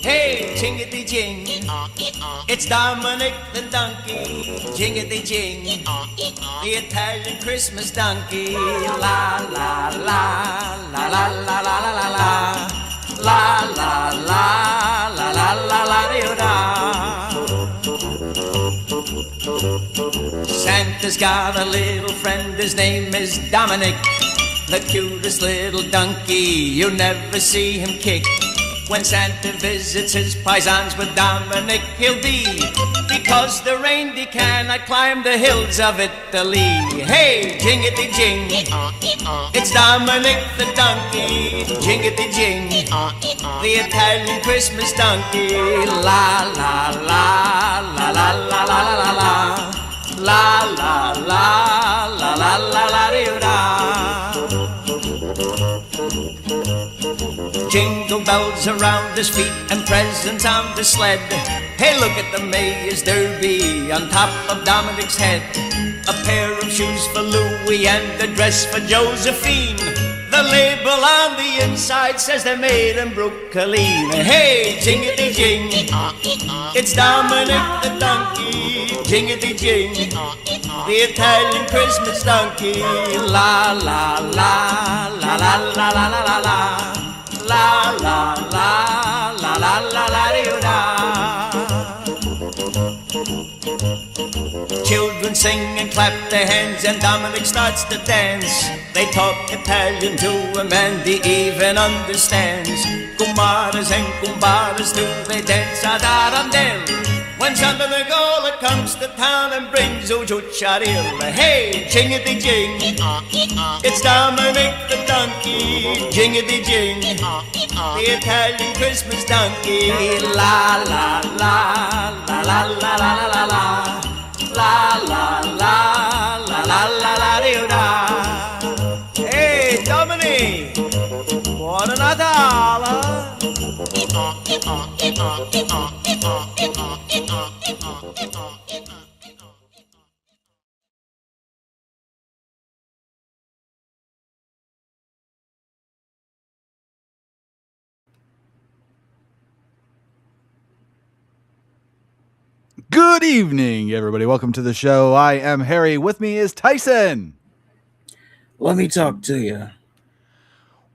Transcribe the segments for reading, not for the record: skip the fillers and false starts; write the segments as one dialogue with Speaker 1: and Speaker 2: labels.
Speaker 1: Hey, jingity jing, it's Dominic the donkey. Jingity jing, the Italian Christmas donkey. La la la la la la la la la la la la la la la la la da. Santa's got a little friend, his name is Dominic, the cutest little donkey. You never see him kick. When Santa visits his paisans with Dominic, he'll be, because the reindeer cannot climb the hills of Italy. Hey, jingity jing, it's Dominic the donkey. Jingity jing, the Italian Christmas donkey. La la la la la la la la la la la la la la la la da. Jingle bells around his feet and presents on the sled. Hey, look at the Mayor's Derby on top of Dominic's head. A pair of shoes for Louis and a dress for Josephine. The label on the inside says they're made in Brooklyn. Hey, jingity jing, it's Dominic the donkey. Jingity jing, the Italian Christmas donkey. La la la la la la la la la la. La la la la la la la da. Children sing and clap their hands and Dominic starts to dance. They talk Italian to him and he even understands. Kumaras and kumbaras do they dance ad arandel. When Santa the Gola comes to town and brings Ujucharil. Hey, jingity jing, it's Dominic the donkey. Jingity jing, the Italian Christmas donkey. La la la la la la la la la la la la la la la la da. Hey, Dominic, buon Natale.
Speaker 2: Good evening, everybody. Welcome to the show. I am Harry. With me is Tyson.
Speaker 3: Let me talk to you.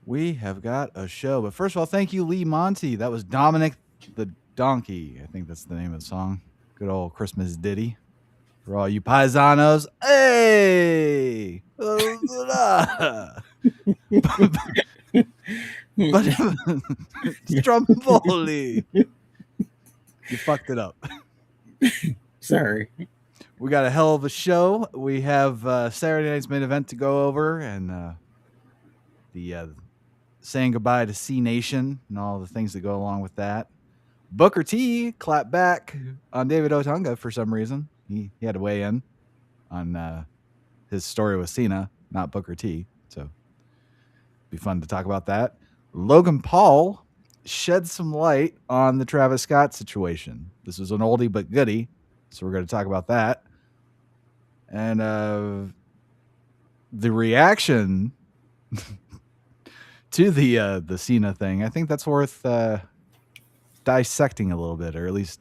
Speaker 2: We have got a show, but first of all, thank you, Lee Monty. That was Dominic the Donkey. I think that's the name of the song. Good old Christmas ditty for all you paisanos. Hey! But Stromboli. You fucked it up.
Speaker 3: Sorry.
Speaker 2: We got a hell of a show. We have Saturday night's main event to go over, and the saying goodbye to C Nation and all the things that go along with that. Booker T clapped back on David Otunga for some reason. He had to weigh in on his story with Cena, not Booker T. So it'd be fun to talk about that. Logan Paul shed some light on the Travis Scott situation. This is an oldie but goodie, so we're going to talk about that. And the reaction to the Cena thing, I think that's worth dissecting a little bit, or at least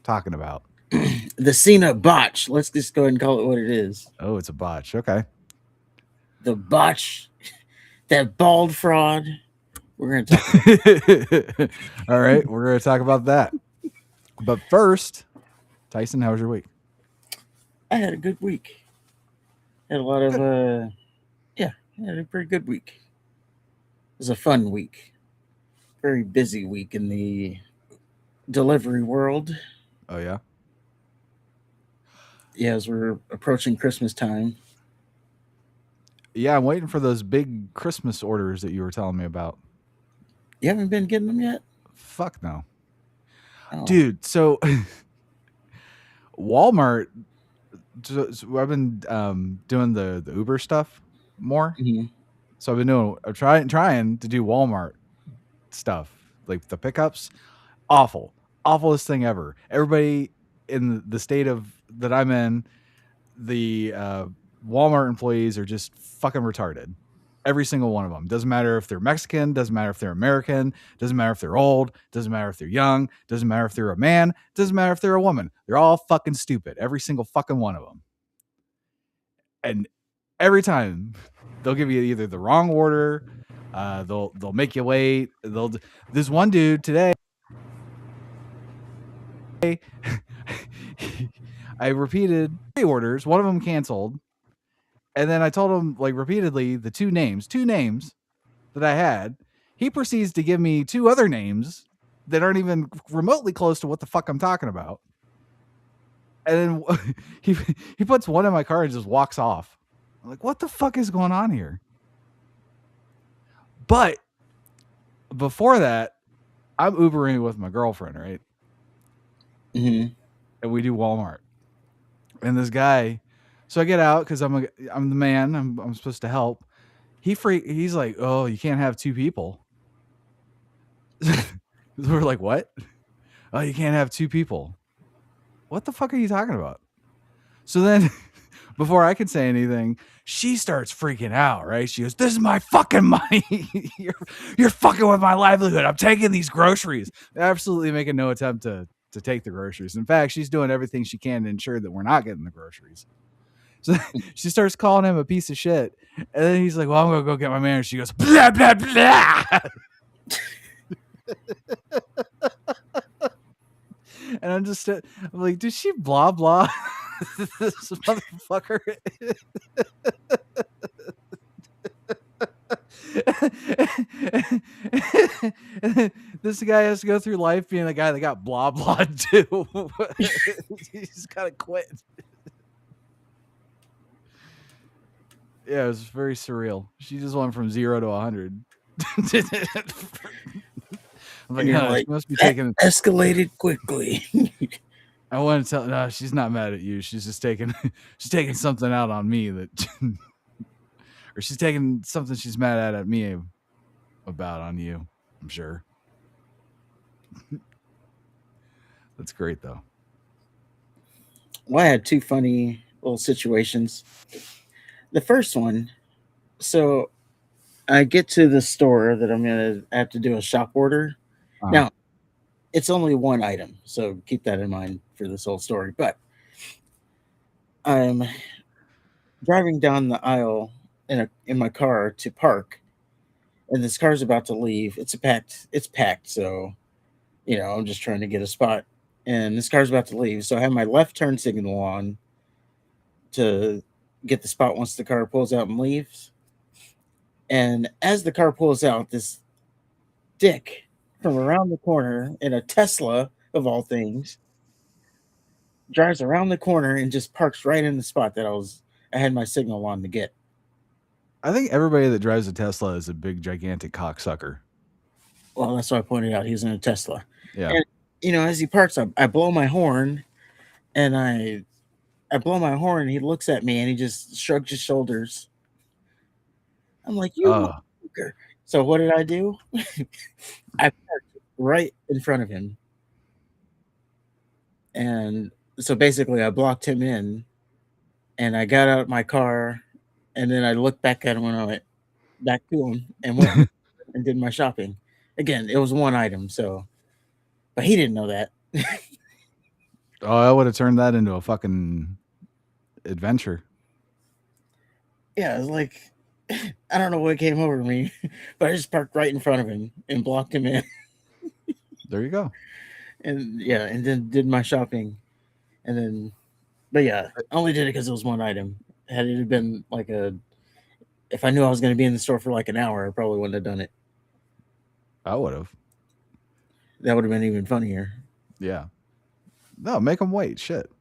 Speaker 2: talking about.
Speaker 3: The Cena botch. Let's just go ahead and call it what it is.
Speaker 2: Oh, it's a botch. Okay.
Speaker 3: The botch, that bald fraud. We're going to talk.
Speaker 2: All right, we're going to talk about that. But first, Tyson, how was your week?
Speaker 3: I had a good week. Had a lot of, I had a pretty good week. It was a fun week. Very busy week in the delivery world.
Speaker 2: Oh, yeah?
Speaker 3: Yeah, as we're approaching Christmas time.
Speaker 2: Yeah, I'm waiting for those big Christmas orders that you were telling me about.
Speaker 3: You haven't been getting them yet?
Speaker 2: Fuck no.
Speaker 3: Oh.
Speaker 2: Dude, so Walmart, so I've been doing the Uber stuff more.
Speaker 3: Mm-hmm.
Speaker 2: So I'm trying to do Walmart stuff, like the pickups. Awfulest thing ever. Everybody in the state that I'm in, the Walmart employees are just fucking retarded. Every single one of them. Doesn't matter if they're Mexican, doesn't matter if they're American, doesn't matter if they're old, doesn't matter if they're young, doesn't matter if they're a man, doesn't matter if they're a woman. They're all fucking stupid. Every single fucking one of them. And every time they'll give you either the wrong order, they'll make you wait. This one dude today, I repeated 3 orders, one of them canceled. And then I told him like repeatedly the two names that I had. He proceeds to give me 2 other names that aren't even remotely close to what the fuck I'm talking about. And then he puts one in my car and just walks off. I'm like, what the fuck is going on here? But before that, I'm Ubering with my girlfriend, right?
Speaker 3: Mm-hmm.
Speaker 2: And we do Walmart. And this guy, so I get out because I'm the man. I'm supposed to help. He's like, oh, you can't have 2 people. We're like, what? Oh, you can't have 2 people. What the fuck are you talking about? So then, before I can say anything, she starts freaking out, right? She goes, this is my fucking money. you're fucking with my livelihood. I'm taking these groceries. Absolutely making no attempt to take the groceries. In fact, she's doing everything she can to ensure that we're not getting the groceries. So she starts calling him a piece of shit. And then he's like, well, I'm going to go get my manager. She goes, blah, blah, blah. And I'm like, did she blah, blah? This motherfucker. This guy has to go through life being a guy that got blah, blah, too. He's got to quit. Yeah, it was very surreal. She just went from 0 to 100. I'm like, no, she must be taking
Speaker 3: escalated quickly.
Speaker 2: I want to tell no, she's not mad at you. She's just taking something out on me that or she's taking something she's mad at me about on you, I'm sure. That's great though.
Speaker 3: Well, I had 2 funny little situations. The first one, so I get to the store that I'm going to have to do a shop order. Now, it's only one item, so keep that in mind for this whole story. But I'm driving down the aisle in my car to park, and this car's about to leave. It's packed, so I'm just trying to get a spot, and this car's about to leave. So I have my left turn signal on to get the spot once the car pulls out and leaves. And as the car pulls out, this dick from around the corner in a Tesla, of all things, drives around the corner and just parks right in the spot that I had my signal on to get.
Speaker 2: I think everybody that drives a Tesla is a big, gigantic cocksucker.
Speaker 3: Well, that's why I pointed out he's in a Tesla.
Speaker 2: Yeah.
Speaker 3: And, as he parks, I blow my horn, and I blow my horn, and he looks at me, and he just shrugs his shoulders. I'm like, you motherfucker. So what did I do? I parked right in front of him. And so basically I blocked him in, and I got out of my car, and then I looked back at him when I went back to him and went and did my shopping. Again, it was one item, but he didn't know that.
Speaker 2: Oh, I would have turned that into a fucking adventure.
Speaker 3: Yeah, it was like, I don't know what came over me, but I just parked right in front of him and blocked him in.
Speaker 2: There you go.
Speaker 3: And then did my shopping. And then, but yeah, I only did it because it was one item. Had it been like if I knew I was going to be in the store for like an hour, I probably wouldn't have done it.
Speaker 2: I would have.
Speaker 3: That would have been even funnier.
Speaker 2: Yeah. No, make them wait. Shit.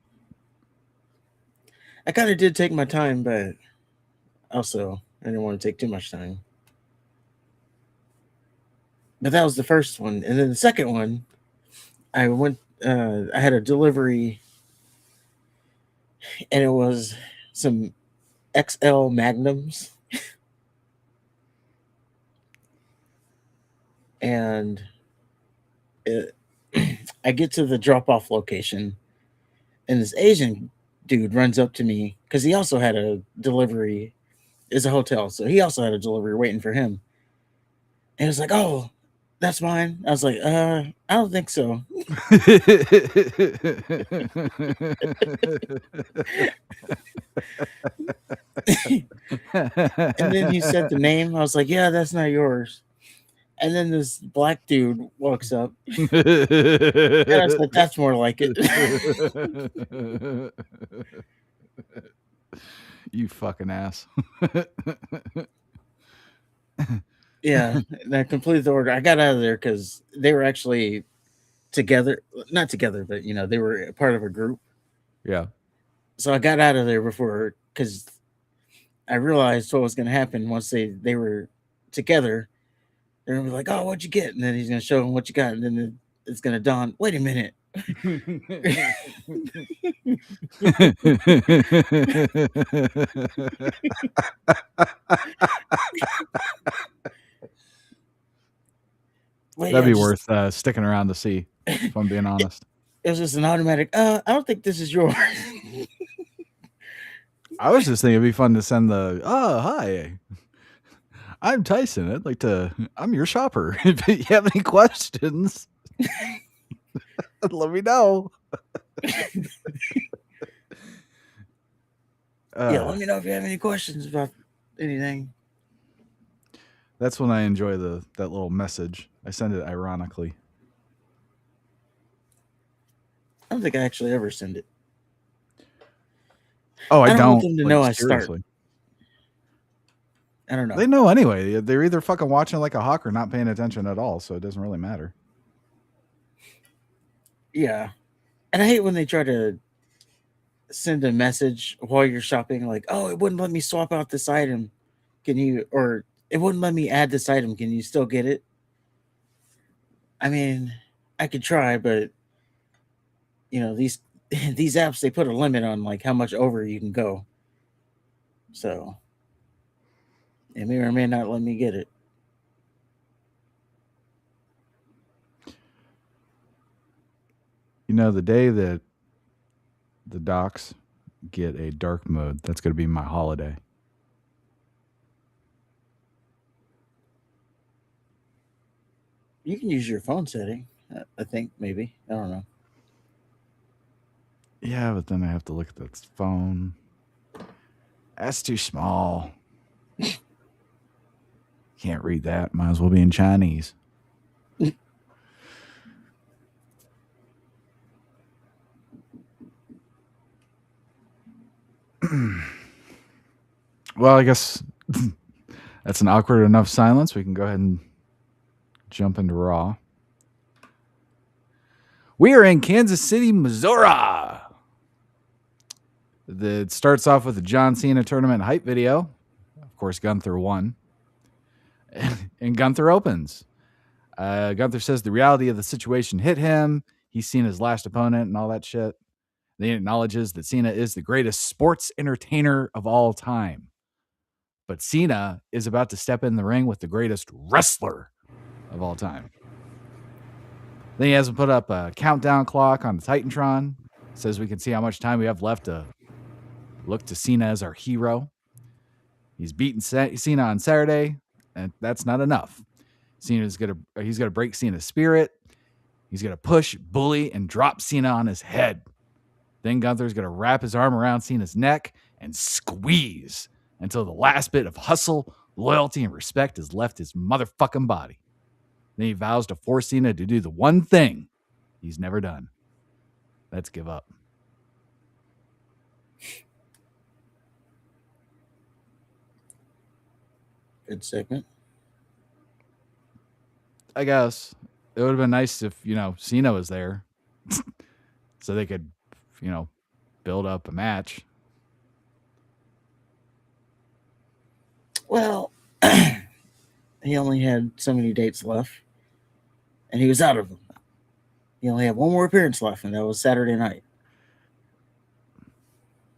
Speaker 3: I kind of did take my time, but also I didn't want to take too much time. But that was the first one. And then the second one, I had a delivery, and it was some XL Magnums. And I get to the drop-off location, and this Asian dude runs up to me because he also had a delivery It's a hotel, so he also had a delivery waiting for him. And he was like, "Oh, that's mine." I was like, I don't think so." And then he said the name. I was like, "Yeah, that's not yours." And then this black dude walks up, and I said, "That's more like it."
Speaker 2: You fucking ass.
Speaker 3: Yeah, and I completed the order. I got out of there because they were actually together, not together, but they were part of a group.
Speaker 2: Yeah.
Speaker 3: So I got out of there before, because I realized what was going to happen once they were together. They're gonna be like, "Oh, what'd you get?" And then he's gonna show him what you got, and then it's gonna dawn. Wait a minute. Wait,
Speaker 2: That'd be worth sticking around to see, if I'm being honest.
Speaker 3: It was just an automatic. I don't think this is yours.
Speaker 2: I was just thinking it'd be fun to send hi, I'm Tyson. I'm your shopper. If you have any questions, let me know.
Speaker 3: Yeah, let me know if you have any questions about anything.
Speaker 2: That's when I enjoy that little message. I send it ironically.
Speaker 3: I don't think I actually ever send it.
Speaker 2: Oh, I don't
Speaker 3: want them to know I start. I don't know.
Speaker 2: They know anyway. They're either fucking watching like a hawk or not paying attention at all, so it doesn't really matter.
Speaker 3: Yeah. And I hate when they try to send a message while you're shopping, like, "Oh, it wouldn't let me swap out this item. Or it wouldn't let me add this item. Can you still get it?" I mean, I could try, but these these apps, they put a limit on like how much over you can go. So it may or may not let me get it.
Speaker 2: The day that the docs get a dark mode, that's going to be my holiday.
Speaker 3: You can use your phone setting, I think, maybe. I don't know.
Speaker 2: Yeah, but then I have to look at that phone. That's too small. Can't read that. Might as well be in Chinese. Well, I guess that's an awkward enough silence. We can go ahead and jump into Raw. We are in Kansas City, Missouri. It starts off with a John Cena tournament hype video. Of course, Gunther won. And Gunther opens. Gunther says the reality of the situation hit him. He's seen his last opponent and all that shit. Then he acknowledges that Cena is the greatest sports entertainer of all time. But Cena is about to step in the ring with the greatest wrestler of all time. Then he has him put up a countdown clock on the Titantron. Says we can see how much time we have left to look to Cena as our hero. He's beaten Cena on Saturday, and that's not enough. He's gonna break Cena's spirit. He's gonna push, bully, and drop Cena on his head. Then Gunther's gonna wrap his arm around Cena's neck and squeeze until the last bit of hustle, loyalty, and respect has left his motherfucking body. Then he vows to force Cena to do the one thing he's never done. Let's give up.
Speaker 3: Good segment.
Speaker 2: I guess it would have been nice if, Cena was there so they could, build up a match.
Speaker 3: Well, he only had so many dates left, and he was out of them. He only had one more appearance left, and that was Saturday night.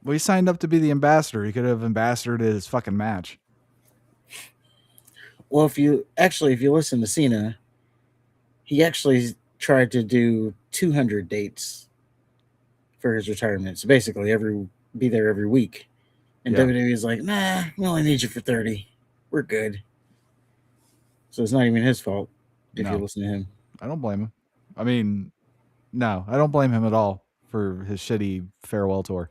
Speaker 2: Well, he signed up to be the ambassador. He could have ambassadored his fucking match.
Speaker 3: Well, if you listen to Cena, he actually tried to do 200 dates for his retirement. So basically, be there every week. And
Speaker 2: Yeah.
Speaker 3: WWE's like, nah, we only need you for 30. We're good. So it's not even his fault if you
Speaker 2: No.
Speaker 3: listen to him.
Speaker 2: I don't blame him. I mean, no, I don't blame him at all for his shitty farewell tour.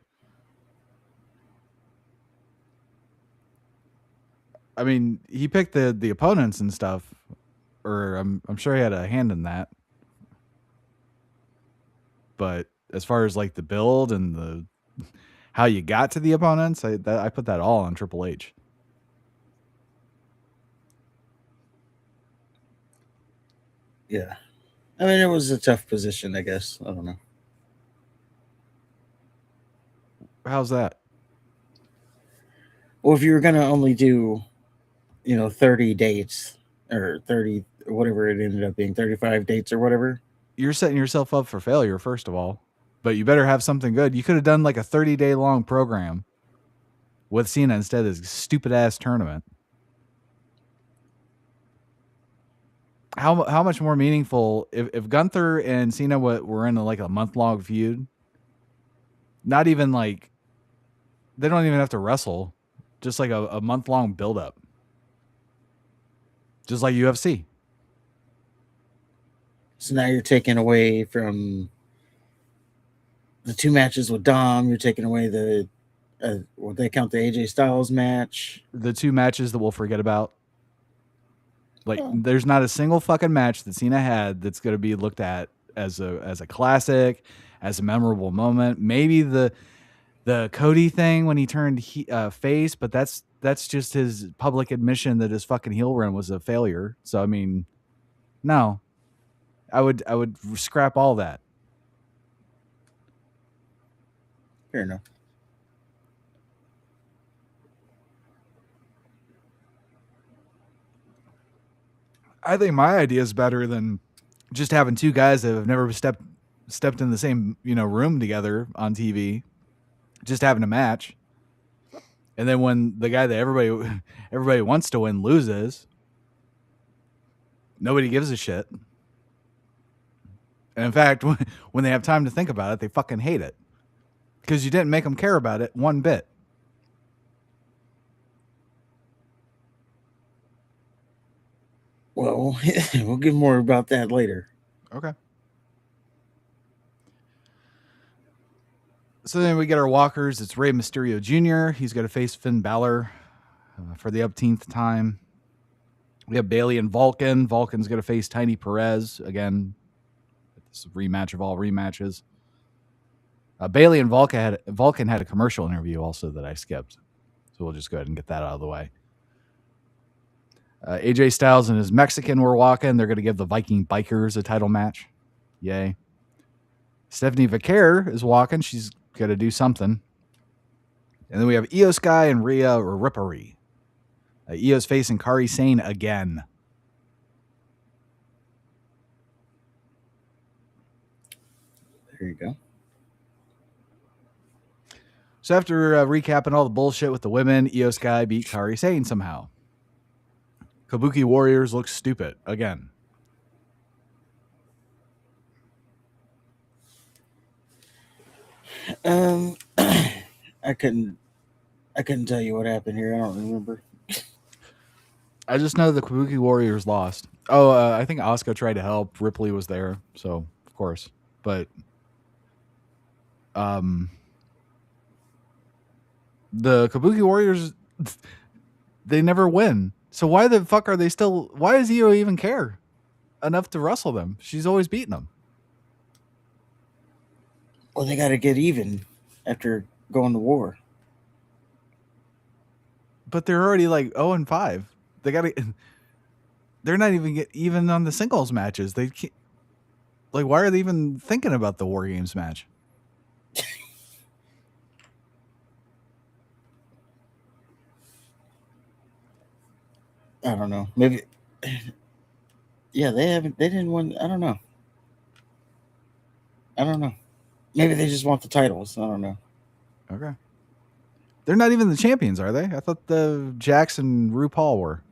Speaker 2: I mean, he picked the opponents and stuff, or I'm sure he had a hand in that. But as far as like the build and the how you got to the opponents, I put that all on Triple H.
Speaker 3: Yeah. I mean, it was a tough position, I guess. I don't know.
Speaker 2: How's that?
Speaker 3: Well, if you were going to only do, 30 dates or 30, whatever it ended up being, 35 dates or whatever.
Speaker 2: You're setting yourself up for failure, first of all. But you better have something good. You could have done like a 30-day long program with Cena instead of this stupid ass tournament. How much more meaningful if Gunther and Cena were in like a month-long feud? Not even like they don't even have to wrestle, just like a month-long build-up, just like UFC.
Speaker 3: So now you're taking away from the 2 matches with Dom. You're taking away the, what they count the AJ Styles match.
Speaker 2: The 2 matches that we'll forget about. Like, there's not a single fucking match that Cena had that's going to be looked at as a classic, as a memorable moment. Maybe the Cody thing when he turned face, but that's just his public admission that his fucking heel run was a failure. So I mean, no, I would scrap all that.
Speaker 3: Fair enough.
Speaker 2: I think my idea is better than just having 2 guys that have never stepped in the same room together on TV, just having a match, and then when the guy that everybody wants to win loses, nobody gives a shit. And in fact, when they have time to think about it, they fucking hate it because you didn't make them care about it one bit.
Speaker 3: Well, we'll get more about that later.
Speaker 2: Okay. So then we get our walkers. It's Rey Mysterio Jr. He's going to face Finn Balor for the upteenth time. We have Bayley and Vulcan. Vulcan's going to face Tiny Perez again. This rematch of all rematches. Bayley and Vulcan had a commercial interview also that I skipped. So we'll just go ahead and get that out of the way. AJ Styles and his Mexican were walking. They're going to give the Viking Bikers a title match. Yay. Stephanie Vaquer is walking. She's going to do something. And then we have Io Sky and Rhea Ripley. Io's facing Kairi Sane again.
Speaker 3: There you go.
Speaker 2: So after recapping all the bullshit with the women, Io Sky beat Kairi Sane somehow. Kabuki Warriors look stupid again.
Speaker 3: I couldn't tell you what happened here. I don't remember.
Speaker 2: I just know the Kabuki Warriors lost. Oh, I think Asuka tried to help. Ripley was there, so of course. But the Kabuki Warriors, they never win. So why the fuck are they still? Why does Io even care enough to wrestle them? She's always beating them.
Speaker 3: Well, they got to get even after going to war.
Speaker 2: But they're already like 0-5. They got to. They're not even even on the singles matches. They can't, like, why are they even thinking about the War Games match?
Speaker 3: I don't know. Maybe. Yeah, they haven't. They didn't win. I don't know. Maybe they just want the titles. I don't know.
Speaker 2: Okay. They're not even the champions, are they? I thought the Jax and RuPaul were.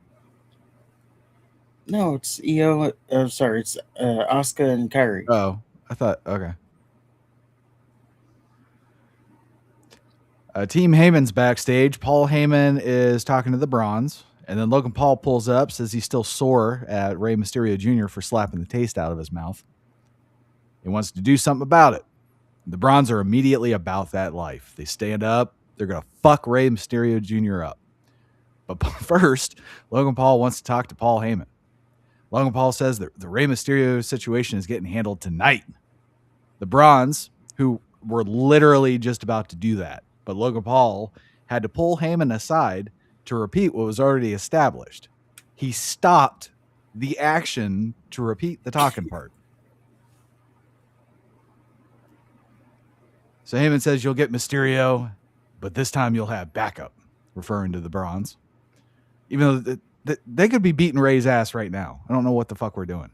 Speaker 3: No, it's Io. Sorry, it's Asuka and Kairi.
Speaker 2: Oh, I thought, okay. Team Heyman's backstage. Paul Heyman is talking to the Bronze, and then Logan Paul pulls up, says he's still sore at Rey Mysterio Jr. for slapping the taste out of his mouth. He wants to do something about it. The Bronze are immediately about that life. They stand up. They're going to fuck Rey Mysterio Jr. up. But first, Logan Paul wants to talk to Paul Heyman. Logan Paul says that the Rey Mysterio situation is getting handled tonight. The Bronze, who were literally just about to do that, but Logan Paul had to pull Heyman aside to repeat what was already established. He stopped the action to repeat the talking part. So Heyman says, you'll get Mysterio, but this time you'll have backup, referring to the Bronze. Even though they could be beating Ray's ass right now. I don't know what the fuck we're doing.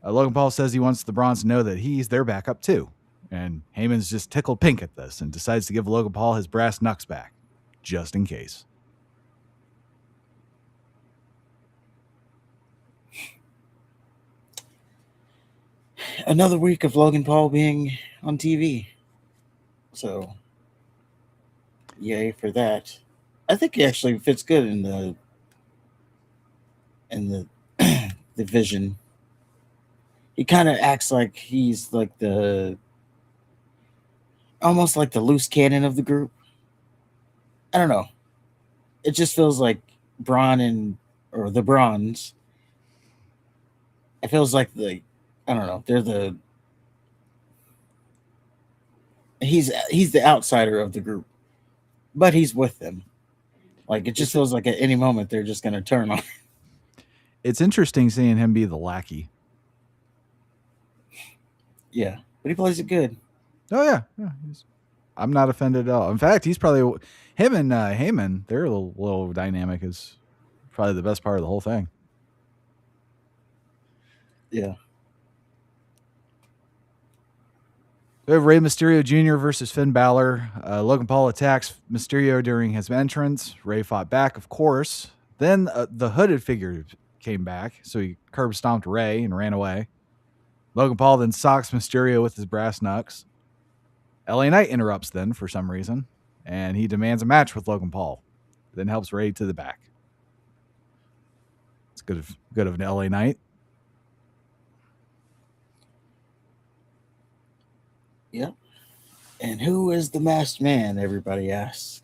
Speaker 2: Logan Paul says he wants the Bronze to know that he's their backup too. And Heyman's just tickled pink at this and decides to give Logan Paul his brass knucks back, just in case.
Speaker 3: Another week of Logan Paul being on TV. So, yay for that. I think he actually fits good in the vision. He kind of acts like he's like almost like the loose cannon of the group. I don't know. It just feels like or the Bronze. It feels like I don't know. They're he's the outsider of the group, but he's with them. Like, it just feels like at any moment they're just going to turn on.
Speaker 2: It's interesting seeing him be the lackey.
Speaker 3: Yeah, but he plays it good.
Speaker 2: Oh, yeah. I'm not offended at all. In fact, he's probably... Him and Heyman, their little dynamic is probably the best part of the whole thing.
Speaker 3: Yeah.
Speaker 2: We have Rey Mysterio Jr. versus Finn Balor. Logan Paul attacks Mysterio during his entrance. Rey fought back, of course. Then the hooded figure came back, so he curb stomped Rey and ran away. Logan Paul then socks Mysterio with his brass knucks. LA Knight interrupts then for some reason, and he demands a match with Logan Paul. Then helps Rey to the back. It's good of an LA Knight.
Speaker 3: Yep. And who is the masked man, everybody asks.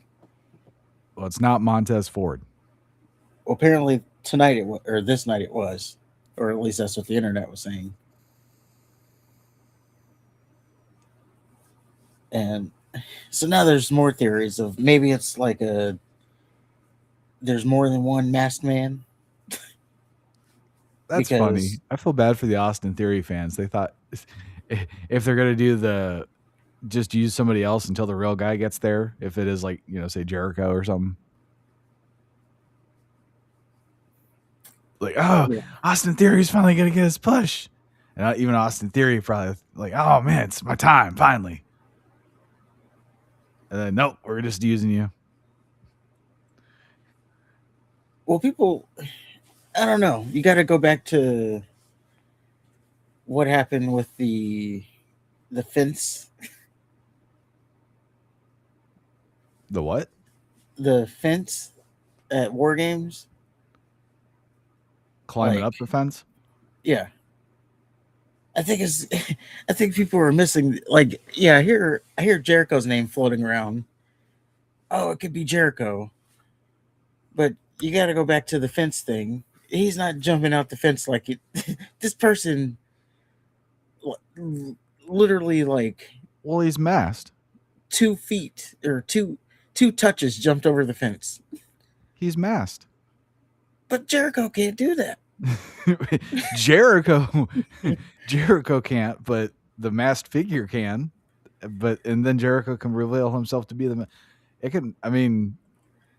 Speaker 2: Well, it's not Montez Ford.
Speaker 3: Well, apparently tonight this night it was. Or at least that's what the internet was saying. And so now there's more theories of maybe it's like there's more than one masked man.
Speaker 2: That's funny. I feel bad for the Austin Theory fans. They thought if they're going to do just use somebody else until the real guy gets there, if it is like, say Jericho or something. Like, yeah. Austin Theory's finally going to get his push. And even Austin Theory probably like, oh man, it's my time, finally. And then, nope, we're just using you.
Speaker 3: Well, people, I don't know. You got to go back to what happened with the fence.
Speaker 2: The what?
Speaker 3: The fence at War Games.
Speaker 2: Climbing up the fence?
Speaker 3: Yeah. I think people are missing, like, yeah, I hear Jericho's name floating around. Oh, it could be Jericho. But you got to go back to the fence thing. He's not jumping out the fence like it. This person literally, like...
Speaker 2: Well, he's masked.
Speaker 3: 2 feet or two touches jumped over the fence.
Speaker 2: He's masked.
Speaker 3: But Jericho can't do that.
Speaker 2: Jericho can't, but the masked figure can. And then Jericho can reveal himself to be it can. I mean,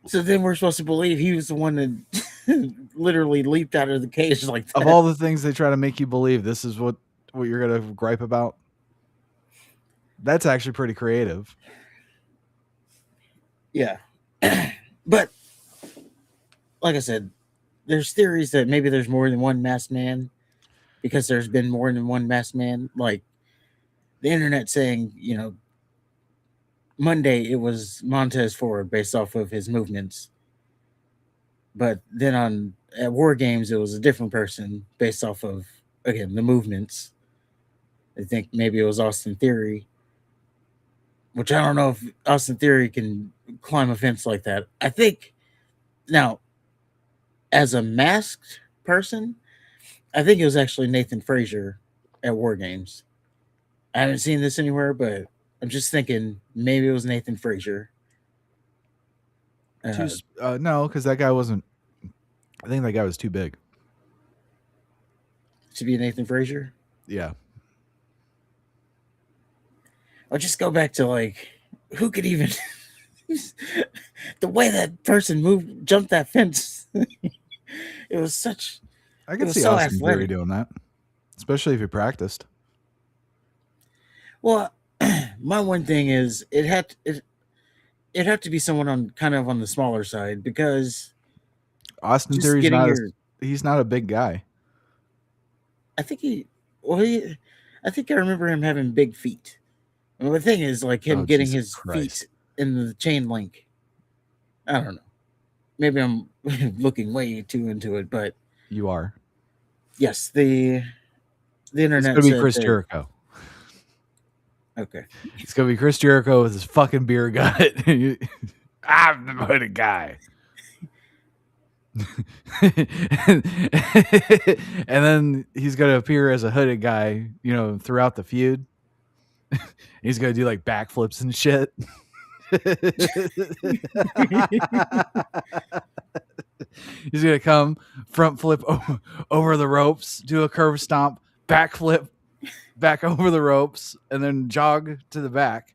Speaker 3: so then we're supposed to believe he was the one that literally leaped out of the cage like that.
Speaker 2: Of all the things they try to make you believe, this is what you're gonna gripe about. That's actually pretty creative.
Speaker 3: Yeah, but like I said, there's theories that maybe there's more than one masked man because there's been more than one masked man. Like the internet saying, Monday it was Montez Ford based off of his movements, but then on at War Games it was a different person based off of again the movements. I think maybe it was Austin Theory, which I don't know if Austin Theory can climb a fence like that. I think now as a masked person, I think it was actually Nathan Frazier at War Games. I haven't seen this anywhere, but I'm just thinking maybe it was Nathan Frazier.
Speaker 2: No, because that guy wasn't. I think that guy was too big.
Speaker 3: To be Nathan Frazier.
Speaker 2: Yeah.
Speaker 3: I'll just go back to like who could even the way that person jumped that fence. It was such.
Speaker 2: I can
Speaker 3: was
Speaker 2: see
Speaker 3: so
Speaker 2: Austin Theory
Speaker 3: athletic.
Speaker 2: doing that, especially if he practiced.
Speaker 3: Well, my one thing is it had to be someone on kind of on the smaller side because
Speaker 2: Austin
Speaker 3: just
Speaker 2: Theory's
Speaker 3: getting
Speaker 2: not.
Speaker 3: your.
Speaker 2: He's not a big guy.
Speaker 3: I think he. Well, I think I remember him having big feet. Well, the thing is, like him
Speaker 2: Oh,
Speaker 3: getting
Speaker 2: Jesus
Speaker 3: his
Speaker 2: Christ.
Speaker 3: feet in the chain link. I don't know. Maybe I'm looking way too into it, but
Speaker 2: You are.
Speaker 3: yes, the
Speaker 2: It's
Speaker 3: internet
Speaker 2: gonna be
Speaker 3: said
Speaker 2: Chris
Speaker 3: that.
Speaker 2: Jericho.
Speaker 3: Okay.
Speaker 2: It's gonna be Chris Jericho with his fucking beer gut. I'm the hooded guy. And then he's gonna appear as a hooded guy, throughout the feud. He's gonna do like backflips and shit. He's gonna come front flip over the ropes, do a curve stomp, backflip back over the ropes, and then jog to the back.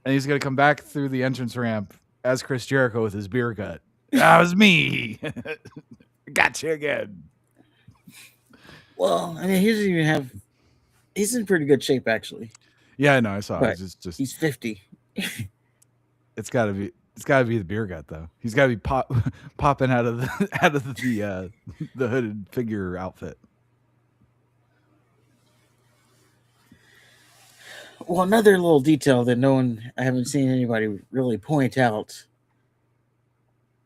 Speaker 2: And he's gonna come back through the entrance ramp as Chris Jericho with his beer gut. That was me. Gotcha again.
Speaker 3: Well, I mean, he doesn't even have. He's in pretty good shape actually,
Speaker 2: Yeah, I know. I saw
Speaker 3: but
Speaker 2: it. Just
Speaker 3: he's 50.
Speaker 2: it's gotta be the beer gut though. He's gotta be popping out of the the hooded figure outfit.
Speaker 3: Well, another little detail that I haven't seen anybody really point out.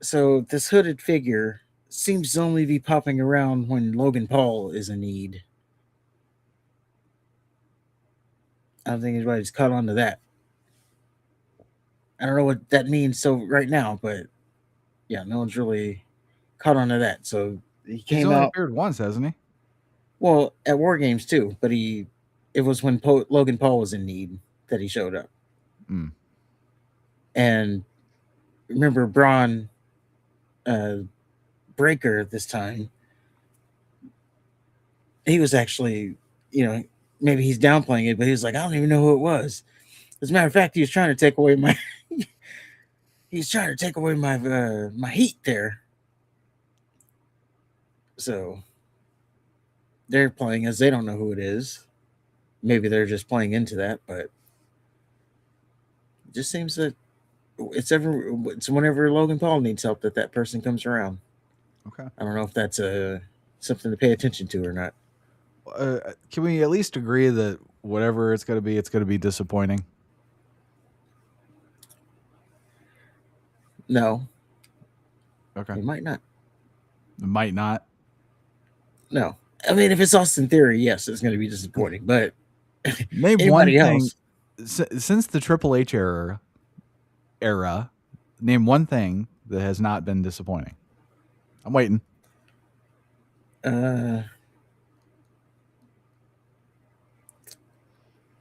Speaker 3: So this hooded figure seems to only be popping around when Logan Paul is in need. I don't think anybody's caught on to that. I don't know what that means so right now, but yeah, no one's really caught on to that. So he
Speaker 2: He's
Speaker 3: came
Speaker 2: only
Speaker 3: out
Speaker 2: appeared once, hasn't he?
Speaker 3: well at War Games too, but it was when Logan Paul was in need that he showed up.
Speaker 2: Mm.
Speaker 3: And remember Braun Breaker this time, he was actually, maybe he's downplaying it, but he was like, I don't even know who it was. As a matter of fact, he was trying to take away my my heat there. So they're playing as they don't know who it is. Maybe they're just playing into that, but it just seems that it's whenever Logan Paul needs help that person comes around.
Speaker 2: Okay.
Speaker 3: I don't know if that's something to pay attention to or not.
Speaker 2: Can we at least agree that whatever it's going to be disappointing?
Speaker 3: No.
Speaker 2: Okay.
Speaker 3: It might not.
Speaker 2: It might not.
Speaker 3: No. I mean, if it's Austin Theory, yes, it's going to be disappointing. But
Speaker 2: Name
Speaker 3: anybody
Speaker 2: one thing
Speaker 3: else
Speaker 2: since the Triple H era. Name one thing that has not been disappointing. I'm waiting.
Speaker 3: The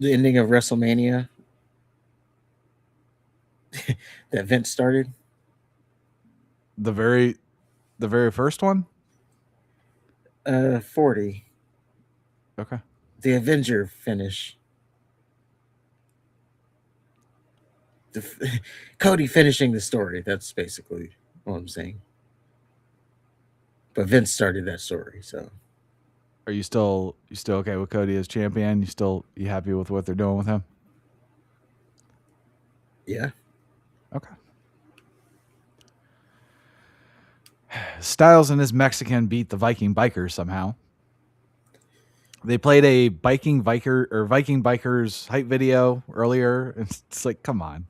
Speaker 3: ending of WrestleMania that Vince started.
Speaker 2: The very first one?
Speaker 3: 40.
Speaker 2: Okay.
Speaker 3: The Avenger finish. Cody finishing the story. That's basically what I'm saying. But Vince started that story, so.
Speaker 2: Are you still okay with Cody as champion? You happy with what they're doing with him?
Speaker 3: Yeah.
Speaker 2: Okay. Styles and his Mexican beat the Viking Bikers somehow. They played a Viking bikers hype video earlier. It's like, come on.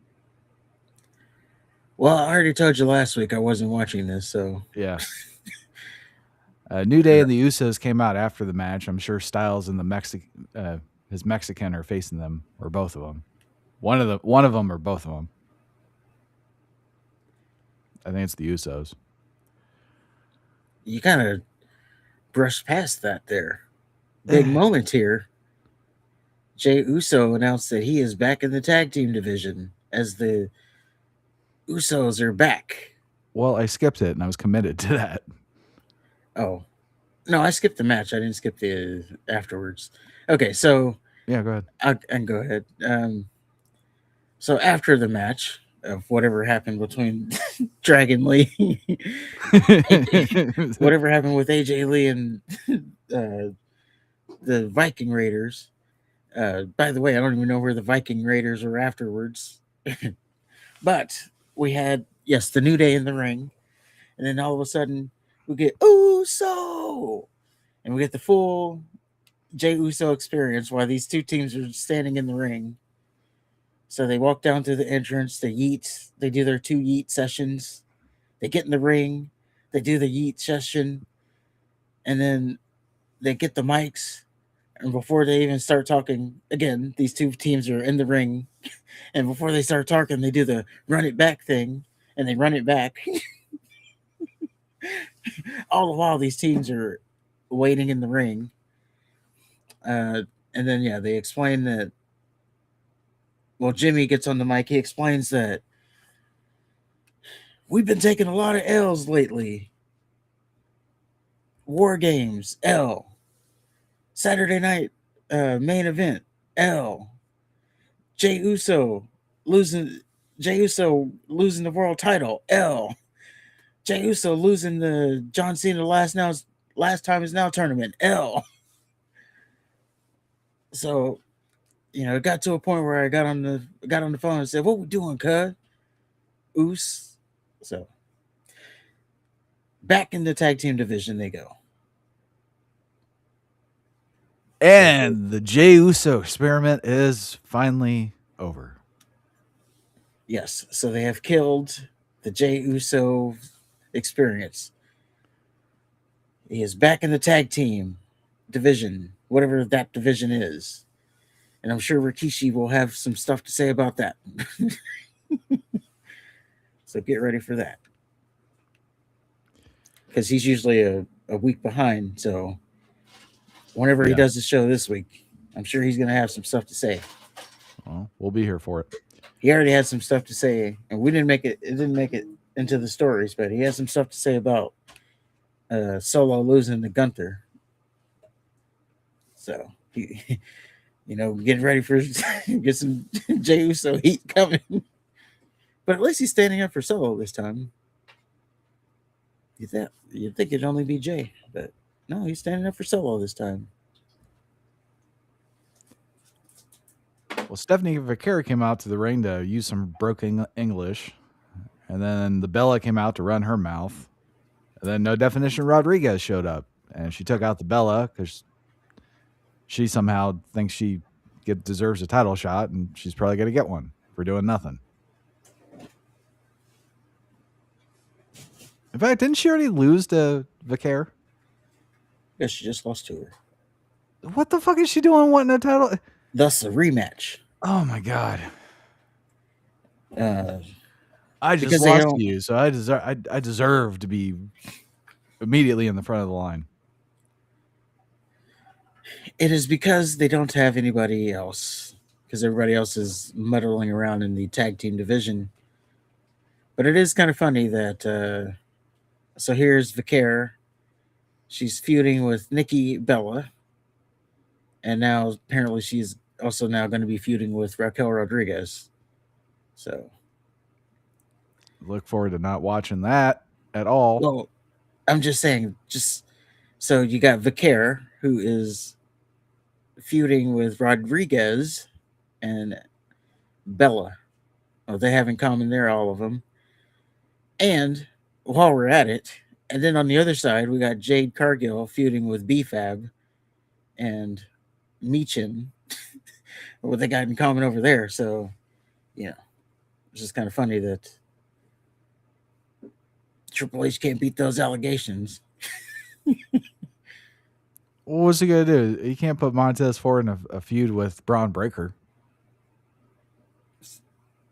Speaker 3: Well, I already told you last week I wasn't watching this, so
Speaker 2: Yeah. New Day and the Usos came out after the match. I'm sure Styles and his Mexican are facing them, or both of them. One of them or both of them. I think it's the Usos.
Speaker 3: you kind of brushed past that there. Big moment here. Jey Uso announced that he is back in the tag team division as the Usos are back.
Speaker 2: Well, I skipped it and I was committed to that.
Speaker 3: Oh, no, I skipped the match. I didn't skip the afterwards. Okay, so
Speaker 2: Yeah, go ahead.
Speaker 3: I can go ahead. So after the match of whatever happened between Dragon Lee, whatever happened with AJ Lee and the Viking Raiders. By the way, I don't even know where the Viking Raiders were afterwards. But we had, yes, the New Day in the ring. And then all of a sudden, we get Uso! And we get the full Jey Uso experience while these two teams are standing in the ring. So they walk down to the entrance, they yeet, they do their 2 yeet sessions. They get in the ring, they do the yeet session, and then they get the mics. And before they even start talking, again, these two teams are in the ring. And before they start talking, they do the run it back thing, and they run it back. All the while, these teams are waiting in the ring. And then, yeah, they explain that. Well, Jimmy gets on the mic. He explains that we've been taking a lot of L's lately. War Games, L. Saturday night main event, L. Jey Uso losing the world title, L. Jey Uso losing the John Cena last time is now tournament, L. So, it got to a point where I got on the phone and said, "What we doing, cuz?" Oos. So back in the tag team division they go.
Speaker 2: And the Jey Uso experiment is finally over.
Speaker 3: Yes, so they have killed the Jey Uso experience. He is back in the tag team division, whatever that division is. And I'm sure Rikishi will have some stuff to say about that. So get ready for that. Because he's usually a week behind. So whenever he does the show this week, I'm sure he's going to have some stuff to say.
Speaker 2: Well, we'll be here for it.
Speaker 3: He already had some stuff to say, and we didn't make it. It didn't make it into the stories, but he has some stuff to say about Solo losing to Gunther. So get ready for get some Jey Uso heat coming. But at least he's standing up for Solo this time. You'd think it'd only be Jay, but no, he's standing up for Solo this time.
Speaker 2: Well, Stephanie Vaquera came out to the ring to use some broken English, and then the Bella came out to run her mouth, and then No Definition Rodriguez showed up, and she took out the Bella because she somehow thinks she deserves a title shot, and she's probably going to get one for doing nothing. In fact, didn't she already lose to Vaquera?
Speaker 3: Yeah, she just lost to her.
Speaker 2: What the fuck is she doing wanting a title?
Speaker 3: Thus, a rematch.
Speaker 2: Oh, my God. I just
Speaker 3: because
Speaker 2: lost to you, so I deserve to be immediately in the front of the line.
Speaker 3: It is because they don't have anybody else, because everybody else is muddling around in the tag team division. But it is kind of funny that so here's Vaquera. She's feuding with Nikki Bella, and now apparently she's also now going to be feuding with Raquel Rodriguez. So
Speaker 2: look forward to not watching that at all.
Speaker 3: Well, I'm just saying, so you got Vaquera, who is feuding with Rodriguez and Bella. Oh, they have in common there, all of them. And while we're at it, and then on the other side, we got Jade Cargill feuding with B-Fab and Meechin, what they got in common over there. So, it's just kind of funny that Triple H can't beat those allegations.
Speaker 2: What's he gonna do? He can't put Montez Ford in a feud with Braun Breaker.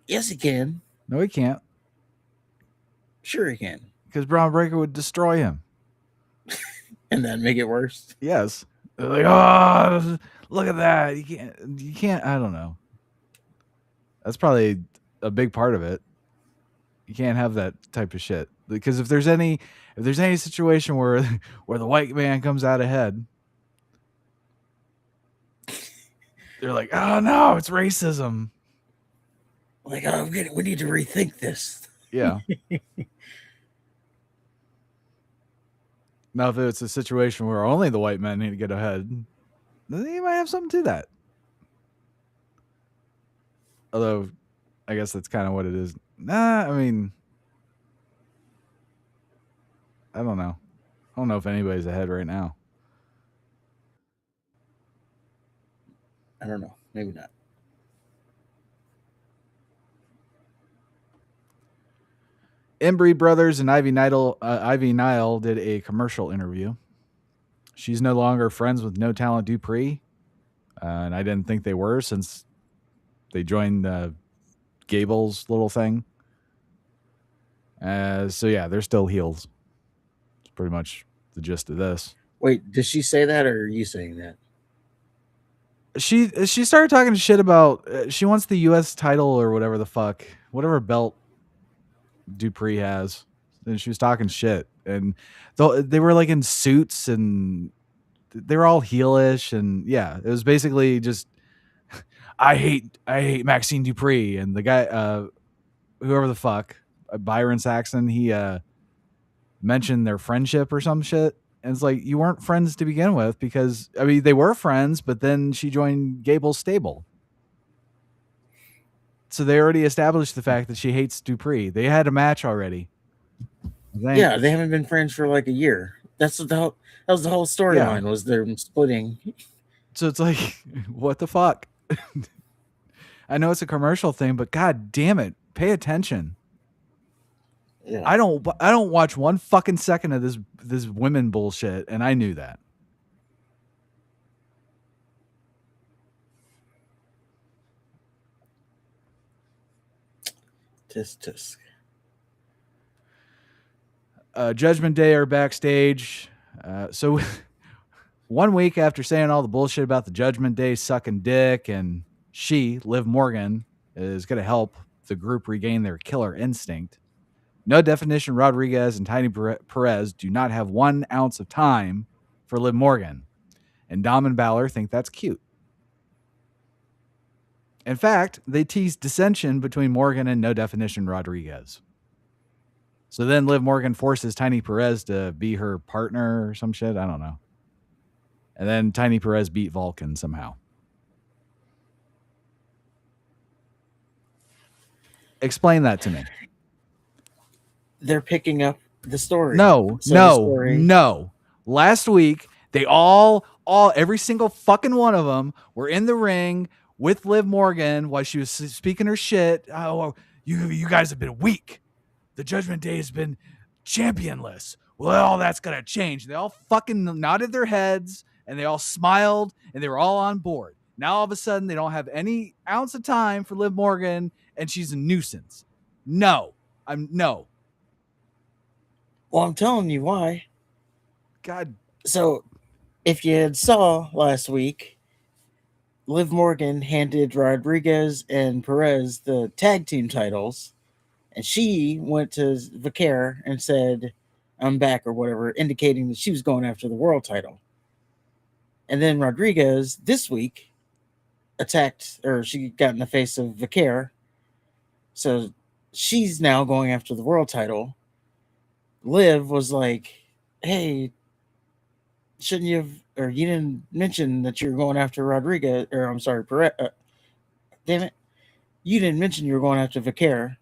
Speaker 3: Yes, he can.
Speaker 2: No, he can't.
Speaker 3: Sure, he can.
Speaker 2: Because Braun Breaker would destroy him.
Speaker 3: And then make it worse.
Speaker 2: Yes. They're like, oh, look at that. You can't, I don't know. That's probably a big part of it. You can't have that type of shit. Because if there's any situation where the white man comes out ahead, they're like, oh no, it's racism.
Speaker 3: Like, oh, we need to rethink this.
Speaker 2: Yeah. Now, if it's a situation where only the white men need to get ahead, then you might have something to that. Although, I guess that's kind of what it is. Nah, I mean, I don't know. I don't know if anybody's ahead right now.
Speaker 3: I don't know. Maybe not.
Speaker 2: Embry Brothers and Ivy Nile did a commercial interview. She's no longer friends with No Talent Dupree, and I didn't think they were since they joined Gable's little thing. So yeah, they're still heels. It's pretty much the gist of this.
Speaker 3: Wait, did she say that, or are you saying that?
Speaker 2: She started talking shit about she wants the U.S. title or whatever belt Dupree has, and she was talking shit, and they were like in suits and they were all heelish, and yeah, it was basically just I hate Maxine Dupree, and the guy whoever the fuck Byron Saxon, he mentioned their friendship or some shit, and it's like, you weren't friends to begin with, because I mean they were friends, but then she joined Gable's stable. So they already established the fact that she hates Dupree. They had a match already.
Speaker 3: Yeah, they haven't been friends for like a year. That was the whole storyline, was them splitting.
Speaker 2: So it's like, what the fuck? I know it's a commercial thing, but god damn it, pay attention. Yeah. I don't watch one fucking second of this women bullshit, and I knew that.
Speaker 3: Tisk.
Speaker 2: Judgment Day are backstage. So 1 week after saying all the bullshit about the Judgment Day sucking dick, and Liv Morgan, is going to help the group regain their killer instinct, No Definition Rodriguez and Tiny Perez do not have 1 ounce of time for Liv Morgan, and Dom and Balor think that's cute. In fact, they tease dissension between Morgan and No Definition Rodriguez. So then Liv Morgan forces Tiny Perez to be her partner or some shit. I don't know. And then Tiny Perez beat Vulcan somehow. Explain that to me.
Speaker 3: They're picking up the story.
Speaker 2: No. Last week, they every single fucking one of them were in the ring with Liv Morgan while she was speaking her shit. Oh, you guys have been weak. The Judgment Day has been championless. Well, that's going to change. They all fucking nodded their heads, and they all smiled, and they were all on board. Now, all of a sudden, they don't have any ounce of time for Liv Morgan, and she's a nuisance. No.
Speaker 3: Well, I'm telling you why.
Speaker 2: God.
Speaker 3: So, if you had saw last week, Liv Morgan handed Rodriguez and Perez the tag team titles, and she went to Vaquer and said, I'm back, or whatever, indicating that she was going after the world title. And then Rodriguez this week she got in the face of Vaquer. So she's now going after the world title. Liv was like, hey, shouldn't you have, or you didn't mention that you're going after Rodriguez, or I'm sorry, Perez. Damn it. You didn't mention you were going after Vaquer.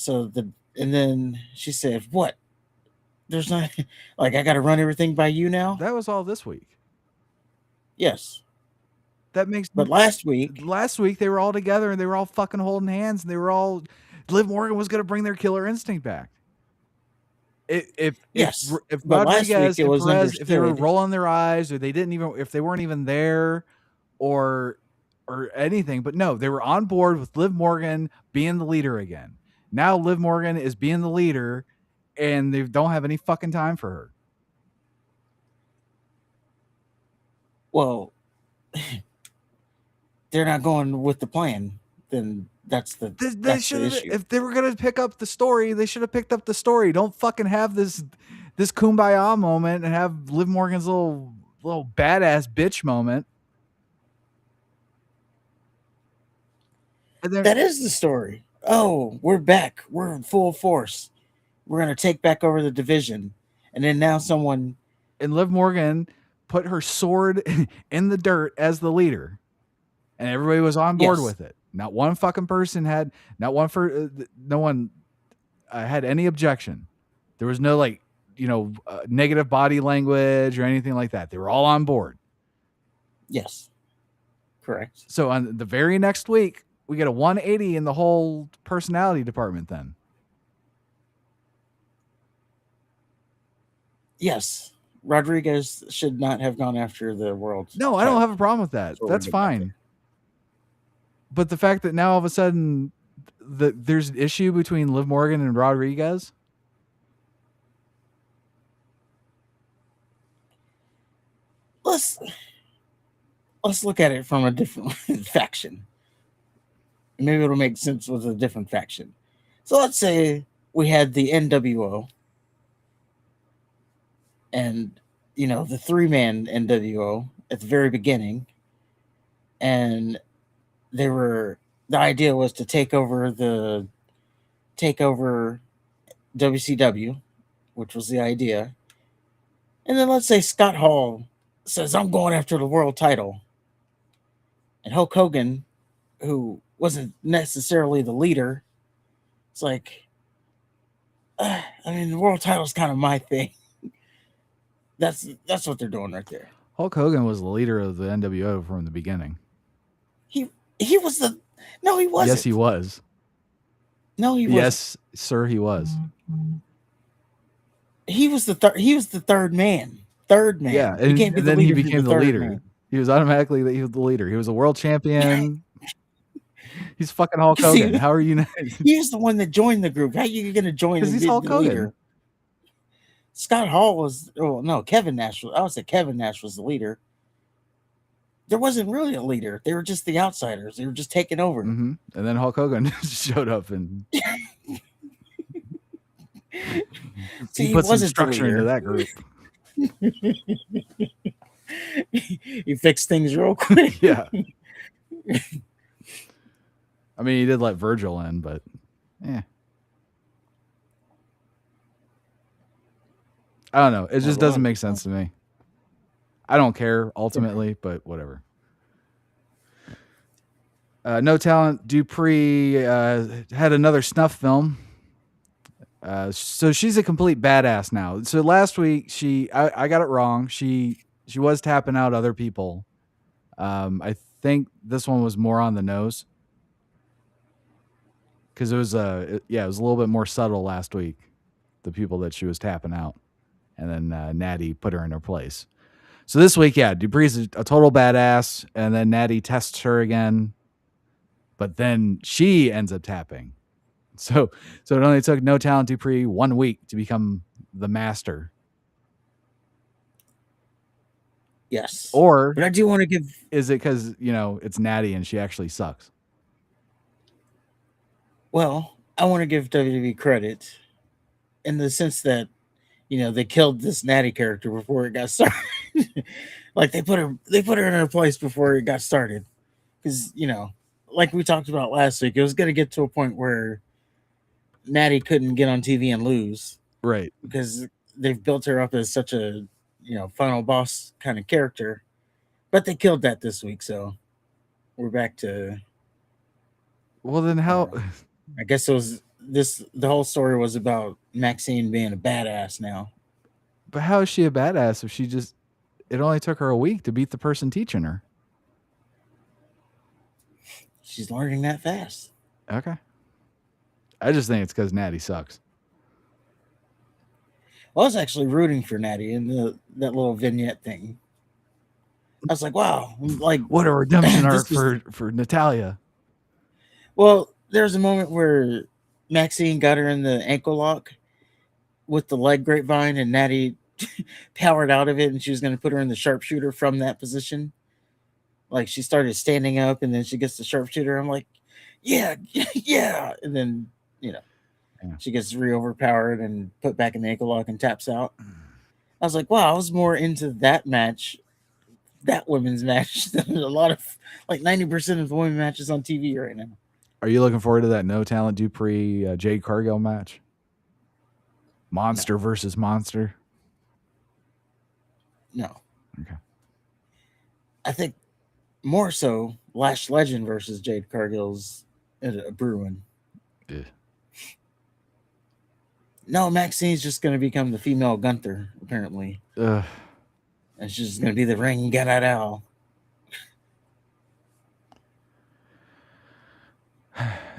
Speaker 3: And then she said, what? There's not, like, I got to run everything by you now?
Speaker 2: That was all this week.
Speaker 3: Yes.
Speaker 2: That makes.
Speaker 3: But last week
Speaker 2: they were all together and they were all fucking holding hands and they were all. Liv Morgan was going to bring their killer instinct back. If
Speaker 3: but last week
Speaker 2: Rodriguez
Speaker 3: it
Speaker 2: and
Speaker 3: was
Speaker 2: Perez, if they were
Speaker 3: understood.
Speaker 2: rolling their eyes or if they weren't even there, or anything, but no, they were on board with Liv Morgan being the leader again. Now Liv Morgan is being the leader, and they don't have any fucking time for her.
Speaker 3: Well, they're not going with the plan. Then that's the issue.
Speaker 2: If they were gonna pick up the story, they should have picked up the story. Don't fucking have this kumbaya moment and have Liv Morgan's little badass bitch moment.
Speaker 3: That is the story. Oh, we're back. We're in full force. We're gonna take back over the division, and then now someone
Speaker 2: and Liv Morgan put her sword in the dirt as the leader, and everybody was on board with it. Not one fucking person had, no one had any objection. There was no negative body language or anything like that. They were all on board.
Speaker 3: Yes, correct.
Speaker 2: So on the very next week, we get a 180 in the whole personality department. Then,
Speaker 3: yes, Rodriguez should not have gone after the world.
Speaker 2: No, I don't have a problem with that. That's fine. But the fact that now all of a sudden there's an issue between Liv Morgan and Rodriguez.
Speaker 3: Let's look at it from a different faction. Maybe it'll make sense with a different faction. So let's say we had the NWO and the 3-man NWO at the very beginning, and the idea was to take over WCW, which was the idea. And then let's say Scott Hall says, I'm going after the world title. And Hulk Hogan, who wasn't necessarily the leader, it's like, the world title is kind of my thing. That's what they're doing right there.
Speaker 2: Hulk Hogan was the leader of the NWO from the beginning.
Speaker 3: He was no, he wasn't.
Speaker 2: Yes, he was.
Speaker 3: No, he wasn't.
Speaker 2: Yes, sir, he was.
Speaker 3: He was the third man. Third man.
Speaker 2: Yeah, and then he became the leader. Man. He was automatically the leader. He was a world champion. He's fucking Hulk Hogan. How are you not?
Speaker 3: He's the one that joined the group. How are you going to join?
Speaker 2: Because he's Hulk Hogan.
Speaker 3: Leader? Scott Hall was. Oh no, Kevin Nash. I would say Kevin Nash was the leader. There wasn't really a leader. They were just the outsiders. They were just taking over.
Speaker 2: Mm-hmm. And then Hulk Hogan showed up and he put some structure into that group.
Speaker 3: He fixed things real quick.
Speaker 2: Yeah. I mean, he did let Virgil in, but yeah. I don't know. It just doesn't make sense to me. I don't care ultimately, but whatever. No Talent Dupree had another snuff film. So she's a complete badass now. So last week I got it wrong. She was tapping out other people. I think this one was more on the nose because it was a little bit more subtle last week. The people that she was tapping out, and then Natty put her in her place. So this week, Dupree's a total badass, and then Natty tests her again, but then she ends up tapping. So it only took No Talent Dupree 1 week to become the master.
Speaker 3: Yes.
Speaker 2: But
Speaker 3: I do want to give.
Speaker 2: Is it because it's Natty and she actually sucks?
Speaker 3: Well, I want to give WWE credit in the sense that they killed this Natty character before it got started. Like they put her in her place before it got started, because like we talked about last week, it was going to get to a point where Natty couldn't get on TV and lose,
Speaker 2: right?
Speaker 3: Because they've built her up as such a final boss kind of character, but they killed that this week, so we're back to.
Speaker 2: Well, then how?
Speaker 3: I guess it was the whole story was about Maxine being a badass now.
Speaker 2: But how is she a badass if she just it only took her a week to beat the person teaching her.
Speaker 3: She's learning that fast.
Speaker 2: Okay. I just think it's because Natty sucks.
Speaker 3: I was actually rooting for Natty in that little vignette thing. I was like, wow, like
Speaker 2: What a redemption arc
Speaker 3: was,
Speaker 2: for Natalia.
Speaker 3: Well, there's a moment where Maxine got her in the ankle lock with the leg grapevine, and Natty powered out of it, and she was going to put her in the sharpshooter from that position. Like, she started standing up, and then she gets the sharpshooter. I'm like, yeah, yeah. And then, she gets re-overpowered and put back in the ankle lock and taps out. I was like, wow, I was more into that match, that women's match, than a lot of, like 90% of the women matches on TV right now.
Speaker 2: Are you looking forward to that No Talent Dupree Jade Cargill match? Monster versus monster?
Speaker 3: No.
Speaker 2: Okay.
Speaker 3: I think more so Lash Legend versus Jade Cargill's a brewing.
Speaker 2: Yeah.
Speaker 3: No, Maxine's just going to become the female Gunther, apparently. And she's just going to be the ring get out owl.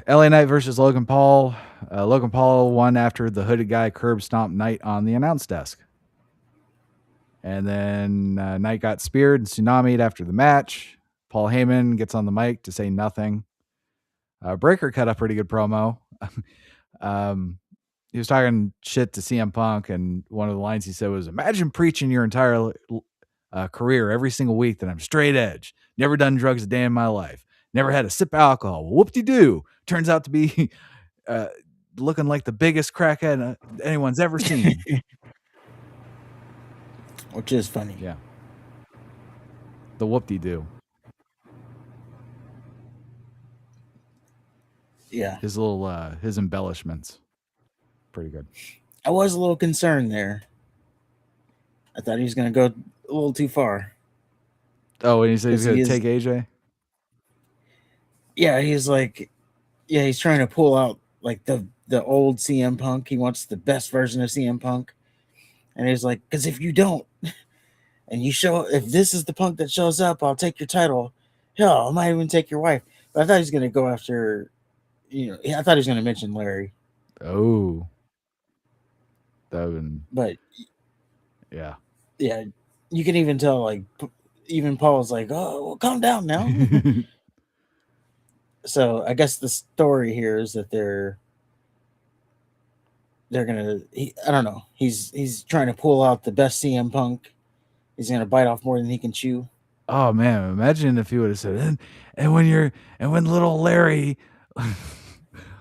Speaker 2: LA Knight versus Logan Paul. Logan Paul won after the hooded guy curb stomped Knight on the announce desk. And then Knight got speared and tsunamied after the match. Paul Heyman gets on the mic to say nothing. Breaker cut a pretty good promo. He was talking shit to CM Punk, and one of the lines he said was, "Imagine preaching your entire career every single week that I'm straight edge, never done drugs a day in my life, never had a sip of alcohol. Well, whoop-de-doo. Turns out to be looking like the biggest crackhead anyone's ever seen."
Speaker 3: Which is funny.
Speaker 2: Yeah. The whoop-de-doo.
Speaker 3: Yeah.
Speaker 2: His little, his embellishments. Pretty good.
Speaker 3: I was a little concerned there. I thought he was going to go a little too far.
Speaker 2: Oh, and he said he's going to take AJ?
Speaker 3: Yeah, he's like, he's trying to pull out like the old CM Punk. He wants the best version of CM Punk. And he's like, because if you don't, and if this is the Punk that shows up, I'll take your title. Hell, I might even take your wife. But I thought he was going to go after, I thought he was going to mention Larry.
Speaker 2: Oh.
Speaker 3: But
Speaker 2: yeah,
Speaker 3: you can even tell, like, even Paul's like, oh, well, calm down now. So I guess the story here is that they're gonna. I don't know. He's trying to pull out the best CM Punk. He's gonna bite off more than he can chew.
Speaker 2: Oh man, imagine if he would have said, and when little Larry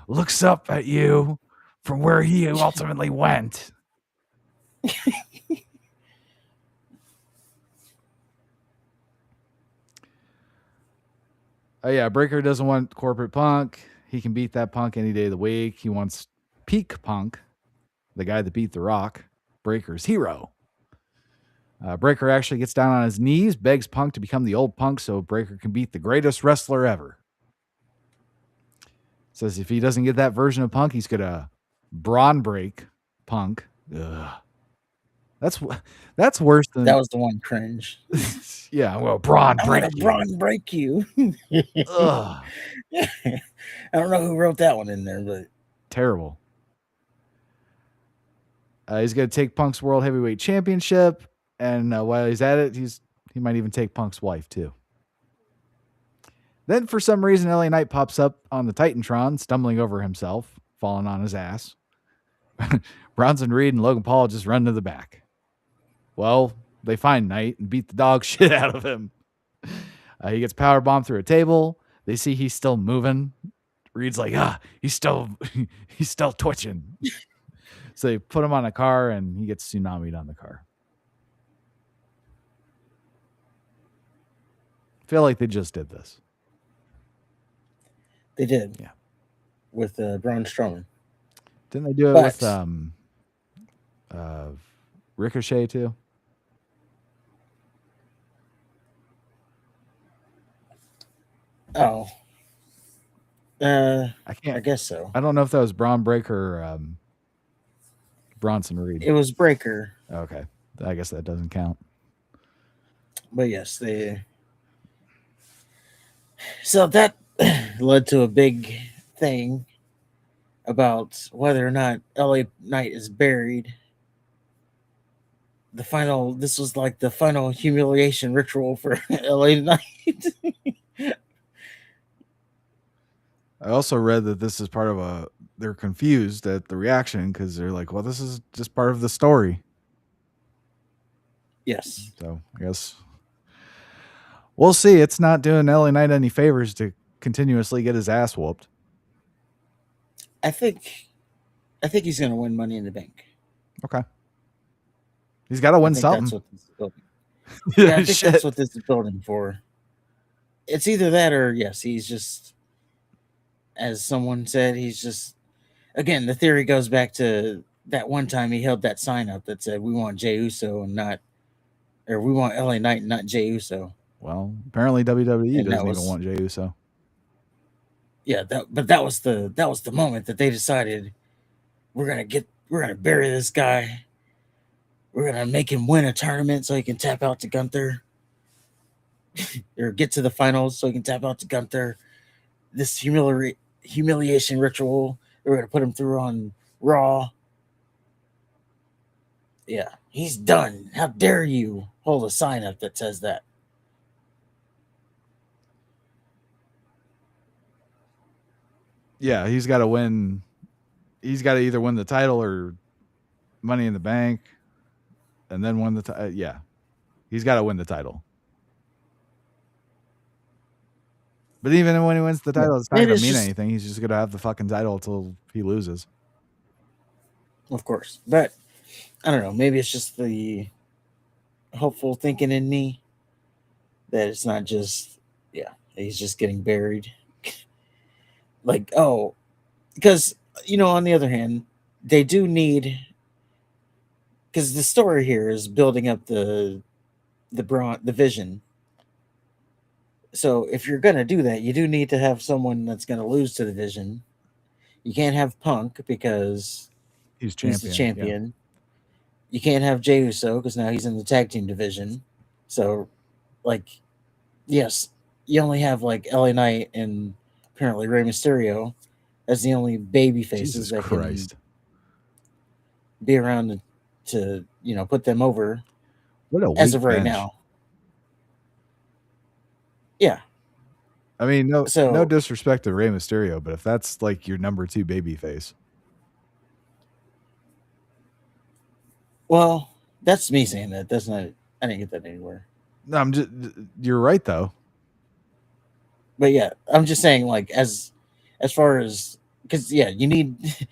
Speaker 2: looks up at you from where he ultimately went. Oh yeah, Breaker doesn't want corporate Punk. He can beat that Punk any day of the week. He wants peak Punk, the guy that beat The Rock, Breaker's hero. Breaker actually gets down on his knees, begs Punk to become the old Punk so Breaker can beat the greatest wrestler ever. Says if he doesn't get that version of Punk, he's gonna brawn break Punk. Ugh. That's worse than
Speaker 3: that was the one cringe.
Speaker 2: Yeah, well, brawn break you.
Speaker 3: Brawn break you.
Speaker 2: Ugh.
Speaker 3: I don't know who wrote that one in there, but
Speaker 2: terrible. He's gonna take Punk's World Heavyweight Championship, and while he's at it, he might even take Punk's wife too. Then, for some reason, LA Knight pops up on the Titantron, stumbling over himself, falling on his ass. Bronson Reed and Logan Paul just run to the back. Well, they find Knight and beat the dog shit out of him. He gets powerbombed through a table. They see he's still moving. Reed's like, he's still twitching. So they put him on a car, and he gets tsunami'd on the car. Feel like they just did this.
Speaker 3: They did.
Speaker 2: Yeah.
Speaker 3: With Braun Strowman.
Speaker 2: Didn't they do it with Ricochet too?
Speaker 3: Oh.
Speaker 2: I
Speaker 3: guess so.
Speaker 2: I don't know if that was Braun Breaker or Bronson Reed.
Speaker 3: It was Breaker.
Speaker 2: Okay. I guess that doesn't count.
Speaker 3: But yes, they. So that led to a big thing about whether or not LA Knight is buried. The final. This was like the final humiliation ritual for LA Knight.
Speaker 2: I also read that this is part of a. They're confused at the reaction because they're like, "Well, this is just part of the story."
Speaker 3: Yes,
Speaker 2: So I guess we'll see. It's not doing LA Knight any favors to continuously get his ass whooped.
Speaker 3: I think. I think he's going to win Money in the Bank.
Speaker 2: Okay, he's got to
Speaker 3: I
Speaker 2: win
Speaker 3: think that's
Speaker 2: something.
Speaker 3: what this is building. Yeah, I think
Speaker 2: Shit.
Speaker 3: that's what this is building for. It's either that or yes, he's just, as someone said, he's just. Again, the theory goes back to that one time he held that sign up that said, "We want Jey Uso and not, or we want LA Knight and not Jey Uso."
Speaker 2: Well, apparently WWE
Speaker 3: And that
Speaker 2: doesn't even
Speaker 3: was,
Speaker 2: want Jey Uso.
Speaker 3: yeah, that was the moment that they decided we're gonna bury this guy. We're gonna make him win a tournament so he can tap out to Gunther, or get to the finals so he can tap out to Gunther. This humiliation ritual we're gonna put him through on Raw. Yeah, he's done. How dare you hold a sign up that says that?
Speaker 2: Yeah, he's got to win. He's got to either win the title or Money in the Bank, and then win the yeah. He's got to win the title. But even when he wins the title, it's not going to mean anything. He's just going to have the fucking title until he loses.
Speaker 3: Of course. But I don't know. Maybe it's just the hopeful thinking in me that it's not just, yeah, he's just getting buried. Like, oh, because, on the other hand, they do need, because the story here is building up the vision. So if you're going to do that, you do need to have someone that's going to lose to the vision. You can't have Punk because
Speaker 2: he's
Speaker 3: the champion. Yeah. You can't have Jey Uso because now he's in the tag team division. So, like, yes, you only have like LA Knight and apparently Rey Mysterio as the only baby faces that can be around to put them over.
Speaker 2: What a
Speaker 3: as of right now. Yeah.
Speaker 2: I mean, no disrespect to Rey Mysterio, but if that's like your number 2 baby face.
Speaker 3: Well, that's me saying that. That's not. I didn't get that anywhere.
Speaker 2: No, you're right though.
Speaker 3: But yeah, I'm just saying, like, as far as, because yeah, you need,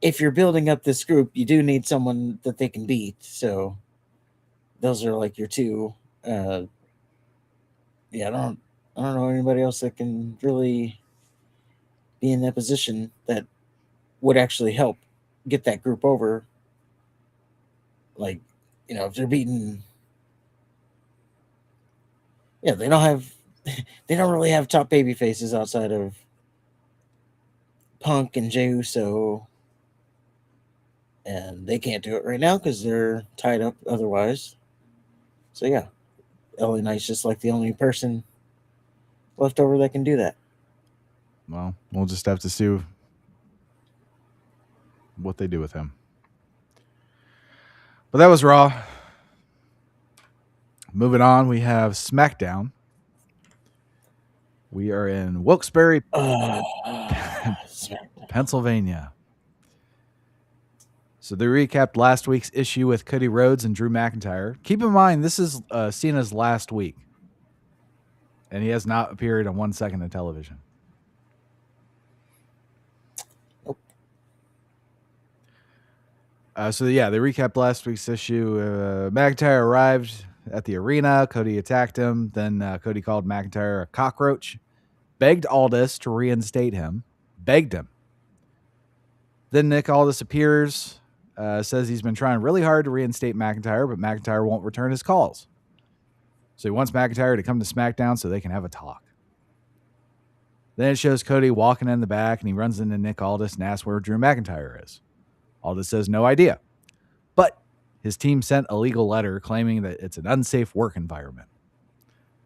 Speaker 3: if you're building up this group, you do need someone that they can beat. So those are like your two. Yeah, I don't know anybody else that can really be in that position that would actually help get that group over. Like, if they're beating, yeah, they don't really have top baby faces outside of Punk and Jey Uso, and they can't do it right now because they're tied up otherwise. So yeah, LA Knight's just like the only person left over that can do that.
Speaker 2: Well, we'll just have to see what they do with him. But that was Raw. Moving on, we have SmackDown. We are in Wilkes-Barre, Pennsylvania. So they recapped last week's issue with Cody Rhodes and Drew McIntyre. Keep in mind, this is Cena's last week. And he has not appeared on 1 second of television.
Speaker 3: Nope.
Speaker 2: So yeah, they recapped last week's issue. McIntyre arrived at the arena. Cody attacked him. Then Cody called McIntyre a cockroach. Begged Aldis to reinstate him. Begged him. Then Nick Aldis appears. Says he's been trying really hard to reinstate McIntyre, but McIntyre won't return his calls. So he wants McIntyre to come to SmackDown so they can have a talk. Then it shows Cody walking in the back, and he runs into Nick Aldis and asks where Drew McIntyre is. Aldis says no idea. But his team sent a legal letter claiming that it's an unsafe work environment.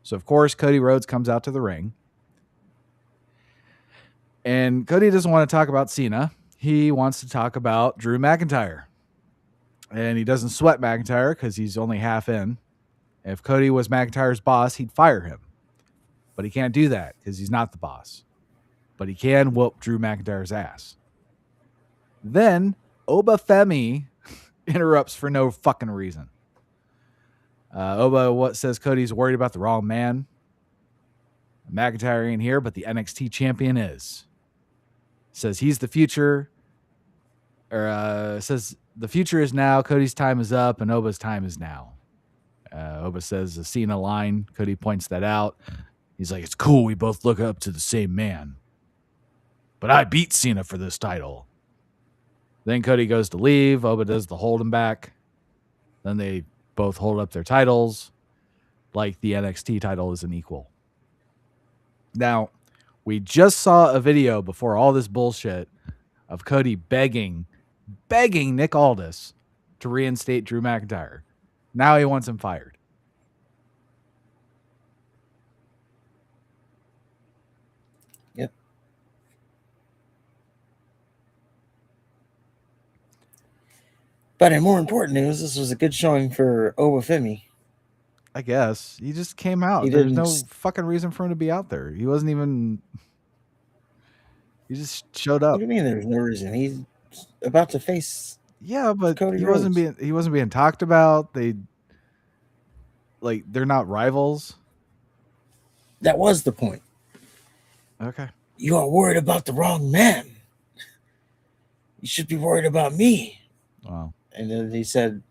Speaker 2: So, of course, Cody Rhodes comes out to the ring. And Cody doesn't want to talk about Cena. He wants to talk about Drew McIntyre. And he doesn't sweat McIntyre because he's only half in. If Cody was McIntyre's boss, he'd fire him. But he can't do that because he's not the boss. But he can whoop Drew McIntyre's ass. Then Oba Femi interrupts for no fucking reason. Oba says Cody's worried about the wrong man. McIntyre ain't here, but the NXT champion is. Says he's the future. Or says the future is now. Cody's time is up, and Oba's time is now. Oba says the Cena line. Cody points that out. He's like, it's cool. We both look up to the same man. But I beat Cena for this title. Then Cody goes to leave. Oba does the hold him back. Then they both hold up their titles like the NXT title is an equal. Now, we just saw a video before all this bullshit of Cody begging Nick Aldis to reinstate Drew McIntyre. Now he wants him fired.
Speaker 3: Yep. But in more important news, this was a good showing for Oba Femi.
Speaker 2: I guess. He just came out.
Speaker 3: He
Speaker 2: There's
Speaker 3: didn't
Speaker 2: no
Speaker 3: s-
Speaker 2: fucking reason for him to be out there. He wasn't even... He just showed
Speaker 3: What
Speaker 2: up.
Speaker 3: do you mean there's no reason? He's about to face...
Speaker 2: Yeah, but
Speaker 3: Cody
Speaker 2: he wasn't
Speaker 3: Rhodes.
Speaker 2: being talked about. They're not rivals.
Speaker 3: That was the point.
Speaker 2: Okay.
Speaker 3: You are worried about the wrong man. You should be worried about me.
Speaker 2: Well,
Speaker 3: And then he said,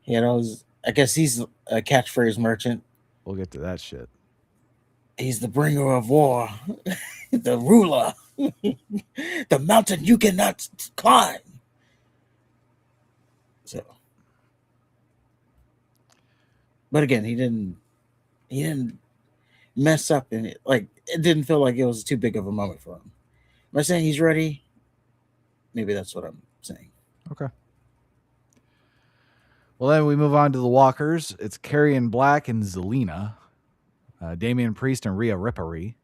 Speaker 3: I guess he's a catchphrase merchant.
Speaker 2: we'll get to that shit.
Speaker 3: He's the bringer of war, the ruler, the mountain you cannot climb. So, but again, he didn't mess up in it. Like, it didn't feel like it was too big of a moment for him. Am I saying he's ready? Maybe that's what I'm saying.
Speaker 2: Okay. Well, then we move on to the Walkers. It's Karrion Black and Zelina. Damian Priest and Rhea Ripley.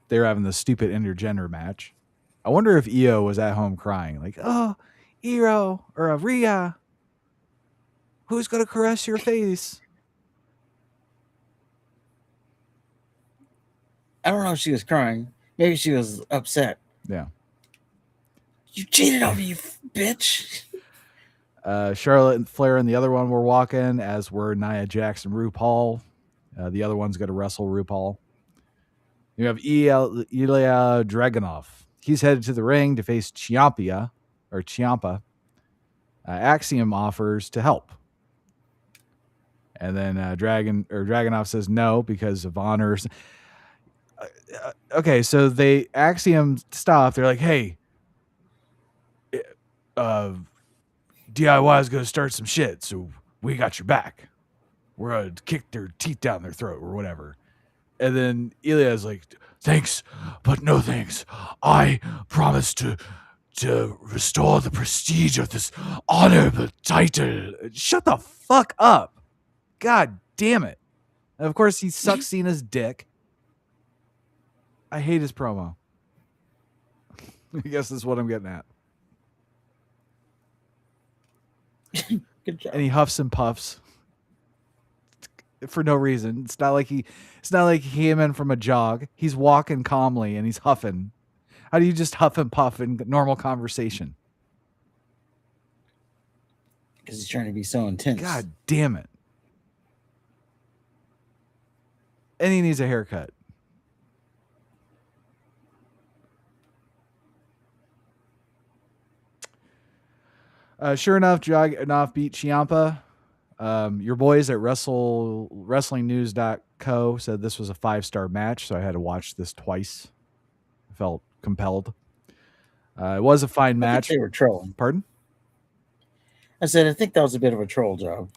Speaker 2: They're having the stupid intergender match. I wonder if Io was at home crying. Like, oh, Io or Rhea. Who's going to caress your face?
Speaker 3: I don't know if she was crying. Maybe she was upset.
Speaker 2: Yeah.
Speaker 3: You cheated on me, you bitch.
Speaker 2: Charlotte and Flair and the other one were walking, as were Nia Jax and RuPaul. The other one's going to wrestle RuPaul. You have Ilya Dragunov. He's headed to the ring to face Ciampa. Axiom offers to help. And then Dragunov says no because of honors. Okay, so they Axiom stop. They're like, hey, DIY is going to start some shit, so we got your back. We're going to kick their teeth down their throat or whatever. And then Ilya is like, thanks, but no thanks. I promise to restore the prestige of this honorable title. Shut the fuck up. God damn it. And of course, he sucks Cena's dick. I hate his promo. I guess that's what I'm getting at.
Speaker 3: Good job.
Speaker 2: And he huffs and puffs for no reason. It's not like he came in from a jog. He's walking calmly and he's huffing. How do you just huff and puff in normal conversation?
Speaker 3: Because he's trying to be so intense.
Speaker 2: God damn it. And he needs a haircut. Sure enough, Dragunov beat Ciampa. Your boys at WrestlingNews.co said this was a 5-star match, so I had to watch this twice. I felt compelled. It was a fine match.
Speaker 3: They were trolling.
Speaker 2: Pardon?
Speaker 3: I said, I think that was a bit of a troll job.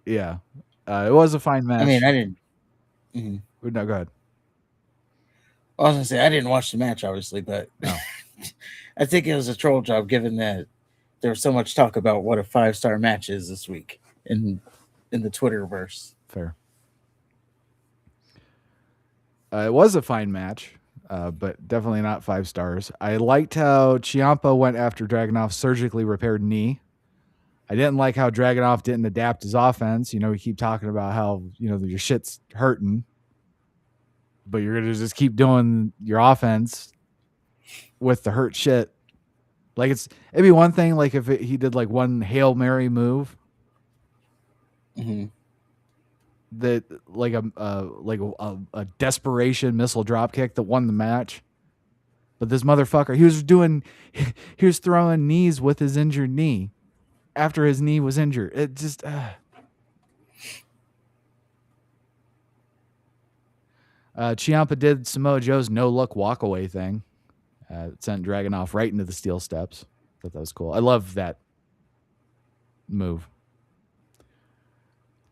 Speaker 2: Yeah. It was a fine match.
Speaker 3: I mean, I didn't. Mm-hmm.
Speaker 2: No, go ahead.
Speaker 3: I was going to say, I didn't watch the match, obviously, but
Speaker 2: No.
Speaker 3: I think it was a troll job given that there was so much talk about what a 5-star match is this week in the Twitterverse.
Speaker 2: Fair. It was a fine match, but definitely not 5 stars. I liked how Ciampa went after Dragunov's surgically repaired knee. I didn't like how Dragunov didn't adapt his offense. You know, we keep talking about how, you know, your shit's hurting, but you're going to just keep doing your offense with the hurt shit. Like it'd be one thing like if he did like one Hail Mary move that like a desperation missile drop kick that won the match. But this motherfucker, he was throwing knees with his injured knee after his knee was injured. It just Ciampa did Samoa Joe's no look walkaway thing. It sent Dragunov right into the steel steps. Thought that was cool. I love that move.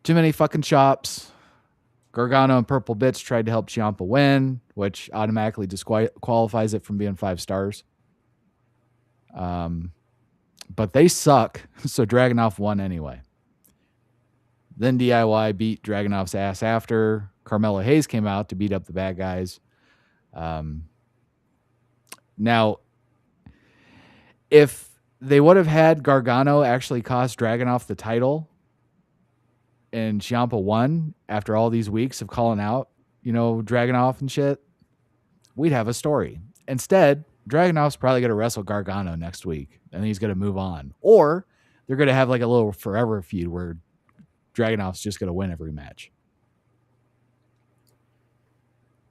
Speaker 2: Too many fucking chops. Gargano and Purple Bits tried to help Ciampa win, which automatically disqualifies it from being 5 stars. But they suck, so Dragunov won anyway. Then DIY beat Dragunov's ass after. Carmelo Hayes came out to beat up the bad guys. Now, if they would have had Gargano actually cost Dragunov the title and Ciampa won after all these weeks of calling out, you know, Dragunov and shit, we'd have a story. Instead, Dragunov's probably going to wrestle Gargano next week, and then he's going to move on. Or they're going to have like a little forever feud where Dragunov's just going to win every match.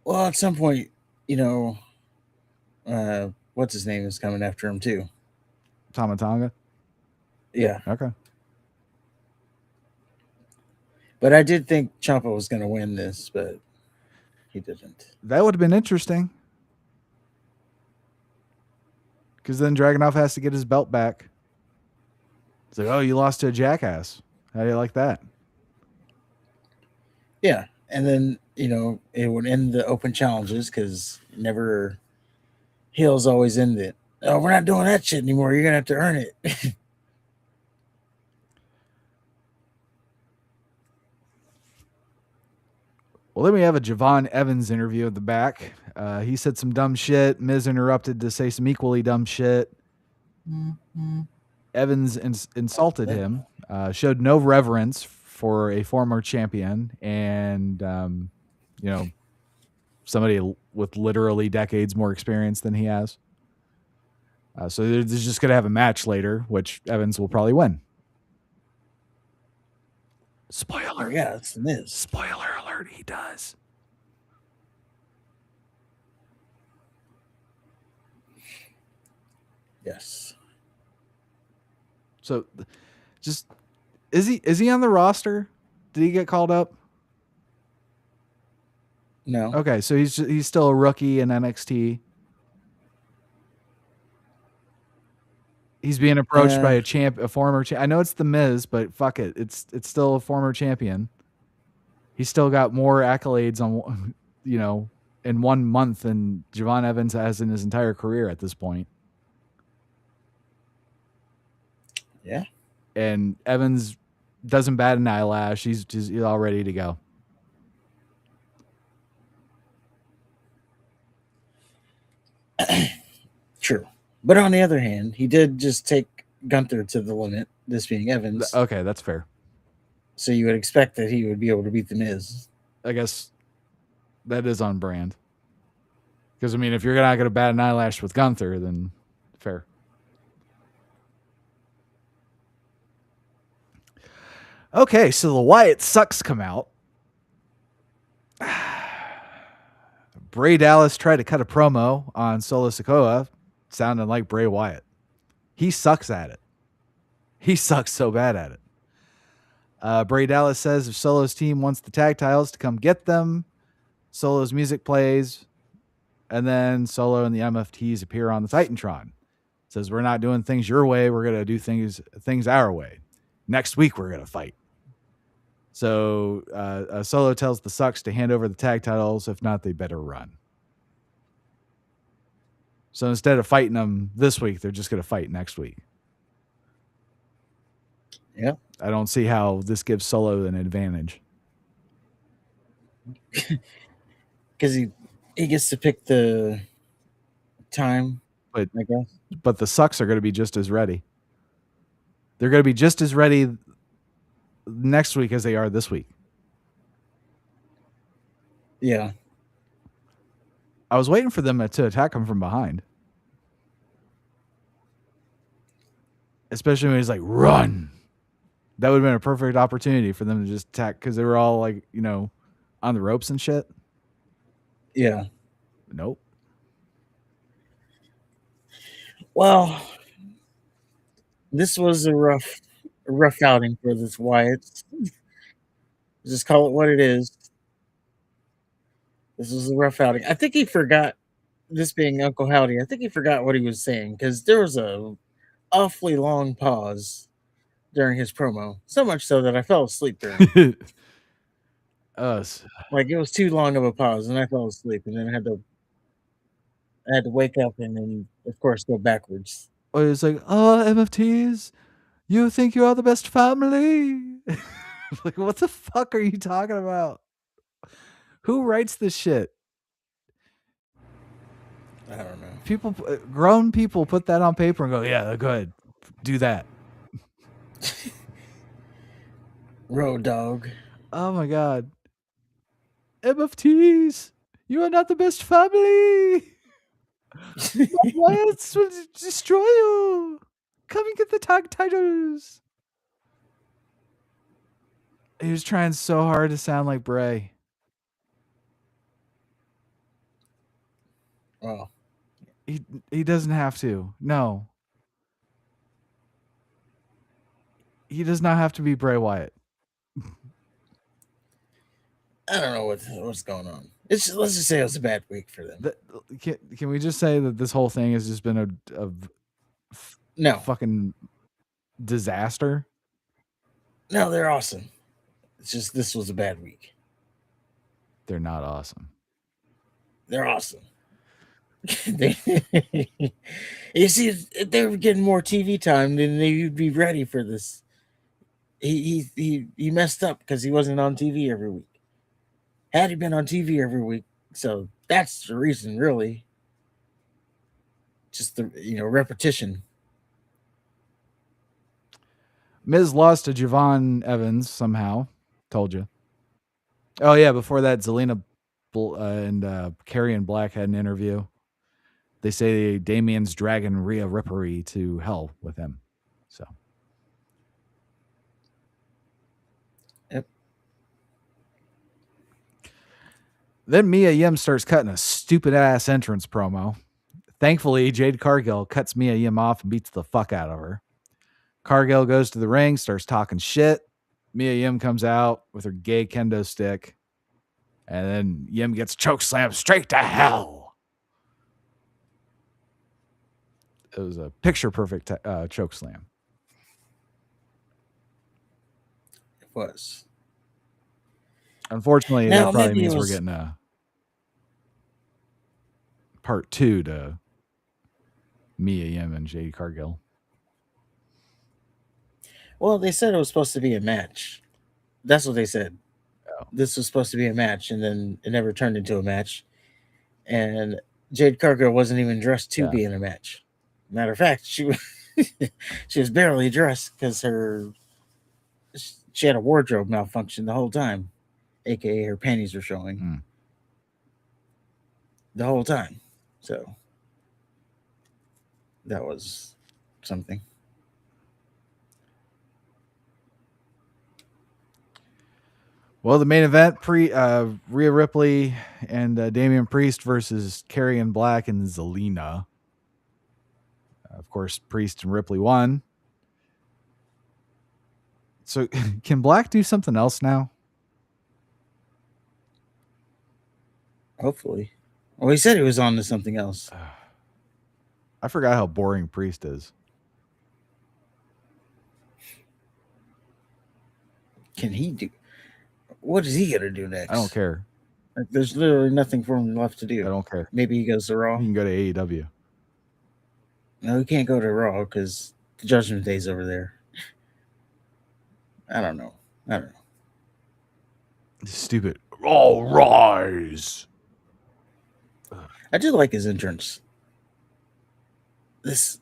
Speaker 3: Well, at some point, you know, what's his name is coming after him too.
Speaker 2: Tama Tonga?
Speaker 3: Yeah.
Speaker 2: Okay.
Speaker 3: But I did think Ciampa was going to win this, but he didn't.
Speaker 2: That would have been interesting. Because then Dragunov has to get his belt back. It's like, oh, you lost to a jackass. How do you like that?
Speaker 3: Yeah. And then, you know, it would end the open challenges because never heels always end it. Oh, we're not doing that shit anymore. You're going to have to earn it.
Speaker 2: Well, then we have a Javon Evans interview at the back. He said some dumb shit. Miz interrupted to say some equally dumb shit. Evans insulted him, showed no reverence for a former champion and, you know, somebody with literally decades more experience than he has. So they're just going to have a match later, which Evans will probably win. Spoiler.
Speaker 3: Yeah, it's Miz.
Speaker 2: Spoiler alert, he does.
Speaker 3: Yes.
Speaker 2: So just is he on the roster? Did he get called up?
Speaker 3: No.
Speaker 2: Okay, so he's still a rookie in NXT. He's being approached by a former champ. I know it's the Miz, but fuck it. It's still a former champion. He's still got more accolades on, you know, in 1 month than Javon Evans has in his entire career at this point.
Speaker 3: Yeah.
Speaker 2: And Evans doesn't bat an eyelash. He's all ready to go.
Speaker 3: True. But on the other hand, he did just take Gunther to the limit, this being Evans.
Speaker 2: Okay, that's fair.
Speaker 3: So you would expect that he would be able to beat The Miz.
Speaker 2: I guess that is on brand. Because, I mean, if you're not going to bat an eyelash with Gunther, then fair. Okay, so the Wyatt Sucks come out. Bray Dallas tried to cut a promo on Solo Sikoa, sounding like Bray Wyatt. He sucks at it. He sucks so bad at it. Bray Dallas says if Solo's team wants the tag titles to come get them, Solo's music plays, and then Solo and the MFTs appear on the Titantron. Says we're not doing things your way, we're gonna do things our way. Next week we're gonna fight. So Solo tells the Sucks to hand over the tag titles. If not, they better run. So instead of fighting them this week, they're just going to fight next week.
Speaker 3: Yeah.
Speaker 2: I don't see how this gives Solo an advantage.
Speaker 3: Because he He gets to pick the time,
Speaker 2: But
Speaker 3: I guess.
Speaker 2: but the sucks are going to be just as ready. They're going to be just as ready next week as they are this week.
Speaker 3: Yeah.
Speaker 2: I was waiting for them to attack him from behind. Especially when he's like, run. That would have been a perfect opportunity for them to just attack because they were all like, on the ropes and shit.
Speaker 3: Yeah.
Speaker 2: Nope.
Speaker 3: Well, this was a rough outing for this Wyatt. Just call it what it is. This was a rough outing. I think he forgot, this being Uncle Howdy, I think he forgot what he was saying because there was a awfully long pause during his promo. So much so that I fell asleep during.
Speaker 2: Us.
Speaker 3: Like it was too long of a pause, and I fell asleep, and then I had to wake up and then, of course, go backwards.
Speaker 2: Or it's like, MFTs, you think you are the best family? Like, what the fuck are you talking about? Who writes this shit?
Speaker 3: I don't know.
Speaker 2: People, grown people, put that on paper and go, "Yeah, go ahead, do that."
Speaker 3: Road dog.
Speaker 2: Oh my god, MFTs, you are not the best family. Lions will destroy you. Come and get the tag titles. He was trying so hard to sound like Bray.
Speaker 3: Well,
Speaker 2: He doesn't have to. No. He does not have to be Bray Wyatt.
Speaker 3: I don't know what's going on. Let's just say it was a bad week for them.
Speaker 2: Can we just say that this whole thing has just been a
Speaker 3: No,
Speaker 2: fucking disaster?
Speaker 3: no, they're awesome. It's just this was a bad week.
Speaker 2: They're not awesome.
Speaker 3: They're awesome. You see, if they were getting more TV time, then they'd be ready for this. He messed up because he wasn't on TV every week. Had he been on TV every week, so that's the reason, really. Just the repetition.
Speaker 2: Miz lost to Javon Evans somehow. Told you. Oh yeah, before that, Zelina and Karrion Black had an interview. They say Damien's dragging Rhea Ripley to hell with him. So.
Speaker 3: Yep.
Speaker 2: Then Mia Yim starts cutting a stupid ass entrance promo. Thankfully, Jade Cargill cuts Mia Yim off and beats the fuck out of her. Cargill goes to the ring, starts talking shit. Mia Yim comes out with her gay kendo stick. And then Yim gets chokeslammed straight to hell. It was a picture-perfect chokeslam.
Speaker 3: It was.
Speaker 2: Unfortunately,
Speaker 3: Now,
Speaker 2: that probably
Speaker 3: maybe
Speaker 2: means
Speaker 3: it
Speaker 2: we're
Speaker 3: was-
Speaker 2: getting a part 2 to Mia Yim and Jade Cargill.
Speaker 3: Well, they said it was supposed to be a match. That's what they said.
Speaker 2: Oh.
Speaker 3: This was supposed to be a match, and then it never turned into a match. And Jade Cargill wasn't even dressed to be in a match. Matter of fact, she was barely dressed because she had a wardrobe malfunction the whole time, aka her panties were showing the whole time. So that was something.
Speaker 2: Well, the main event, Rhea Ripley and Damian Priest versus Karrion Black and Zelina. Of course, Priest and Ripley won. So can Black do something else now?
Speaker 3: Hopefully. Well, he said he was on to something else.
Speaker 2: I forgot how boring Priest is.
Speaker 3: Can he do? What is he gonna do next?
Speaker 2: I don't care.
Speaker 3: Like, there's literally nothing for him left to do.
Speaker 2: I don't care.
Speaker 3: Maybe he goes to Raw.
Speaker 2: He can go to AEW.
Speaker 3: No, he can't go to Raw because the Judgment Day's over there. I don't know.
Speaker 2: Stupid. All rise.
Speaker 3: I did like his entrance. There's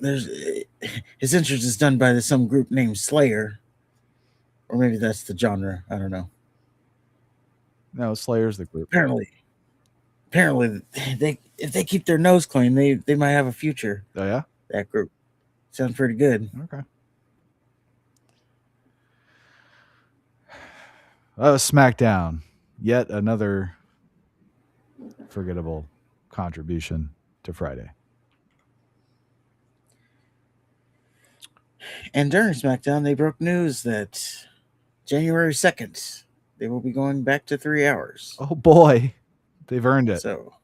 Speaker 3: his entrance is done by some group named Slayer, or maybe that's the genre. I don't know.
Speaker 2: No, Slayer's the group.
Speaker 3: Apparently, they if they keep their nose clean, they might have a future.
Speaker 2: Oh yeah,
Speaker 3: That group sounds pretty good.
Speaker 2: okay. SmackDown, yet another forgettable contribution to Friday.
Speaker 3: And during SmackDown, they broke news that January 2nd, they will be going back to 3 hours.
Speaker 2: Oh boy, they've earned it.
Speaker 3: So,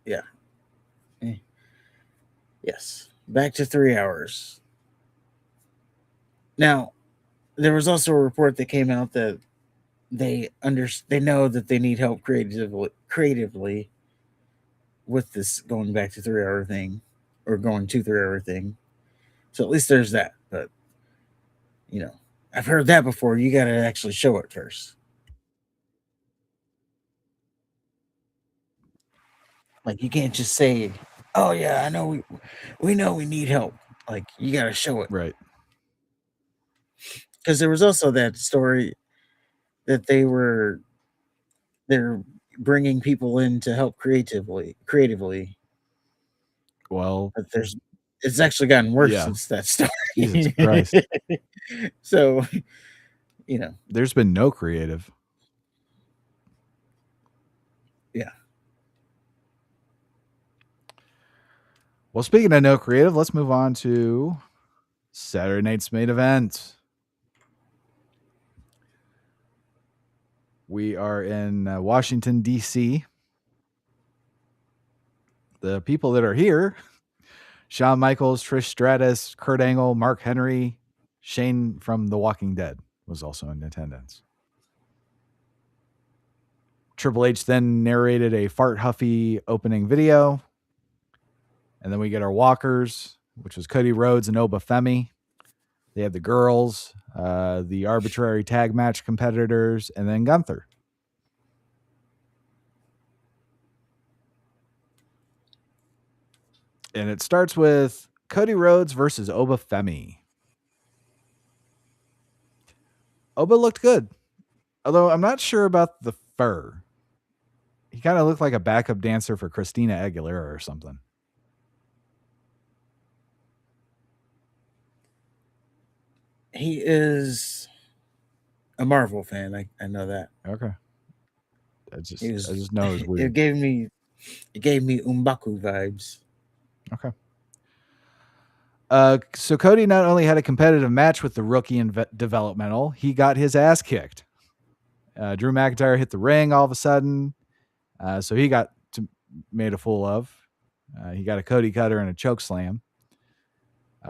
Speaker 3: yeah. Yes, back to 3 hours. Now, there was also a report that came out that they know that they need help creatively with this going back to 3 hour thing, or going to 3 hour thing. So at least there's that. But I've heard that before. You got to actually show it first. Like, you can't just say, "Oh yeah, I know we know we need help." Like, you got to show it,
Speaker 2: Right.
Speaker 3: because there was also that story that they're bringing people in to help creatively.
Speaker 2: Well,
Speaker 3: But it's actually gotten worse
Speaker 2: Yeah.
Speaker 3: since that story.
Speaker 2: Jesus Christ.
Speaker 3: So,
Speaker 2: There's been no creative.
Speaker 3: Yeah.
Speaker 2: Well, speaking of no creative, let's move on to Saturday night's main event. We are in Washington, D.C. The people that are here: Shawn Michaels, Trish Stratus, Kurt Angle, Mark Henry, Shane from The Walking Dead was also in attendance. Triple H then narrated a fart huffy opening video. And then we get our walkers, which was Cody Rhodes and Oba Femi. They have the girls, the arbitrary tag match competitors, and then Gunther. And it starts with Cody Rhodes versus Oba Femi. Oba looked good, although I'm not sure about the fur. He kind of looked like a backup dancer for Christina Aguilera or something.
Speaker 3: He is a Marvel fan. I know that.
Speaker 2: Okay. I just know it's weird.
Speaker 3: It gave me Umbaku vibes.
Speaker 2: Okay. So Cody not only had a competitive match with the rookie in developmental, he got his ass kicked. Drew McIntyre hit the ring all of a sudden, so he got made a fool of. He got a Cody cutter and a choke slam.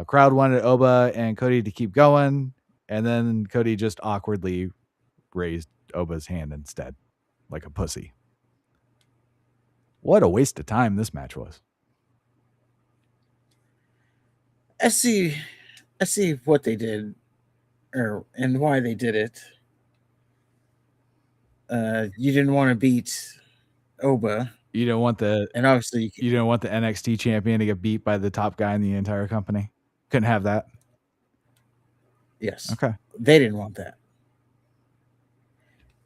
Speaker 2: Crowd wanted Oba and Cody to keep going, and then Cody just awkwardly raised Oba's hand instead, like a pussy. What a waste of time this match was.
Speaker 3: I see what they did, and why they did it. You didn't want to beat Oba.
Speaker 2: You don't want
Speaker 3: and obviously
Speaker 2: you don't want the NXT champion to get beat by the top guy in the entire company. Couldn't have that.
Speaker 3: Yes.
Speaker 2: Okay.
Speaker 3: They didn't want that.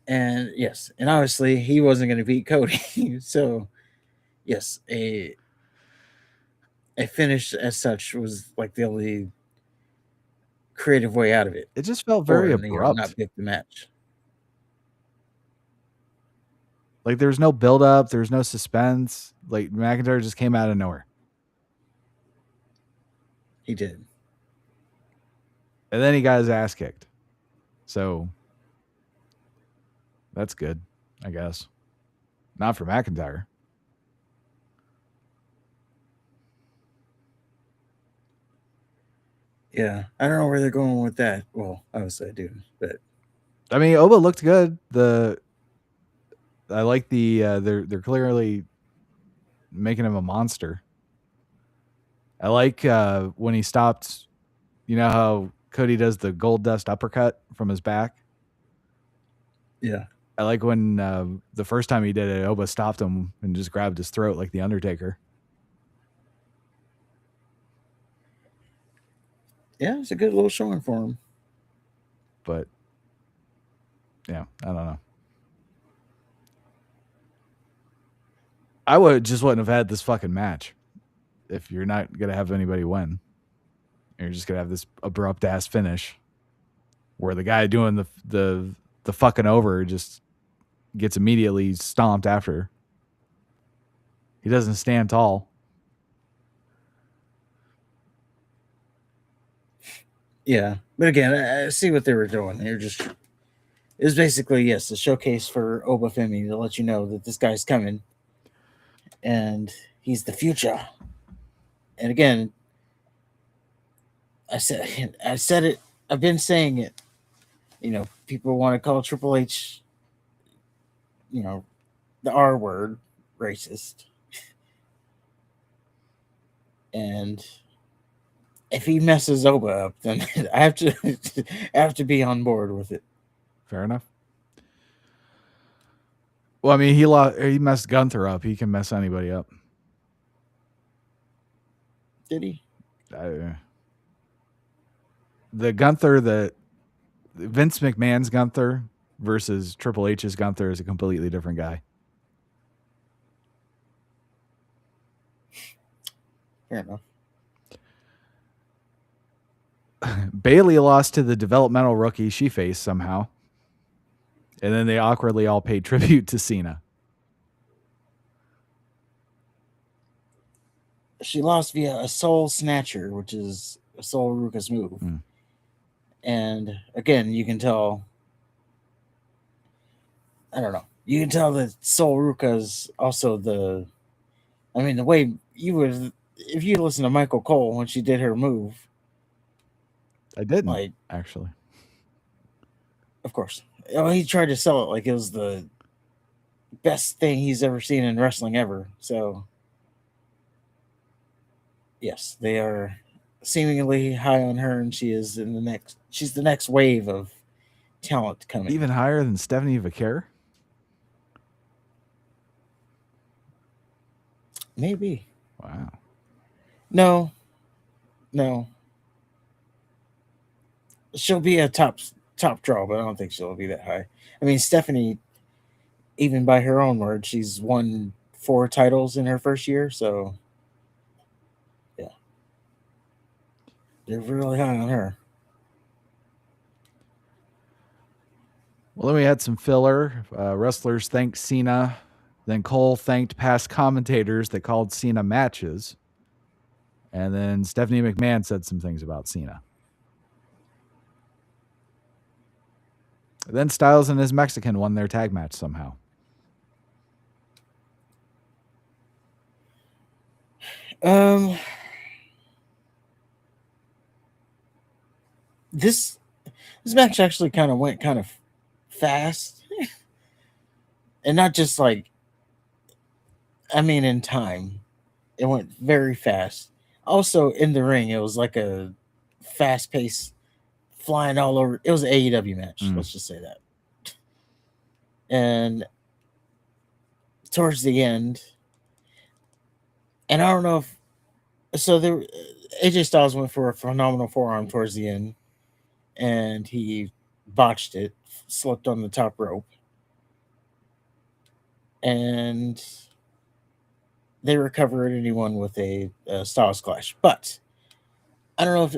Speaker 3: And yes, and obviously he wasn't going to beat Cody. So, yes, a finish as such was like the only creative way out of it.
Speaker 2: It just felt very abrupt.
Speaker 3: Not pick the match.
Speaker 2: Like there's no build up, there's no suspense. Like McIntyre just came out of nowhere.
Speaker 3: He did.
Speaker 2: And then he got his ass kicked. So that's good, I guess. Not for McIntyre.
Speaker 3: Yeah, I don't know where they're going with that. Well, obviously I do, but
Speaker 2: I mean, Oba looked good. I like they're clearly making him a monster. I like when he stopped. You know how Cody does the gold dust uppercut from his back?
Speaker 3: Yeah.
Speaker 2: I like when the first time he did it, Oba stopped him and just grabbed his throat like the Undertaker.
Speaker 3: Yeah, it's a good little showing for him.
Speaker 2: But yeah, I don't know. I wouldn't have had this fucking match if you're not gonna have anybody win. You're just gonna have this abrupt ass finish where the guy doing the fucking over just gets immediately stomped after. He doesn't stand tall.
Speaker 3: Yeah, but again, I see what they were doing. They're just, it was basically, yes, a showcase for Obafemi to let you know that this guy's coming and he's the future. And again, I said it. I've been saying it. You know, people want to call Triple H, you know, the R word, racist. And if he messes Oba up, then I have to I have to be on board with it.
Speaker 2: Fair enough. Well, I mean, he messed Gunther up. He can mess anybody up.
Speaker 3: Did he?
Speaker 2: The Gunther that Vince McMahon's Gunther versus Triple H's Gunther is a completely different guy.
Speaker 3: Fair enough.
Speaker 2: Bailey lost to the developmental rookie she faced somehow. And then they awkwardly all paid tribute to Cena.
Speaker 3: She lost via a soul snatcher, which is a Soul Ruka's move.
Speaker 2: Mm.
Speaker 3: And again, you can tell, I don't know, you can tell that Soul Ruka's also the way you would, if you listen to Michael Cole when she did her move.
Speaker 2: I didn't, actually.
Speaker 3: Of course. He tried to sell it like it was the best thing he's ever seen in wrestling ever. So, yes, they are seemingly high on her, and she's the next wave of talent coming.
Speaker 2: Even higher than Stephanie Vaquer?
Speaker 3: Maybe.
Speaker 2: Wow.
Speaker 3: No. She'll be a top draw, but I don't think she'll be that high. I mean, Stephanie, even by her own word, she's won 4 titles in her first year, so yeah. They're really high on her.
Speaker 2: Well, then we had some filler. Wrestlers thanked Cena. Then Cole thanked past commentators that called Cena matches. And then Stephanie McMahon said some things about Cena. Then Styles and his Mexican won their tag match somehow.
Speaker 3: This match actually kind of went kind of fast. And not just like, I mean, in time. It went very fast. Also, in the ring, it was like a fast pace, flying all over. It was an AEW match. Let's just say that. And towards the end, and I don't know if so. There, AJ Styles went for a phenomenal forearm towards the end, and he botched it, slipped on the top rope, and they recovered it, and he won with a Styles Clash. But I don't know if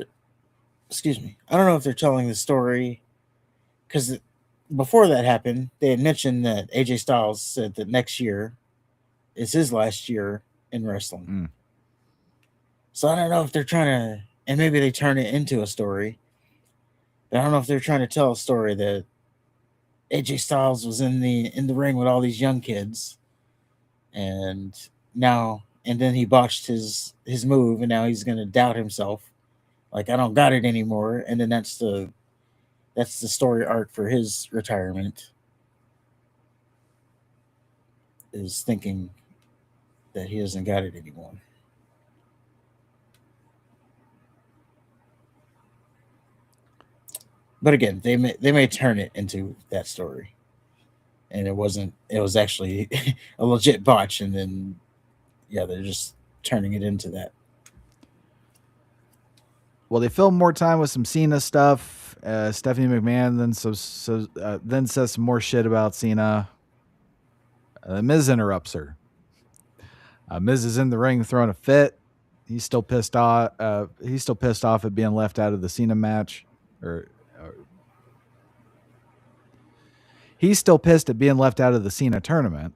Speaker 3: I don't know if they're telling the story, because before that happened, they had mentioned that AJ Styles said that next year is his last year in wrestling. So I don't know if they're trying to, and maybe they turn it into a story, but I don't know if they're trying to tell a story that AJ Styles was in the ring with all these young kids, and then he botched his move, and now he's going to doubt himself, like, I don't got it anymore, and then that's the story arc for his retirement, is thinking that he doesn't got it anymore. But again, they may turn it into that story, and it wasn't. It was actually a legit botch, and then yeah, they're just turning it into that.
Speaker 2: Well, they filmed more time with some Cena stuff. Stephanie McMahon then says some more shit about Cena. Miz interrupts her. Miz is in the ring throwing a fit. He's still pissed off. He's still pissed off at being left out of the Cena match, or he's still pissed at being left out of the Cena tournament.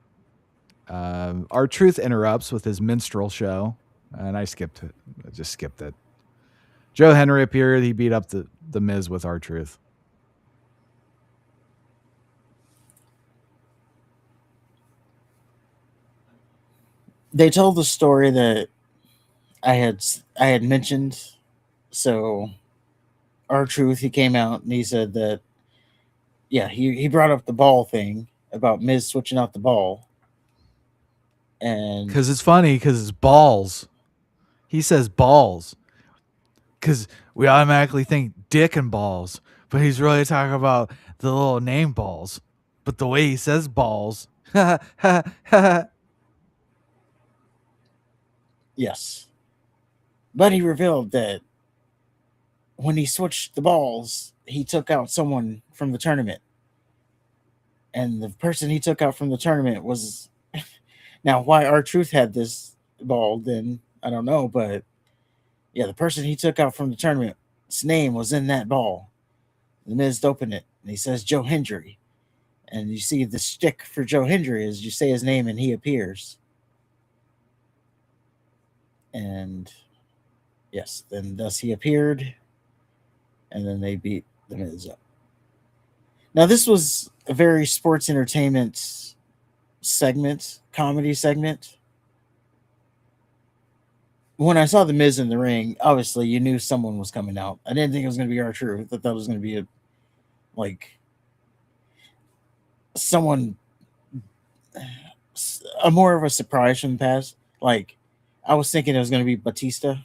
Speaker 2: R-Truth interrupts with his minstrel show, and I just skipped it. Joe Henry appeared. He beat up the Miz with R-Truth.
Speaker 3: They told the story that I had mentioned. So R-Truth, he came out and he said that he brought up the ball thing about Miz switching out the ball. And
Speaker 2: because it's funny, because it's balls. He says balls because we automatically think dick and balls, but he's really talking about the little name balls. But the way he says balls,
Speaker 3: yes, but he revealed that when he switched the balls, he took out someone from the tournament, and the person he took out from the tournament was now why R-Truth had this ball, then I don't know, but yeah, the person he took out from the tournament's name was in that ball. The Miz opened it, and he says Joe Hendry. And you see the shtick for Joe Hendry is you say his name and he appears. And yes, then thus he appeared, and then they beat the Miz up. Now, this was a very sports entertainment segment, comedy segment. When I saw the Miz in the ring, obviously you knew someone was coming out. I didn't think it was going to be R-Truth. I thought that was going to be someone, a more of a surprise from the past. Like, I was thinking it was going to be Batista.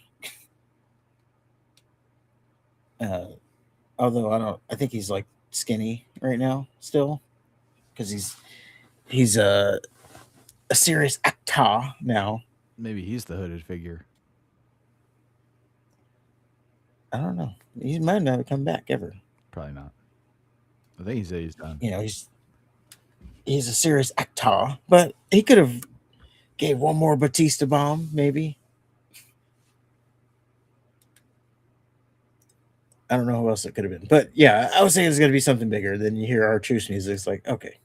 Speaker 3: Although I think he's like skinny right now still, because he's a serious actor now.
Speaker 2: maybe he's the hooded figure.
Speaker 3: I don't know. He might not come back ever.
Speaker 2: Probably not. I think he said he's done.
Speaker 3: You know, he's a serious actor, but he could have gave one more Batista bomb, maybe. I don't know who else it could have been, but yeah, I was saying it's going to be something bigger. Then you hear R-Truth's music, it's like okay,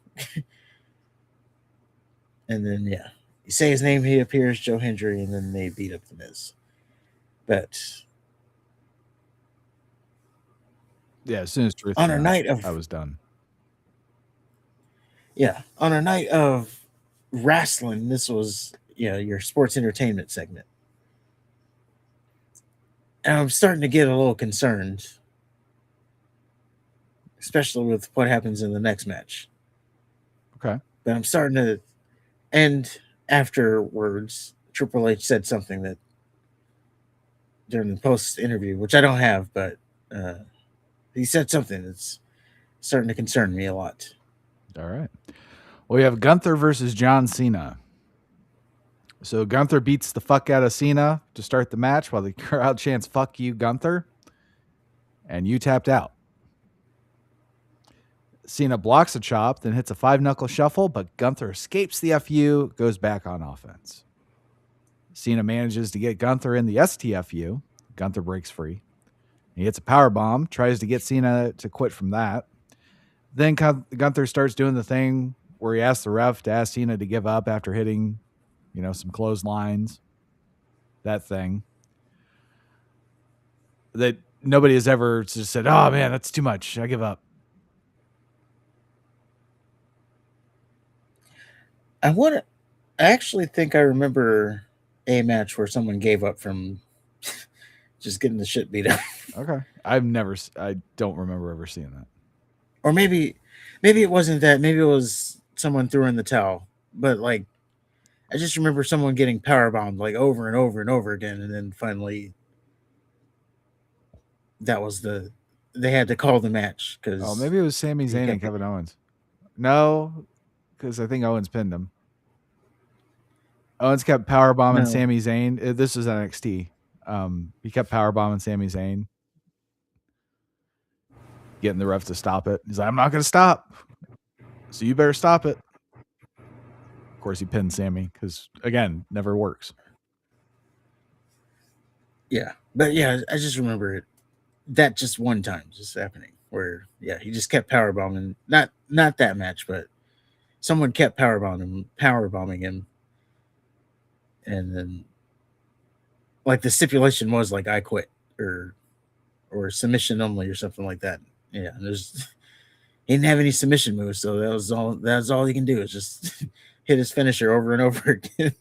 Speaker 3: and then you say his name, he appears, Joe Hendry, and then they beat up the Miz. But
Speaker 2: yeah, as soon as Truth
Speaker 3: on a night of
Speaker 2: I was done.
Speaker 3: Yeah, on a night of wrestling, this was your sports entertainment segment. And I'm starting to get a little concerned, especially with what happens in the next match.
Speaker 2: Okay.
Speaker 3: But I'm starting to, and afterwards, Triple H said something that during the post interview, which I don't have, but he said something that's starting to concern me a lot.
Speaker 2: All right. Well, we have Gunther versus John Cena. So Gunther beats the fuck out of Cena to start the match while the crowd chants, "Fuck you, Gunther." And you tapped out. Cena blocks a chop, then hits a 5-knuckle shuffle, but Gunther escapes the FU, goes back on offense. Cena manages to get Gunther in the STFU. Gunther breaks free. He hits a powerbomb, tries to get Cena to quit from that. Then Gunther starts doing the thing where he asks the ref to ask Cena to give up after hitting, some clotheslines. That thing that nobody has ever just said, "Oh man, that's too much. I give up."
Speaker 3: I actually think I remember a match where someone gave up from just getting the shit beat up.
Speaker 2: Okay. I don't remember ever seeing that.
Speaker 3: Or maybe it wasn't that. Maybe it was someone threw in the towel. But like, I just remember someone getting powerbombed like over and over and over again, and then finally, that was they had to call the match because
Speaker 2: maybe it was Sami Zayn and Kevin Owens. No, because I think Owens pinned him. Owens kept powerbombing
Speaker 3: No.
Speaker 2: Sami Zayn. This was NXT. He kept powerbombing Sami Zayn, getting the ref to stop it. He's like, I'm not going to stop. So you better stop it. Of course, he pinned Sami because, again, never works.
Speaker 3: Yeah. But yeah, I just remember it. That just one time just happening where, yeah, he just kept powerbombing. Not that match, but someone kept powerbombing him. And then, like, the stipulation was, like, I quit or submission only or something like that. Yeah. And he didn't have any submission moves, so that was all he can do is just hit his finisher over and over again.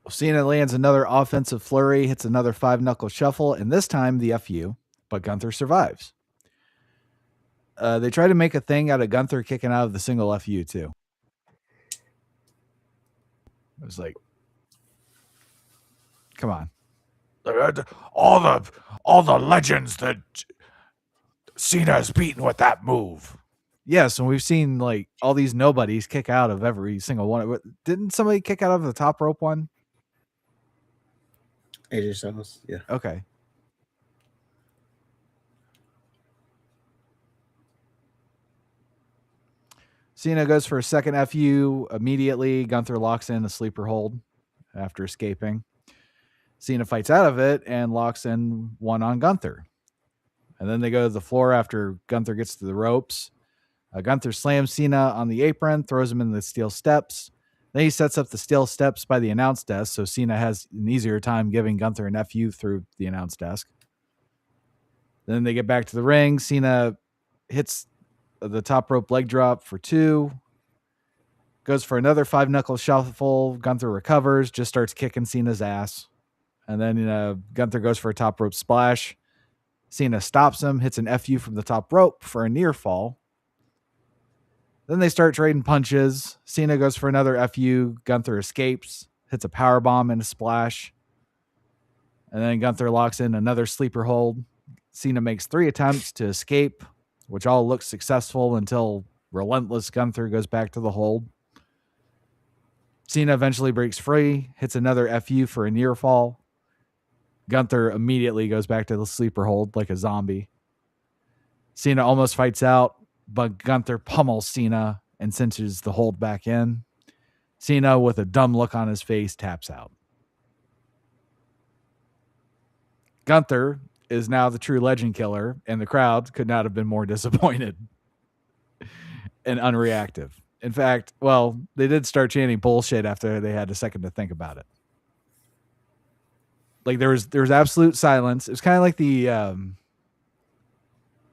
Speaker 2: Cena lands another offensive flurry, hits another 5-knuckle shuffle, and this time the FU, but Gunther survives. They try to make a thing out of Gunther kicking out of the single FU too. It was like, come on. All the legends that Cena's beaten with that move. Yes, and we've seen like all these nobodies kick out of every single one. Didn't somebody kick out of the top rope one?
Speaker 3: AJ Styles, yeah.
Speaker 2: Okay. Cena goes for a second FU immediately. Gunther locks in a sleeper hold after escaping. Cena fights out of it and locks in one on Gunther. And then they go to the floor after Gunther gets to the ropes. Gunther slams Cena on the apron, throws him in the steel steps. Then he sets up the steel steps by the announce desk, so Cena has an easier time giving Gunther an FU through the announce desk. Then they get back to the ring. Cena hits the top rope leg drop for 2. Goes for another 5-knuckle shuffle. Gunther recovers, just starts kicking Cena's ass. And then Gunther goes for a top rope splash. Cena stops him, hits an FU from the top rope for a near fall. Then they start trading punches. Cena goes for another FU. Gunther escapes, hits a powerbomb and a splash. And then Gunther locks in another sleeper hold. Cena makes 3 attempts to escape, which all look successful until relentless Gunther goes back to the hold. Cena eventually breaks free, hits another FU for a near fall. Gunther immediately goes back to the sleeper hold like a zombie. Cena almost fights out, but Gunther pummels Cena and cinches the hold back in. Cena, with a dumb look on his face, taps out. Gunther is now the true legend killer, and the crowd could not have been more disappointed and unreactive. In fact, well, they did start chanting bullshit after they had a second to think about it. Like there was absolute silence. It was kind of like the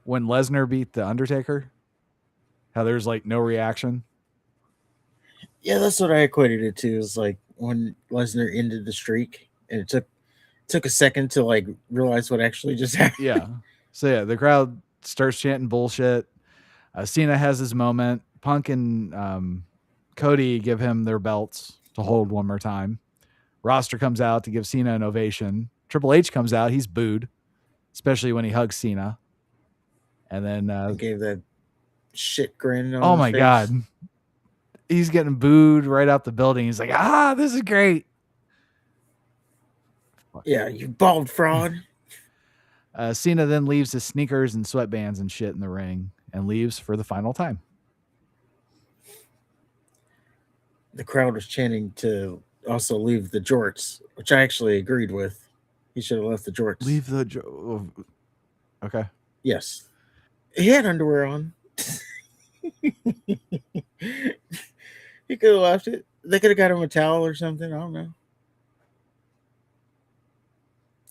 Speaker 2: when Lesnar beat the Undertaker, how there's like no reaction.
Speaker 3: Yeah, that's what I equated it to. Is like when Lesnar ended the streak, and it took a second to like realize what actually just happened.
Speaker 2: Yeah. So yeah, the crowd starts chanting bullshit. Cena has his moment. Punk and Cody give him their belts to hold one more time. Roster comes out to give Cena an ovation. Triple H comes out. He's booed, especially when he hugs Cena. And then
Speaker 3: gave that shit grin on
Speaker 2: oh
Speaker 3: his
Speaker 2: my
Speaker 3: face.
Speaker 2: God. He's getting booed right out the building. He's like, this is great.
Speaker 3: Yeah, you bald fraud.
Speaker 2: Cena then leaves his sneakers and sweatbands and shit in the ring and leaves for the final time.
Speaker 3: The crowd was chanting to also leave the jorts, which I actually agreed with. He should have left the jorts.
Speaker 2: Leave the okay.
Speaker 3: Yes. He had underwear on. He could have left it. They could have got him a towel or something. I don't know.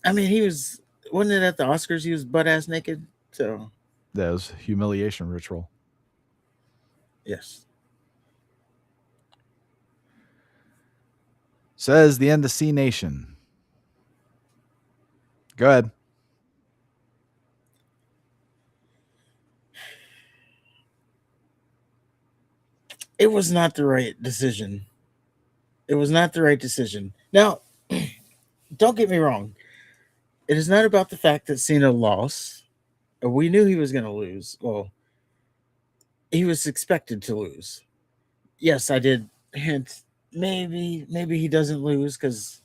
Speaker 3: I mean, wasn't it at the Oscars he was butt ass naked? So
Speaker 2: that was humiliation ritual.
Speaker 3: Yes.
Speaker 2: Says the end of C Nation. Go ahead.
Speaker 3: It was not the right decision. It was not the right decision. Now, don't get me wrong. It is not about the fact that Cena lost. We knew he was going to lose. Well, he was expected to lose. Yes, I did hint maybe he doesn't lose because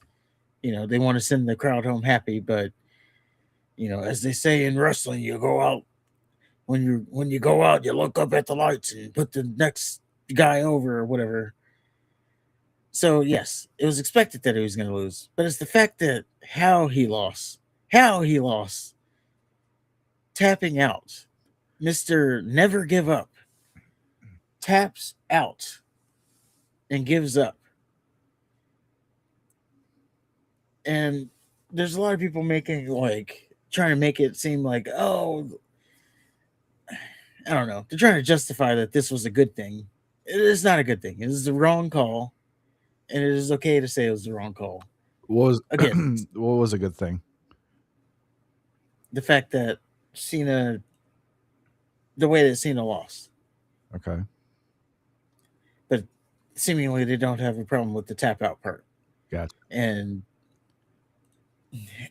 Speaker 3: they want to send the crowd home happy. But as they say in wrestling, you go out when you go out, you look up at the lights and put the next guy over or whatever. So yes, it was expected that he was going to lose, but it's the fact that how he lost, tapping out. Mister Never Give Up taps out and gives up, and there's a lot of people trying to make it seem like, oh, I don't know, they're trying to justify that this was a good thing. It is not a good thing. It is the wrong call, and it is okay to say it was the wrong call. Again,
Speaker 2: what was a good thing?
Speaker 3: the fact that Cena, the way that Cena lost,
Speaker 2: Okay.
Speaker 3: but seemingly they don't have a problem with the tap out part.
Speaker 2: Gotcha.
Speaker 3: And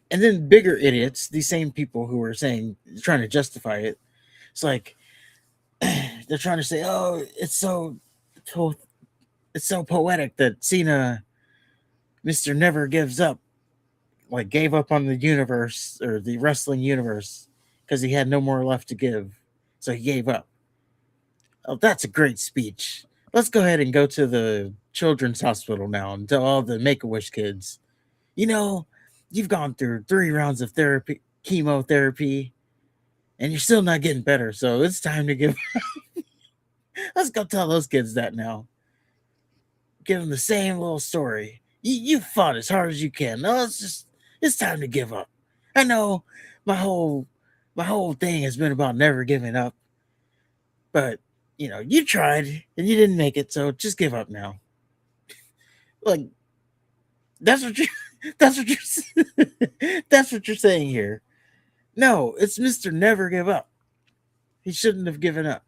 Speaker 3: then bigger idiots, these same people who are trying to justify it, it's like they're trying to say, oh, it's so poetic that Cena, Mr. Never Gives Up, gave up on the universe or the wrestling universe because he had no more left to give. So he gave up. Oh, that's a great speech. Let's go ahead and go to the children's hospital now and tell all the Make-A-Wish kids, you've gone through 3 rounds of chemotherapy, and you're still not getting better. So it's time to give. Let's go tell those kids that now. Give them the same little story. You fought as hard as you can. No, it's time to give up. I know my whole thing has been about never giving up, but you tried and you didn't make it, so just give up now. Like that's what you that's what you're that's what you're saying here. No, it's Mr. Never Give Up. He shouldn't have given up.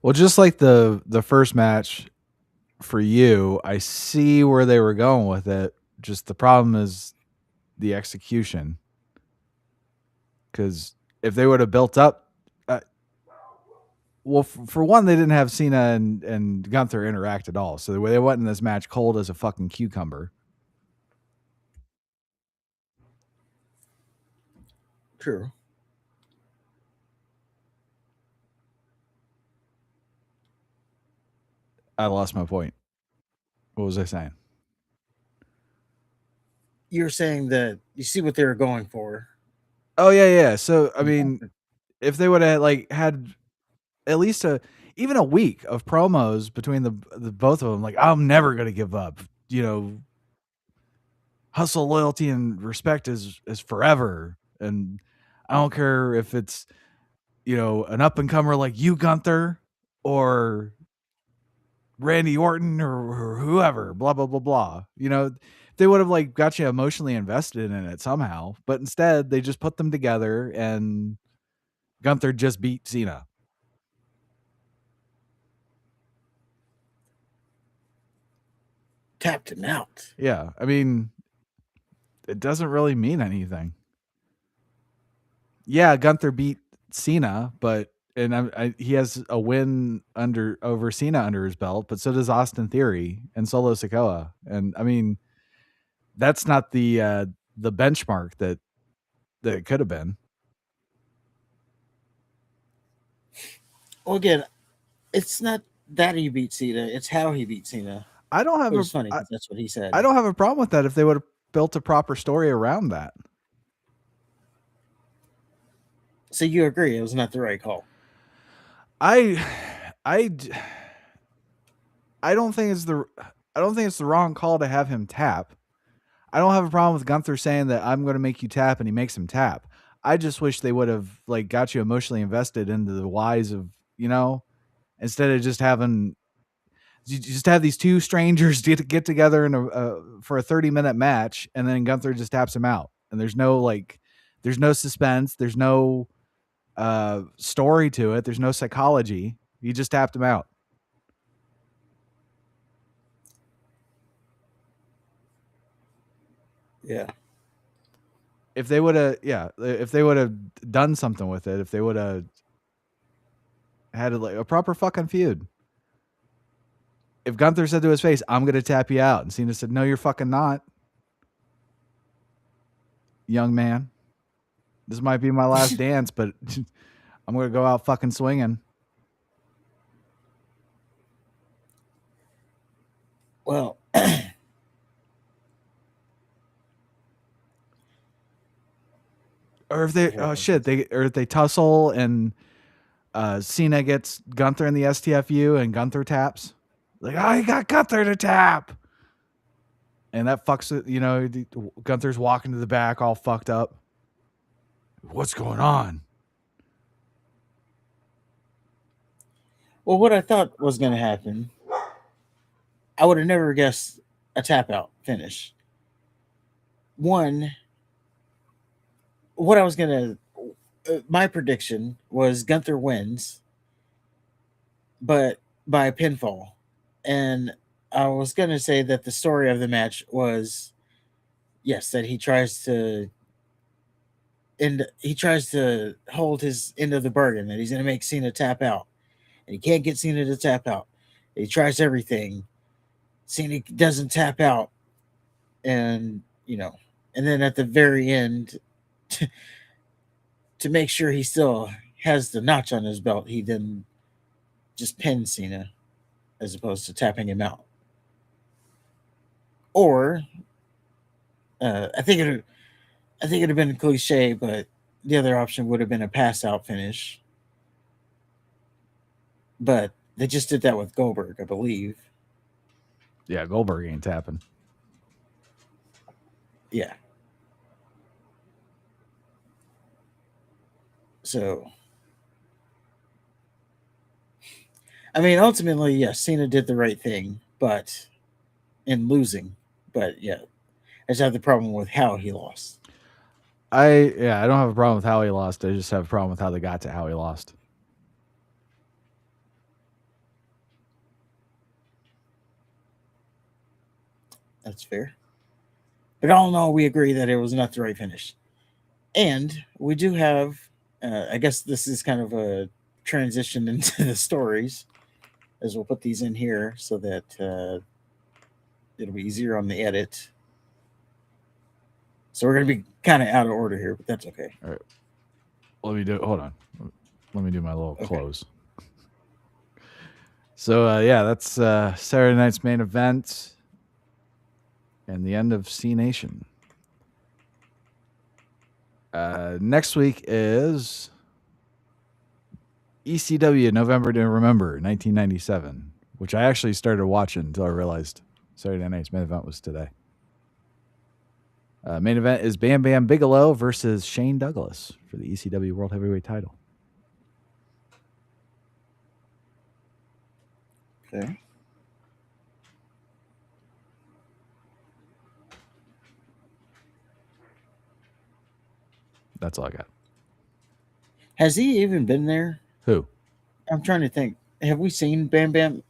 Speaker 2: Well, just like the first match for you, I see where they were going with it. Just the problem is the execution. Because if they would have built up, well, for one, they didn't have Cena and Gunther interact at all. So they went in this match cold as a fucking cucumber.
Speaker 3: True.
Speaker 2: I lost my point. What was I saying?
Speaker 3: You're saying that you see what they were going for.
Speaker 2: Oh yeah. So I mean, if they would have had at least even a week of promos between the both of them, I'm never gonna give up. Hustle, loyalty, and respect is forever, and I don't care if it's an up and comer like you, Gunther, or Randy Orton or whoever. Blah blah blah blah. They would have got you emotionally invested in it somehow, but instead they just put them together and Gunther just beat Cena.
Speaker 3: Tapped him out.
Speaker 2: Yeah, I mean, it doesn't really mean anything. Yeah, Gunther beat Cena, but he has a win over Cena under his belt, but so does Austin Theory and Solo Sikoa, and I mean, that's not the benchmark that it could have been.
Speaker 3: Well, again, it's not that he beat Cena; it's how he beat Cena.
Speaker 2: I don't have.
Speaker 3: Which is funny because that's what he said.
Speaker 2: I don't have a problem with that if they would have built a proper story around that.
Speaker 3: So you agree it was not the right call?
Speaker 2: I don't think it's the wrong call to have him tap. I don't have a problem with Gunther saying that I'm going to make you tap, and he makes him tap. I just wish they would have got you emotionally invested into the whys of instead of just having these two strangers get together for a 30-minute match, and then Gunther just taps him out, and there's no suspense, there's no story to it, there's no psychology. He just tapped him out.
Speaker 3: Yeah.
Speaker 2: if they would have done something with it, if they would have had like a proper fucking feud. If Gunther said to his face, "I'm going to tap you out," and Cena said, "No, you're fucking not, young man. This might be my last dance, but I'm going to go out fucking swinging."
Speaker 3: Well,
Speaker 2: or if they if they tussle and Cena gets Gunther in the STFU and Gunther taps, like, "Oh, you got Gunther to tap," and that fucks it. You know, Gunther's walking to the back all fucked up. What's going on?
Speaker 3: well, what I thought was going to happen, I would have never guessed a tap out finish. One, what I was going to, my prediction was Gunther wins, but by pinfall. And I was going to say that the story of the match was, yes, that he tries to hold his end of the bargain, that he's going to make Cena tap out. And he can't get Cena to tap out. He tries everything. Cena doesn't tap out. And, and then at the very end, to make sure he still has the notch on his belt, he then just pins Cena as opposed to tapping him out. Or, I think it'd have been a cliche, but the other option would have been a pass out finish. But they just did that with Goldberg, I believe.
Speaker 2: Yeah, Goldberg ain't tapping.
Speaker 3: Yeah. So, I mean, ultimately, yes, Cena did the right thing, but in losing. But yeah, I just have the problem with how he lost.
Speaker 2: I don't have a problem with how he lost. I just have a problem with how they got to how he lost.
Speaker 3: That's fair. But all in all, we agree that it was not the right finish. And we do have, I guess this is kind of a transition into the stories, as we'll put these in here so that it'll be easier on the edit. So we're going to be kind of out of order here, but that's okay.
Speaker 2: All right. Hold on. Let me do my little close. So, that's Saturday night's main event and the end of C Nation. Next week is ECW November to Remember 1997, which I actually started watching until I realized Saturday night's main event was today. Main event is Bam Bam Bigelow versus Shane Douglas for the ECW World Heavyweight title.
Speaker 3: Okay.
Speaker 2: That's all I got.
Speaker 3: Has he even been there?
Speaker 2: Who?
Speaker 3: I'm trying to think. Have we seen Bam Bam?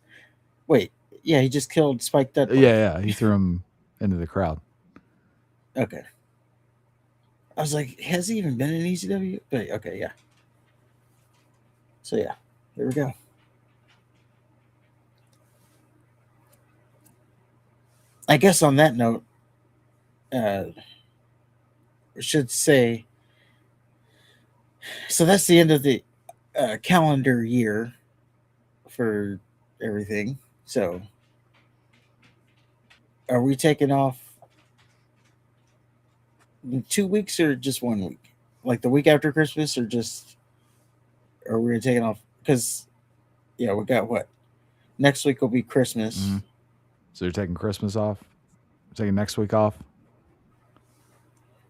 Speaker 3: Wait, yeah, he just killed Spike Dudley.
Speaker 2: Yeah, he threw him into the crowd.
Speaker 3: Okay. I was like, has he even been in ECW? But okay, yeah. So yeah, there we go. I guess on that note, I should say, so that's the end of the calendar year for everything. So are we taking off 2 weeks or just 1 week? Like the week after Christmas, or are we taking off? Because, yeah, we got what? Next week will be Christmas.
Speaker 2: Mm-hmm. So you're taking Christmas off? You're taking next week off?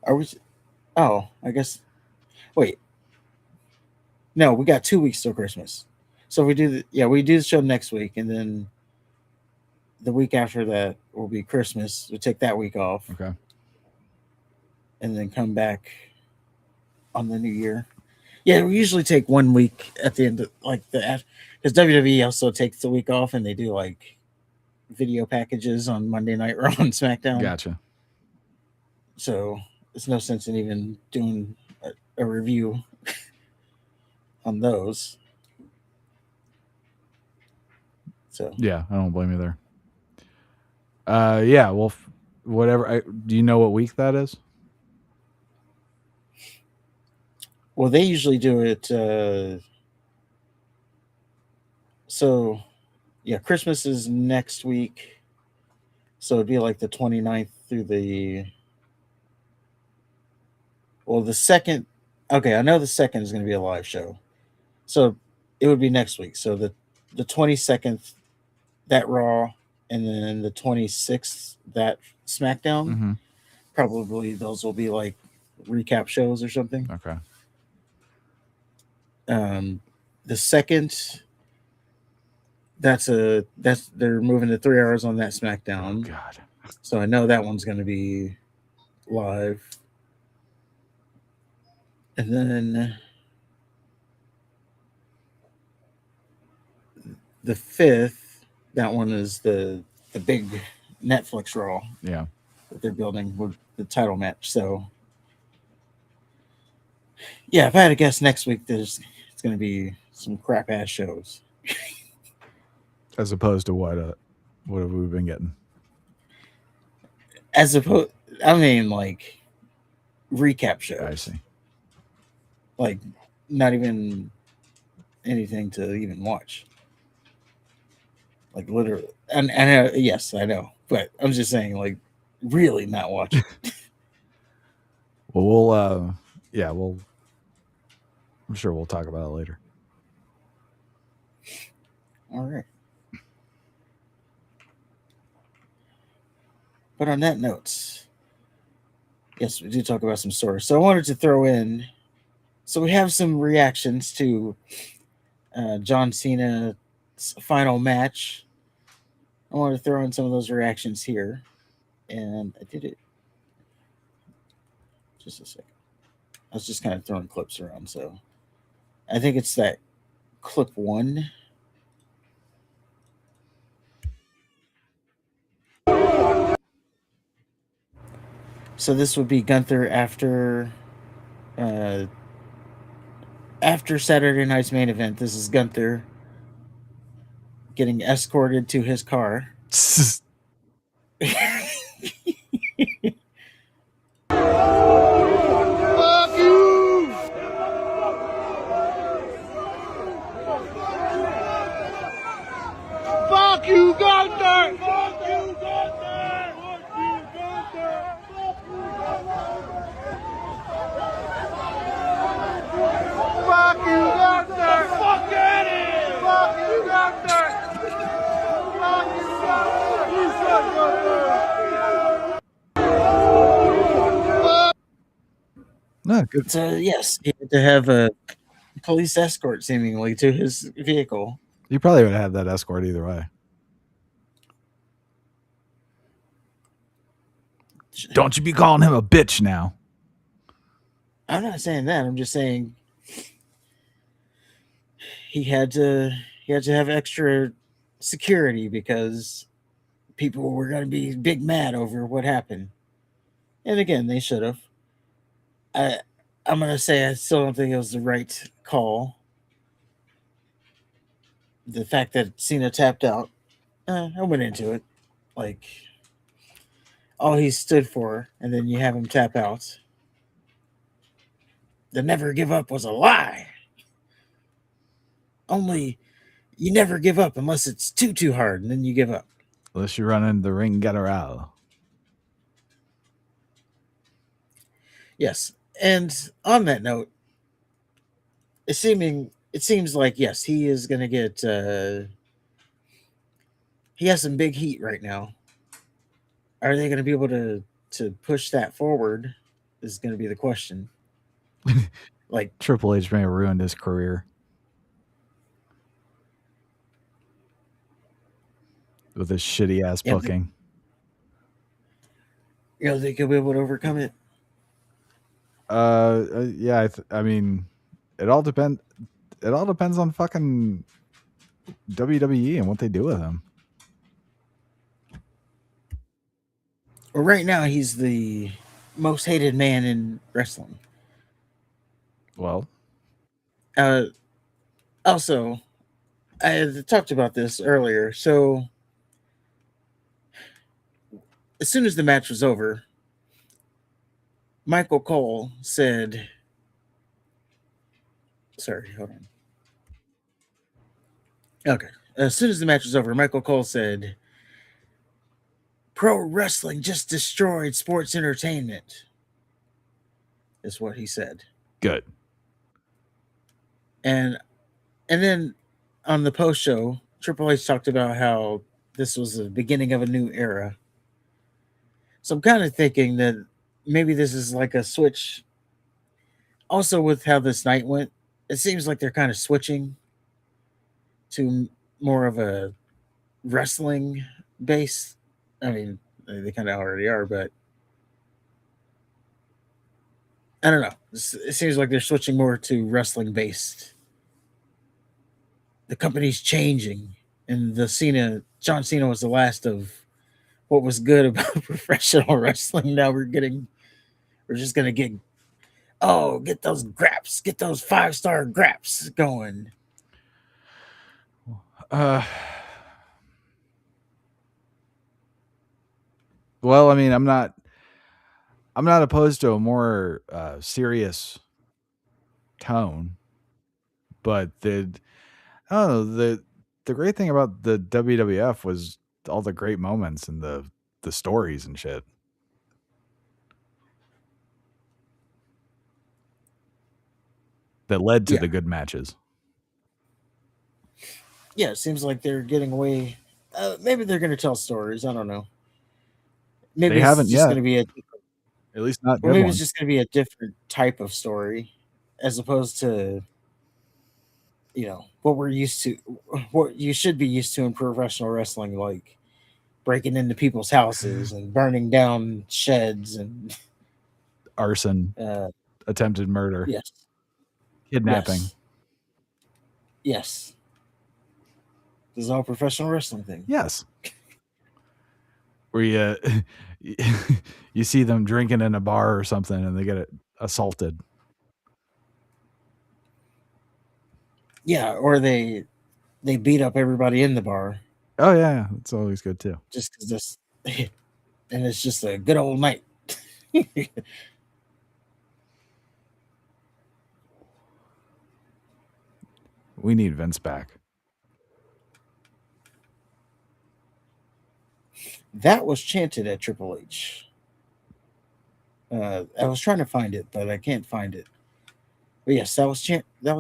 Speaker 3: Are we? Oh, I guess. Wait. No, we got 2 weeks till Christmas. So we do the show next week, and then the week after that will be Christmas. We take that week off.
Speaker 2: Okay.
Speaker 3: And then come back on the new year. Yeah, we usually take 1 week at the end of because WWE also takes the week off, and they do like video packages on Monday Night Raw and SmackDown.
Speaker 2: Gotcha.
Speaker 3: So there's no sense in even doing a review on those. So
Speaker 2: yeah, I don't blame you there. Yeah, well, whatever. Do you know what week that is?
Speaker 3: well, they usually do it. So yeah, Christmas is next week. So it'd be like the 29th through the the second. Okay, I know the second is going to be a live show, so it would be next week. So the 22nd that Raw, and then the 26th that SmackDown.
Speaker 2: Mm-hmm.
Speaker 3: Probably those will be like recap shows or something.
Speaker 2: Okay.
Speaker 3: The second, that's they're moving to 3 hours on that SmackDown.
Speaker 2: Oh God.
Speaker 3: So I know that one's going to be live. And then the 5th, that one is the big Netflix Raw.
Speaker 2: Yeah.
Speaker 3: That they're building with the title match. So yeah, if I had to guess, next week it's going to be some crap ass shows.
Speaker 2: As opposed to what have we been getting?
Speaker 3: As opposed, I mean, like recap shows.
Speaker 2: I see.
Speaker 3: Like not even anything to even watch. Like literally, and yes, I know, but I'm just saying, like, really not watching.
Speaker 2: Well, I'm sure we'll talk about it later.
Speaker 3: All right. But on that note, yes, we do talk about some stories. So I wanted to throw in. So we have some reactions to John Cena's final match. I want to throw in some of those reactions here, and I did it. Just a second. I was just kind of throwing clips around, so I think it's that clip 1. So this would be Gunther after Saturday night's main event. This is Gunther getting escorted to his car.
Speaker 4: Fuck you! Fuck you, Gunther! Fuck you, Gunther! Fuck you, Gunther! Fuck you, Gunther! Fuck at it! Fuck you, Gunther! Fuck you, Gunther! You suck, Gunther!
Speaker 2: No, good.
Speaker 3: So yes, he had to have a police escort seemingly to his vehicle.
Speaker 2: You probably would have that escort either way. Don't you be calling him a bitch now.
Speaker 3: I'm not saying that. I'm just saying he had to have extra security because people were going to be big mad over what happened. And again, they should have. I'm going to say I still don't think it was the right call. The fact that Cena tapped out, I went into it. Like, all he stood for, and then you have him tap out. The never give up was a lie. Only you never give up unless it's too hard, and then you give up.
Speaker 2: Unless you run into the ring and get her out.
Speaker 3: Yes. And on that note, it seems like, yes, he is going to get he has some big heat right now. Are they going to be able to push that forward is going to be the question. Like,
Speaker 2: Triple H may have ruined his career with his shitty ass booking.
Speaker 3: They could be able to overcome it.
Speaker 2: Yeah, I mean, it all depends on fucking WWE and what they do with him.
Speaker 3: Well, right now he's the most hated man in wrestling.
Speaker 2: Well,
Speaker 3: Also, I had talked about this earlier. So, as soon as the match was over, Michael Cole said, sorry, hold on. Okay. As soon as the match was over, Michael Cole said, "Pro wrestling just destroyed sports entertainment," is what he said.
Speaker 2: good.
Speaker 3: And then on the post show, Triple H talked about how this was the beginning of a new era. So I'm kind of thinking that maybe this is like a switch. Also, with how this night went, it seems like they're kind of switching to more of a wrestling base. I mean, they kind of already are, but I don't know. It seems like they're switching more to wrestling based. The company's changing, and John Cena was the last of what was good about professional wrestling. Now we're just gonna get those graps, get those 5-star graps going.
Speaker 2: Well, I mean, I'm not opposed to a more serious tone, but I don't know, the great thing about the WWF was all the great moments and the stories and shit that led to the good matches.
Speaker 3: Yeah, it seems like they're getting away. Maybe they're going to tell stories. I don't know. Maybe
Speaker 2: They haven't
Speaker 3: it's just
Speaker 2: yet.
Speaker 3: going to be
Speaker 2: At least not good
Speaker 3: maybe
Speaker 2: ones.
Speaker 3: it's just going to be a different type of story, as opposed to what we're used to, what you should be used to in professional wrestling, like breaking into people's houses and burning down sheds and
Speaker 2: Arson, attempted murder,
Speaker 3: yes,
Speaker 2: kidnapping.
Speaker 3: Yes. This is all professional wrestling thing.
Speaker 2: Yes. Where you see them drinking in a bar or something and they get assaulted.
Speaker 3: Yeah, or they beat up everybody in the bar.
Speaker 2: Oh yeah, it's always good too.
Speaker 3: Just because this, and it's just a good old night.
Speaker 2: We need Vince back.
Speaker 3: That was chanted at Triple H. I was trying to find it, but I can't find it. But yes, that was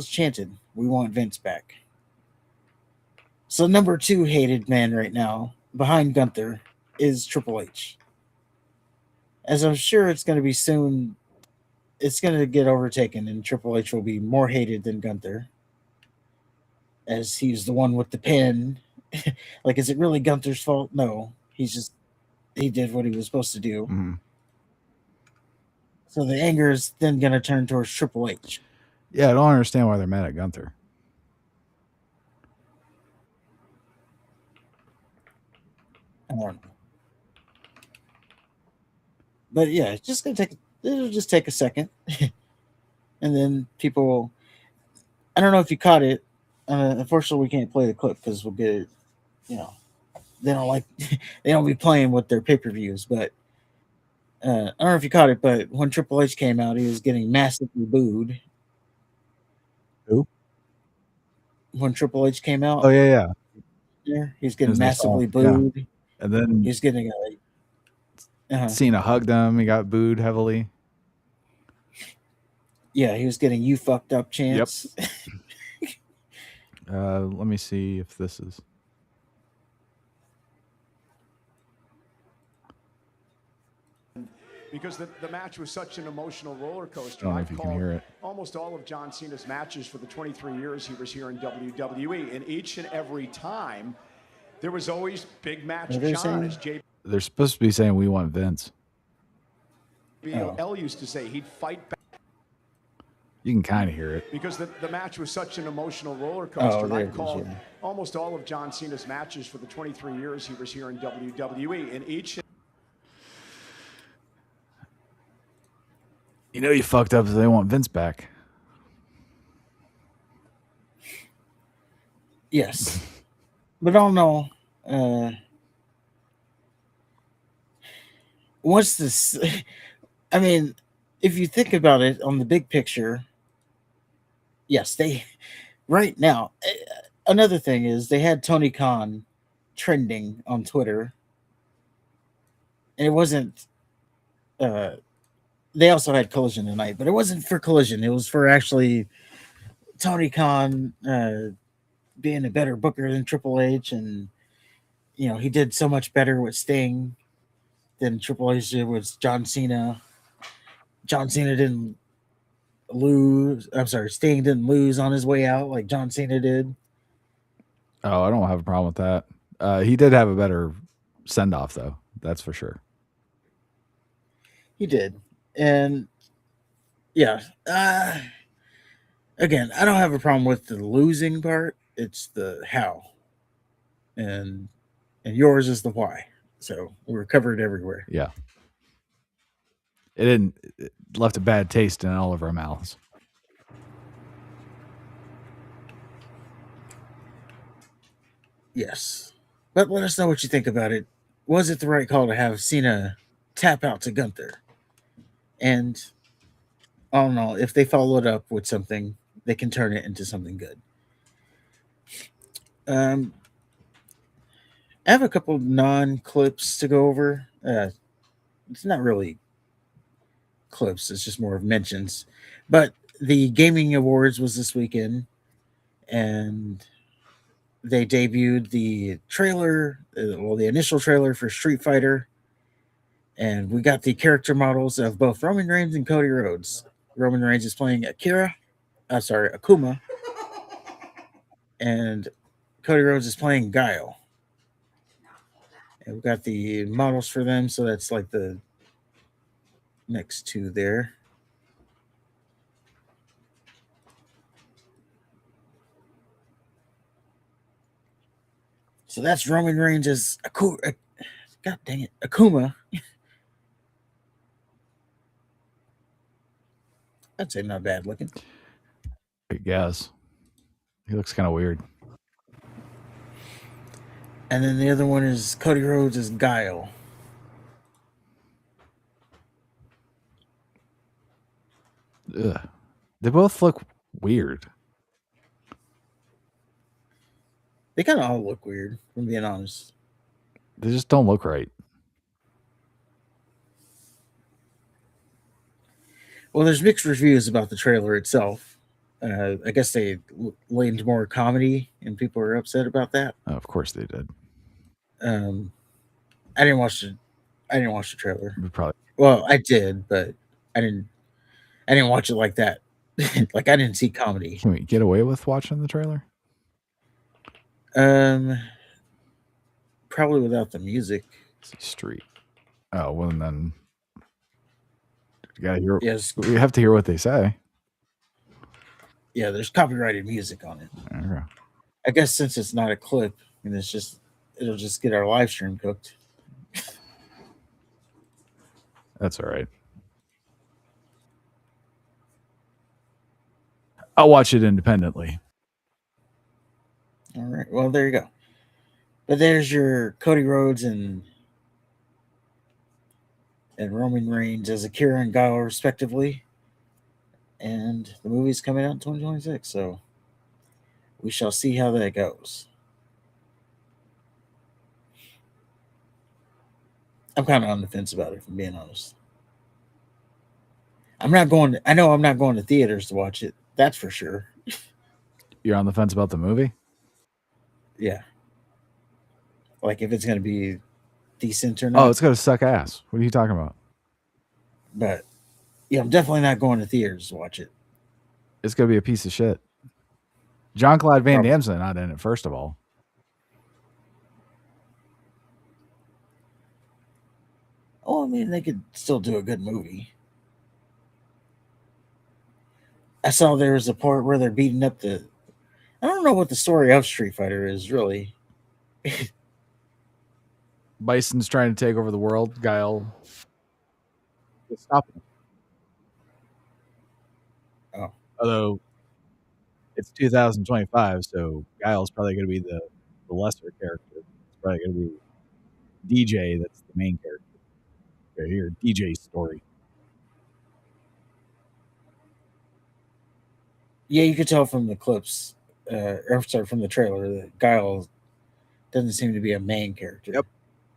Speaker 3: chanted. We want Vince back. So number 2 hated man right now, behind Gunther, is Triple H. As I'm sure it's going to be soon, it's going to get overtaken, and Triple H will be more hated than Gunther, as he's the one with the pin. Like, is it really Gunther's fault? No, he did what he was supposed to do.
Speaker 2: Mm-hmm.
Speaker 3: So the anger is then going to turn towards Triple H.
Speaker 2: Yeah, I don't understand why they're mad at Gunther.
Speaker 3: I don't know. But yeah, it'll just take a second. And then people, I don't know if you caught it. Unfortunately, we can't play the clip because we'll get it. They don't be playing with their pay-per-views. But I don't know if you caught it, but when Triple H came out, he was getting massively booed.
Speaker 2: Who?
Speaker 3: When Triple H came out.
Speaker 2: Oh yeah.
Speaker 3: He's getting massively booed.
Speaker 2: Yeah. And then
Speaker 3: he's getting
Speaker 2: Cena hugged him. He got booed heavily.
Speaker 3: Yeah, he was getting "you fucked up" chants.
Speaker 2: Yep. Let me see if this is.
Speaker 5: Because the match was such an emotional roller coaster.
Speaker 2: I don't know if you can hear it.
Speaker 5: Almost all of John Cena's matches for the 23 years he was here in WWE, and each and every time there was always big match John. As
Speaker 2: They're supposed to be saying we want Vince.
Speaker 5: JBL used to say he'd fight back.
Speaker 2: You can kind of hear it.
Speaker 5: Because the match was such an emotional roller coaster. I called almost all of John Cena's matches for the 23 years he was here in WWE, and each
Speaker 2: You know you fucked up if they want Vince back.
Speaker 3: Yes. But all in all, once this, I mean, if you think about it on the big picture, yes, they, right now, another thing is they had Tony Khan trending on Twitter, and it wasn't, they also had Collision tonight, but it wasn't for Collision. It was for actually Tony Khan being a better booker than Triple H, and he did so much better with Sting than Triple H did with John Cena. John Cena didn't lose. I'm sorry, Sting didn't lose on his way out like John Cena did.
Speaker 2: Oh, I don't have a problem with that. He did have a better send off, though. That's for sure.
Speaker 3: He did, and yeah. Again, I don't have a problem with the losing part. It's the how, and yours is the why. So we're covered everywhere.
Speaker 2: Yeah. It left a bad taste in all of our mouths.
Speaker 3: Yes. But let us know what you think about it. Was it the right call to have Cena tap out to Gunther? And I don't know, if they follow it up with something, they can turn it into something good. I have a couple non-clips to go over. It's not really clips, it's just more of mentions. But the Gaming Awards was this weekend, and they debuted the trailer, the initial trailer for Street Fighter, and we got the character models of both Roman Reigns and Cody Rhodes. Roman Reigns is playing Akuma, and Cody Rhodes is playing Guile. And we've got the models for them, so that's like the next two there. So that's Roman Reigns as Akuma. God dang it, Akuma. I'd say not bad looking.
Speaker 2: I guess. He looks kind of weird.
Speaker 3: And then the other one is Cody Rhodes as Guile.
Speaker 2: Ugh. They both look weird.
Speaker 3: They kind of all look weird, if I'm being honest.
Speaker 2: They just don't look right.
Speaker 3: Well, there's mixed reviews about the trailer itself. I guess they leaned more comedy, and people are upset about that.
Speaker 2: Oh, of course they did.
Speaker 3: I didn't watch the trailer.
Speaker 2: Probably.
Speaker 3: Well, I did, but I didn't watch it like that. Like, I didn't see comedy.
Speaker 2: Can we get away with watching the trailer?
Speaker 3: Probably without the music.
Speaker 2: Street. Oh, well, and then you gotta hear.
Speaker 3: Yes.
Speaker 2: We have to hear what they say.
Speaker 3: Yeah, there's copyrighted music on it.
Speaker 2: Okay.
Speaker 3: I guess since it's not a clip, and it'll just get our live stream cooked.
Speaker 2: That's all right. I'll watch it independently.
Speaker 3: All right. Well, there you go. But there's your Cody Rhodes and Roman Reigns as Akira and Guile, respectively. And the movie's coming out in 2026, so we shall see how that goes. I'm kind of on the fence about it, if I'm being honest. I know I'm not going to theaters to watch it. That's for sure.
Speaker 2: You're on the fence about the movie?
Speaker 3: Yeah. Like, if it's going to be decent or not.
Speaker 2: Oh, it's going to suck ass. What are you talking about?
Speaker 3: But, yeah, I'm definitely not going to theaters to watch it.
Speaker 2: It's going to be a piece of shit. Jean-Claude Van Damme's not in it, first of all.
Speaker 3: Oh, I mean, they could still do a good movie. I saw there was a part where they're beating up I don't know what the story of Street Fighter is, really.
Speaker 2: Bison's trying to take over the world. Guile. Stop him.
Speaker 3: Oh,
Speaker 2: Although it's 2025, so Guile's probably going to be the lesser character. It's probably going to be DJ that's the main character. Okay, here, DJ's story.
Speaker 3: yeah, you could tell from the clips, or sorry, from the trailer that Guile doesn't seem to be a main character.
Speaker 2: Yep.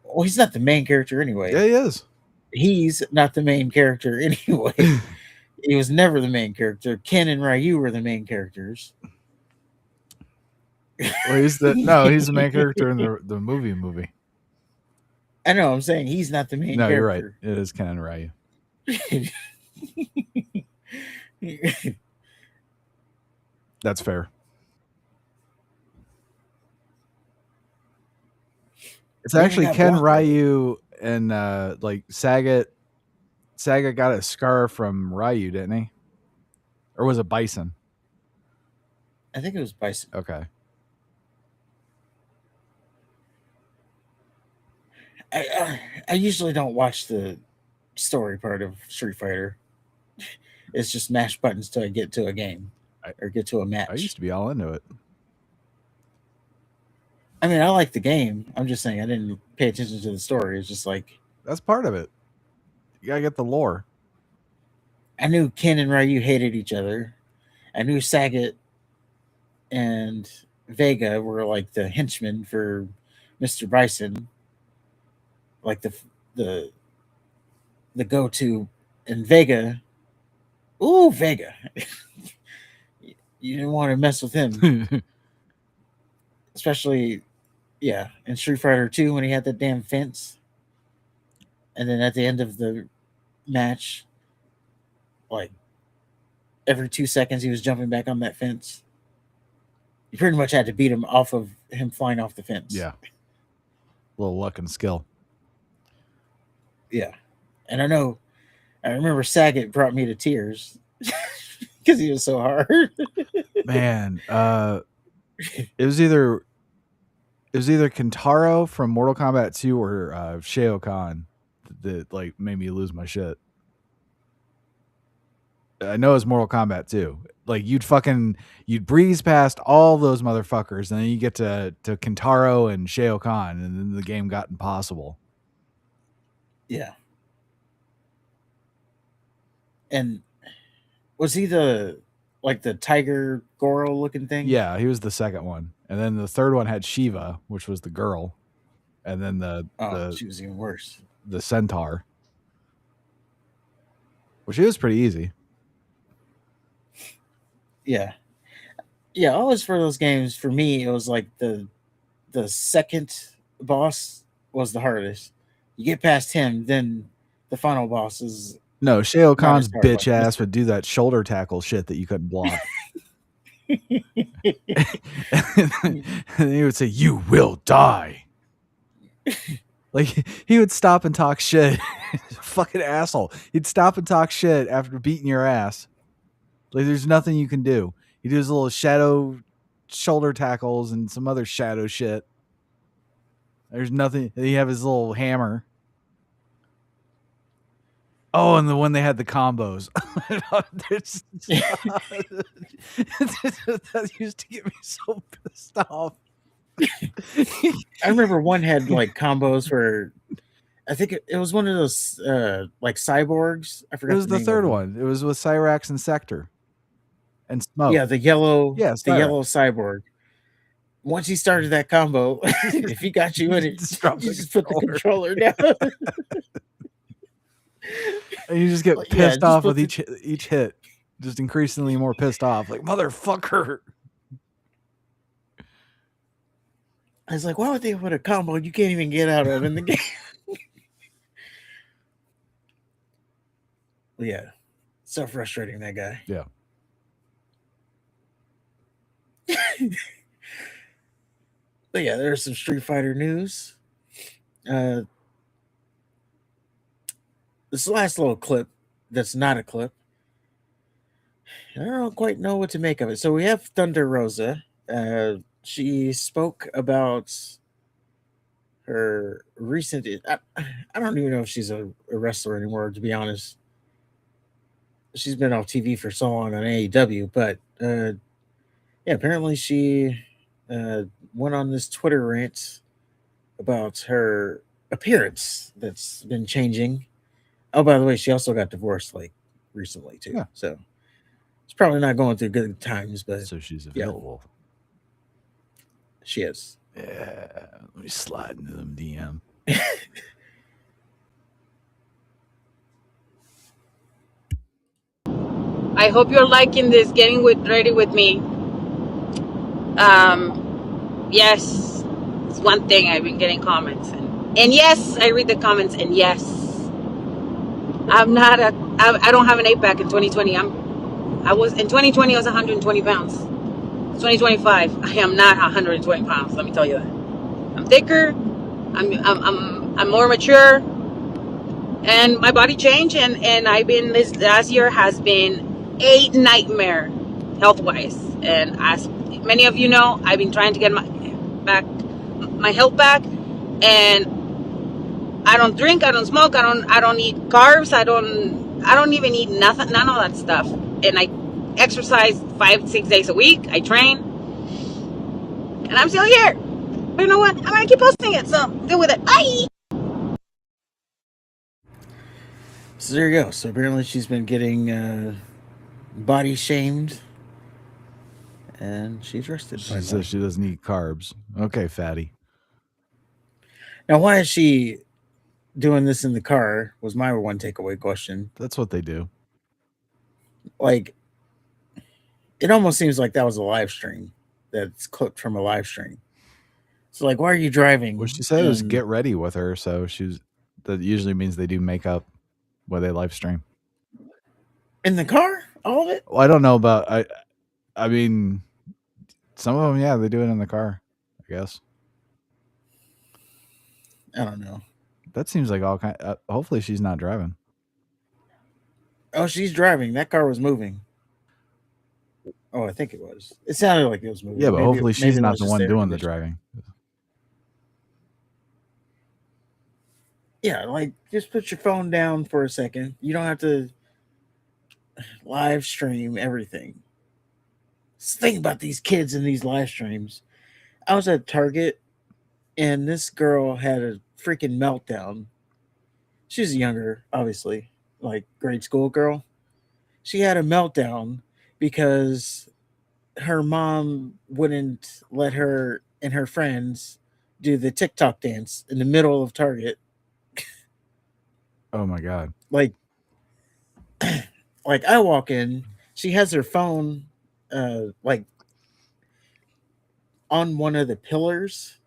Speaker 3: Well, he's not the main character anyway.
Speaker 2: Yeah, he is.
Speaker 3: He's not the main character anyway. He was never the main character. Ken and Ryu were the main characters.
Speaker 2: Well, he's the main character in the movie.
Speaker 3: I know. I'm saying he's not the main
Speaker 2: No,
Speaker 3: character.
Speaker 2: you're right. It is Ken and Ryu. That's fair. It's actually Ken, Ryu, and like Sagat. Sagat got a scar from Ryu, didn't he? Or was it Bison?
Speaker 3: I think it was Bison.
Speaker 2: Okay.
Speaker 3: I usually don't watch the story part of Street Fighter. It's just mash buttons till I get to a game or get to a match.
Speaker 2: I used to be all into it.
Speaker 3: I mean, I like the game. I'm just saying I didn't pay attention to the story. It's just like
Speaker 2: that's part of it. You gotta get the lore.
Speaker 3: I knew Ken and Ryu hated each other. I knew Sagat and Vega were like the henchmen for Mr. Bison, like the go-to, and Vega. Ooh, Vega! You didn't want to mess with him, especially, yeah, in Street Fighter 2 when he had that damn fence, and then at the end of the match, like every 2 seconds he was jumping back on that fence. You pretty much had to beat him off of him flying off the fence.
Speaker 2: Yeah. A little luck and skill.
Speaker 3: Yeah. And I remember Sagat brought me to tears because he was so hard.
Speaker 2: Man, it was either Kentaro from Mortal Kombat 2 or Shao Kahn that like made me lose my shit. I know it's Mortal Kombat 2. Like you'd breeze past all those motherfuckers, and then you get to Kentaro and Shao Kahn, and then the game got impossible.
Speaker 3: Yeah. And was he the tiger Goro looking thing?
Speaker 2: Yeah, he was the second one, and then the third one had Shiva, which was the girl, and then
Speaker 3: she was even worse.
Speaker 2: The centaur, which is pretty easy.
Speaker 3: Yeah. Yeah, always for those games, for me, it was like the second boss was the hardest. You get past him, then the final boss is...
Speaker 2: No, Shao Kahn's bitch ass would do that shoulder tackle shit that you couldn't block. And he would say, "You will die." Like, he would stop and talk shit. Fucking asshole. He'd stop and talk shit after beating your ass. Like, there's nothing you can do. He does little shadow shoulder tackles and some other shadow shit. There's nothing. He have his little hammer. Oh, and the one they had the combos. That used to get me so pissed off.
Speaker 3: I remember one had like combos where I think it was one of those like cyborgs. I forgot.
Speaker 2: It was the third one. It was with Cyrax and Sector and Smoke.
Speaker 3: Yeah, the yellow.
Speaker 2: Yes,
Speaker 3: the yellow cyborg. Once he started that combo, if he got you in it, you just put the controller down.
Speaker 2: And you just get pissed off with each hit. Just increasingly more pissed off. Like, motherfucker.
Speaker 3: I was like, why would they put a combo you can't even get out of in the game? Yeah. So frustrating, that guy.
Speaker 2: Yeah.
Speaker 3: But yeah, there's some Street Fighter news. This last little clip that's not a clip, I don't quite know what to make of it. So we have Thunder Rosa. She spoke about her recent... I don't even know if she's a wrestler anymore, to be honest. she's been off TV for so long on AEW, but yeah, apparently she went on this Twitter rant about her appearance that's been changing. Oh, by the way, she also got divorced like recently too.
Speaker 2: Yeah.
Speaker 3: So it's probably not going through good times, but
Speaker 2: So she's
Speaker 3: yeah,
Speaker 2: available.
Speaker 3: she is.
Speaker 2: Yeah. Let me slide into them DM.
Speaker 6: I hope you're liking this. Getting ready with me. Yes, it's one thing. I've been getting comments, and yes, I read the comments, and yes, I don't have an 8-pack in 2020. I was in 2020. I was 120 pounds. 2025. I am not 120 pounds. Let me tell you that. I'm thicker. I'm more mature, and my body changed. And I've been this last year has been a nightmare health wise. And as many of you know, I've been trying to get my health back, and I don't drink, I don't smoke, I don't eat carbs, I don't even eat nothing, none of that stuff. And I exercise 5-6 days a week. I train, and I'm still here. But you know what? I'm gonna keep posting it, so deal with it. Bye.
Speaker 3: So there you go. So apparently she's been getting body shamed, and she's arrested.
Speaker 2: She says she doesn't eat carbs. Okay, fatty.
Speaker 3: Now, why is she doing this in the car? Was my one takeaway question.
Speaker 2: That's what they do.
Speaker 3: Like, it almost seems like that was a live stream that's clipped from a live stream. So, like, why are you driving?
Speaker 2: What she said was get ready with her. So that usually means they do makeup when they live stream.
Speaker 3: In the car? All of it?
Speaker 2: Well, I don't know about, I mean, some of them, yeah, they do it in the car, I guess.
Speaker 3: I don't know.
Speaker 2: That seems like all kind. Hopefully she's not driving.
Speaker 3: Oh, she's driving. That car was moving. Oh, I think it was. It sounded like it was moving.
Speaker 2: Yeah, but hopefully she's not the one doing the driving.
Speaker 3: Yeah, like just put your phone down for a second. You don't have to live stream everything. Just think about these kids in these live streams. I was at Target, and this girl had a freaking meltdown. She's younger, obviously, like grade school girl. She had a meltdown because her mom wouldn't let her and her friends do the TikTok dance in the middle of Target.
Speaker 2: Oh my God.
Speaker 3: Like I walk in, she has her phone like on one of the pillars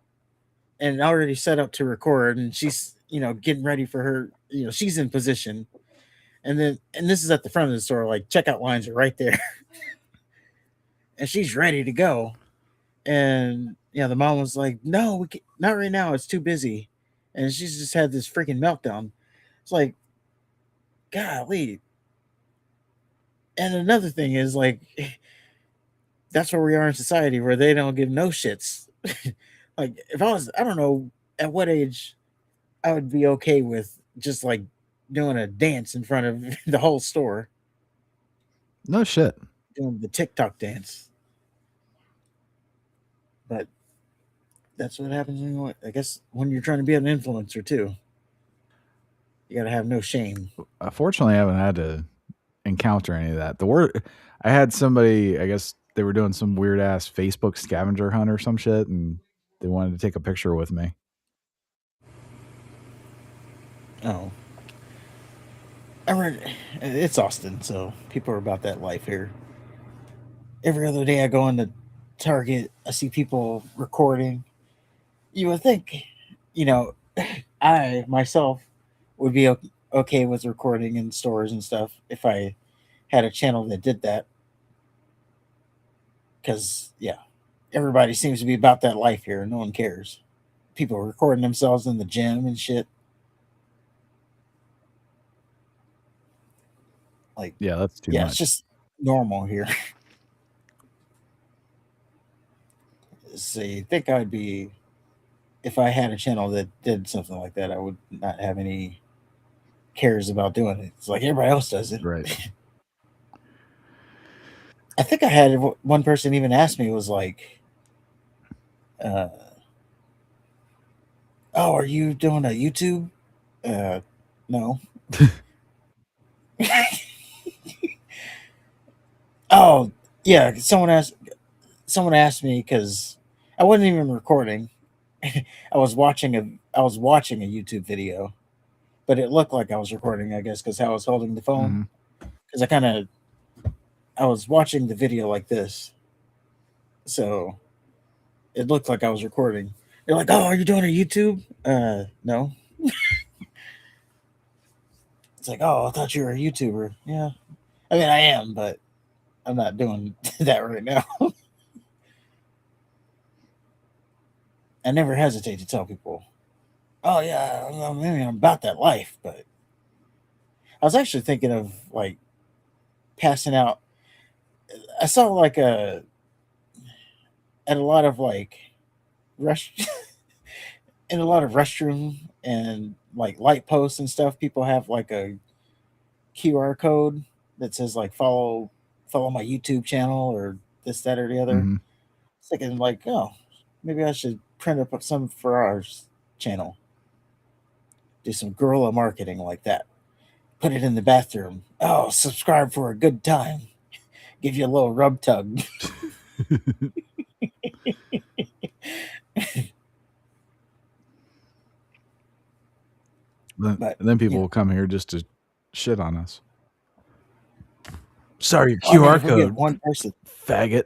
Speaker 3: and already set up to record, and she's, getting ready for her, she's in position. And this is at the front of the store, like checkout lines are right there. And she's ready to go. And the mom was like, "No, we can't, not right now. It's too busy." And she's just had this freaking meltdown. It's like, golly. And another thing is like, that's where we are in society, where they don't give no shits. Like if I don't know at what age I would be okay with just like doing a dance in front of the whole store.
Speaker 2: No shit.
Speaker 3: Doing the TikTok dance. But that's what happens when I guess when you're trying to be an influencer too. You gotta have no shame.
Speaker 2: Fortunately, I haven't had to encounter any of that. I had somebody, I guess they were doing some weird ass Facebook scavenger hunt or some shit, and they wanted to take a picture with me.
Speaker 3: Oh. It's Austin, so people are about that life here. Every other day I go into Target, I see people recording. You would think, I myself would be okay with recording in stores and stuff if I had a channel that did that. Because, everybody seems to be about that life here. No one cares. People are recording themselves in the gym and shit. Like,
Speaker 2: yeah, that's too much.
Speaker 3: It's just normal here. So you think I'd be, if I had a channel that did something like that, I would not have any cares about doing it. It's like everybody else does it.
Speaker 2: Right.
Speaker 3: I think I had one person even ask me, was like, "Oh, are you doing a YouTube?" No. Oh, yeah. Someone asked me because I wasn't even recording. I was watching a YouTube video, but it looked like I was recording, I guess, because how I was holding the phone. Because I was watching the video like this, so it looked like I was recording. They're like, "Oh, are you doing a YouTube?" No. It's like, "Oh, I thought you were a YouTuber." Yeah, I mean, I am, but I'm not doing that right now. I never hesitate to tell people, "Oh yeah, I'm about that life." But I was actually thinking of like passing out. I saw like at a lot of like rest in a lot of restroom and like light posts and stuff. People have like a QR code that says like follow my YouTube channel or this, that, or the other.
Speaker 2: Mm-hmm.
Speaker 3: Thinking like, oh, maybe I should print up some for our channel. Do some guerrilla marketing like that. Put it in the bathroom. Oh, subscribe for a good time. Give you a little rub tug.
Speaker 2: Then people will come here just to shit on us. Sorry, your QR code.
Speaker 3: One person,
Speaker 2: faggot.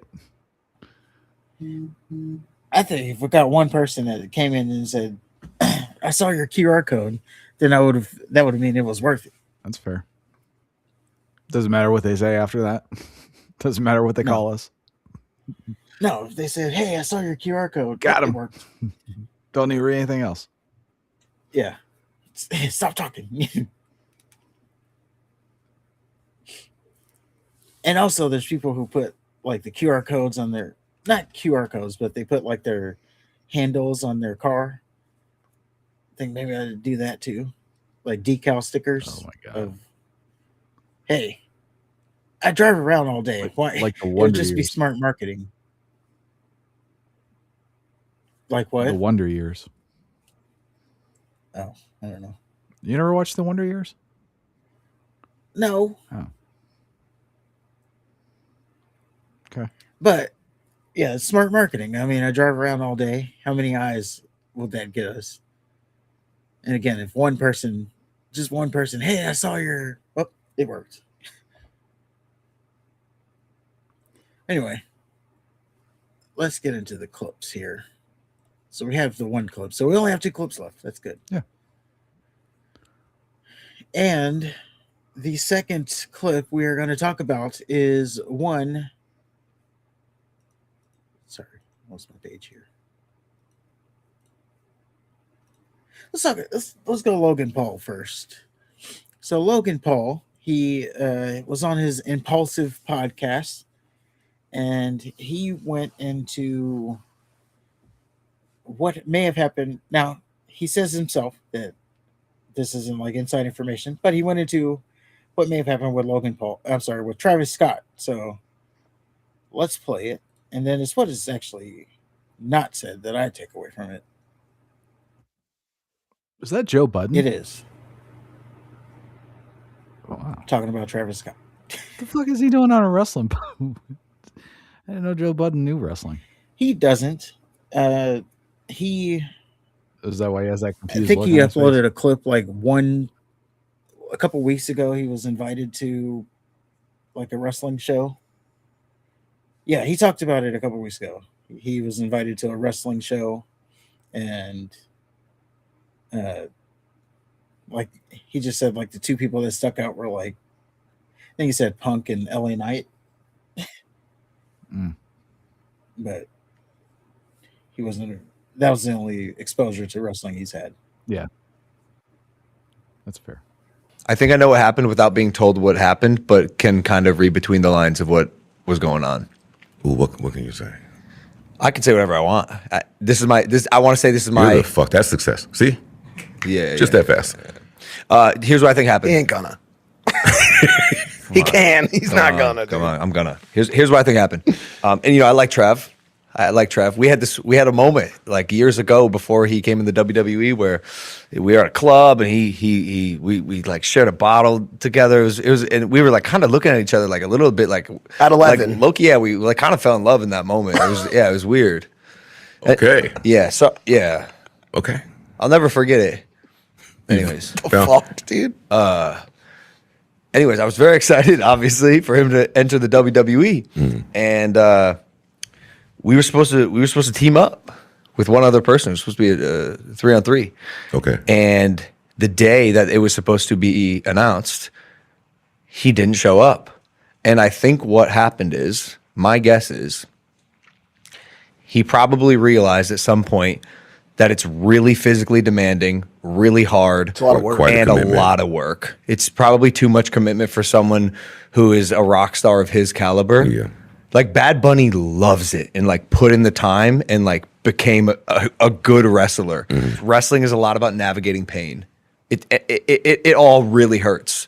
Speaker 3: I think if we got one person that came in and said, "I saw your QR code," then that would have mean it was worth it.
Speaker 2: That's fair. Doesn't matter what they say after that. Doesn't matter what they call us.
Speaker 3: No, if they said, "Hey, I saw your QR code,"
Speaker 2: got him.
Speaker 3: Worked.
Speaker 2: Don't need to read anything else.
Speaker 3: Yeah. Stop talking. And also, there's people who put like the QR codes on their, not QR codes, but they put like their handles on their car. I think maybe I would do that too, like decal stickers.
Speaker 2: Oh my god!
Speaker 3: Of, hey, I drive around all day. Why?
Speaker 2: Like the
Speaker 3: It would
Speaker 2: Wonder
Speaker 3: just be
Speaker 2: Years.
Speaker 3: smart marketing. Like what?
Speaker 2: The Wonder Years.
Speaker 3: Oh, I don't know.
Speaker 2: You never watched the Wonder Years?
Speaker 3: No.
Speaker 2: Oh. Okay.
Speaker 3: But yeah, it's smart marketing. I mean, I drive around all day. How many eyes would that get us? And again, if just one person, "Hey, I saw your," oh, it worked. Anyway, let's get into the clips here. So we have the one clip. So we only have 2 clips left. That's good.
Speaker 2: Yeah.
Speaker 3: And the second clip we are going to talk about is one. Sorry, lost my page here. Let's go Logan Paul first. So Logan Paul, he was on his Impulsive podcast, and he went into what may have happened. Now, he says himself that this isn't like inside information, but he went into what may have happened with with Travis Scott. So let's play it, and then it's what is actually not said that I take away from it.
Speaker 2: Is that Joe Budden?
Speaker 3: It is.
Speaker 2: Oh, wow.
Speaker 3: Talking about Travis Scott.
Speaker 2: What the fuck is he doing on a wrestling? I didn't know Joe Budden knew wrestling.
Speaker 3: He doesn't.
Speaker 2: Is that why he has that confused?
Speaker 3: I think he uploaded a clip like a couple weeks ago. He was invited to like a wrestling show. Yeah, he talked about it a couple weeks ago. He was invited to a wrestling show, and like he just said, like the 2 people that stuck out were like, I think he said Punk and LA Knight. But he wasn't. That was the only exposure to wrestling he's had.
Speaker 2: Yeah, that's fair.
Speaker 7: I think I know what happened without being told what happened, but can kind of read between the lines of what was going on.
Speaker 8: Ooh, what can you say?
Speaker 7: I can say whatever I want. I want to say this is my.
Speaker 8: You're the fuck, that's success. See?
Speaker 7: Yeah.
Speaker 8: Just that fast.
Speaker 7: Here's what I think happened.
Speaker 8: He ain't gonna. He can. He's
Speaker 7: Come
Speaker 8: not
Speaker 7: on,
Speaker 8: gonna.
Speaker 7: Come
Speaker 8: dude.
Speaker 7: on, I'm gonna. Here's what I think happened. And I like Trev. I like Trev. We had a moment like years ago before he came in the WWE where we were at a club and we like shared a bottle together. It was and we were like kind of looking at each other like a little bit like
Speaker 8: At 11.
Speaker 7: Like Loki, yeah, we like kind of fell in love in that moment. It was weird.
Speaker 8: Okay.
Speaker 7: Yeah.
Speaker 8: Okay.
Speaker 7: I'll never forget it. Anyways.
Speaker 8: The fuck, dude.
Speaker 7: Anyways, I was very excited, obviously, for him to enter the WWE, and we were supposed to team up with one other person. It was supposed to be a 3-on-3.
Speaker 8: Okay.
Speaker 7: And the day that it was supposed to be announced, he didn't show up. And I think what happened is, my guess is, he probably realized at some point that it's really physically demanding, really hard,
Speaker 8: It's a lot of work. Quite a
Speaker 7: and a
Speaker 8: commitment.
Speaker 7: lot of work. It's probably too much commitment for someone who is a rock star of his caliber.
Speaker 8: Yeah.
Speaker 7: Like Bad Bunny loves it and like put in the time and like became a good wrestler. Wrestling is a lot about navigating pain. It all really hurts,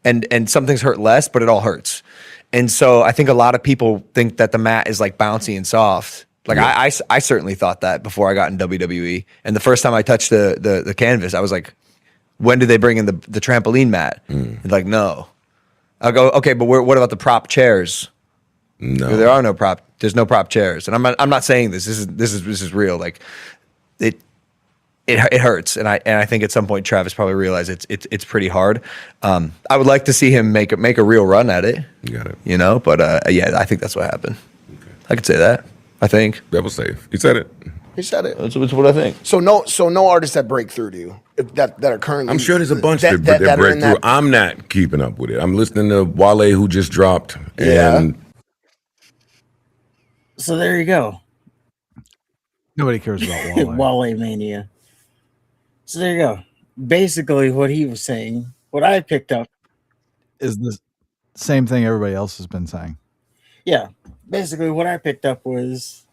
Speaker 7: and some things hurt less, but it all hurts. And so I think a lot of people think that the mat is like bouncy and soft. Like I certainly thought that before I got in WWE. And the first time I touched the canvas, I was like, when did they bring in the trampoline mat? And like, no. I'll go, okay, but what about the prop chairs?
Speaker 8: No.
Speaker 7: There's no prop chairs. And I'm not saying this. This is real. Like it hurts. And I think at some point Travis probably realized it's pretty hard. I would like to see him make a real run at it.
Speaker 8: You got it.
Speaker 7: But yeah, I think that's what happened.
Speaker 8: Okay.
Speaker 7: I could say that. I think.
Speaker 8: That was safe. He said it.
Speaker 9: He said it.
Speaker 7: That's what I think.
Speaker 9: So no artists that break through to you that are currently.
Speaker 8: I'm sure there's a bunch that
Speaker 9: are in
Speaker 8: break through.
Speaker 9: that-
Speaker 8: I'm not keeping up with it. I'm listening to Wale, who just dropped. And
Speaker 3: So there you go.
Speaker 2: Nobody cares about Wale.
Speaker 3: Wale mania. So there you go. Basically, what he was saying, what I picked up,
Speaker 2: Is the same thing everybody else has been saying.
Speaker 3: yeah. Basically, what I picked up was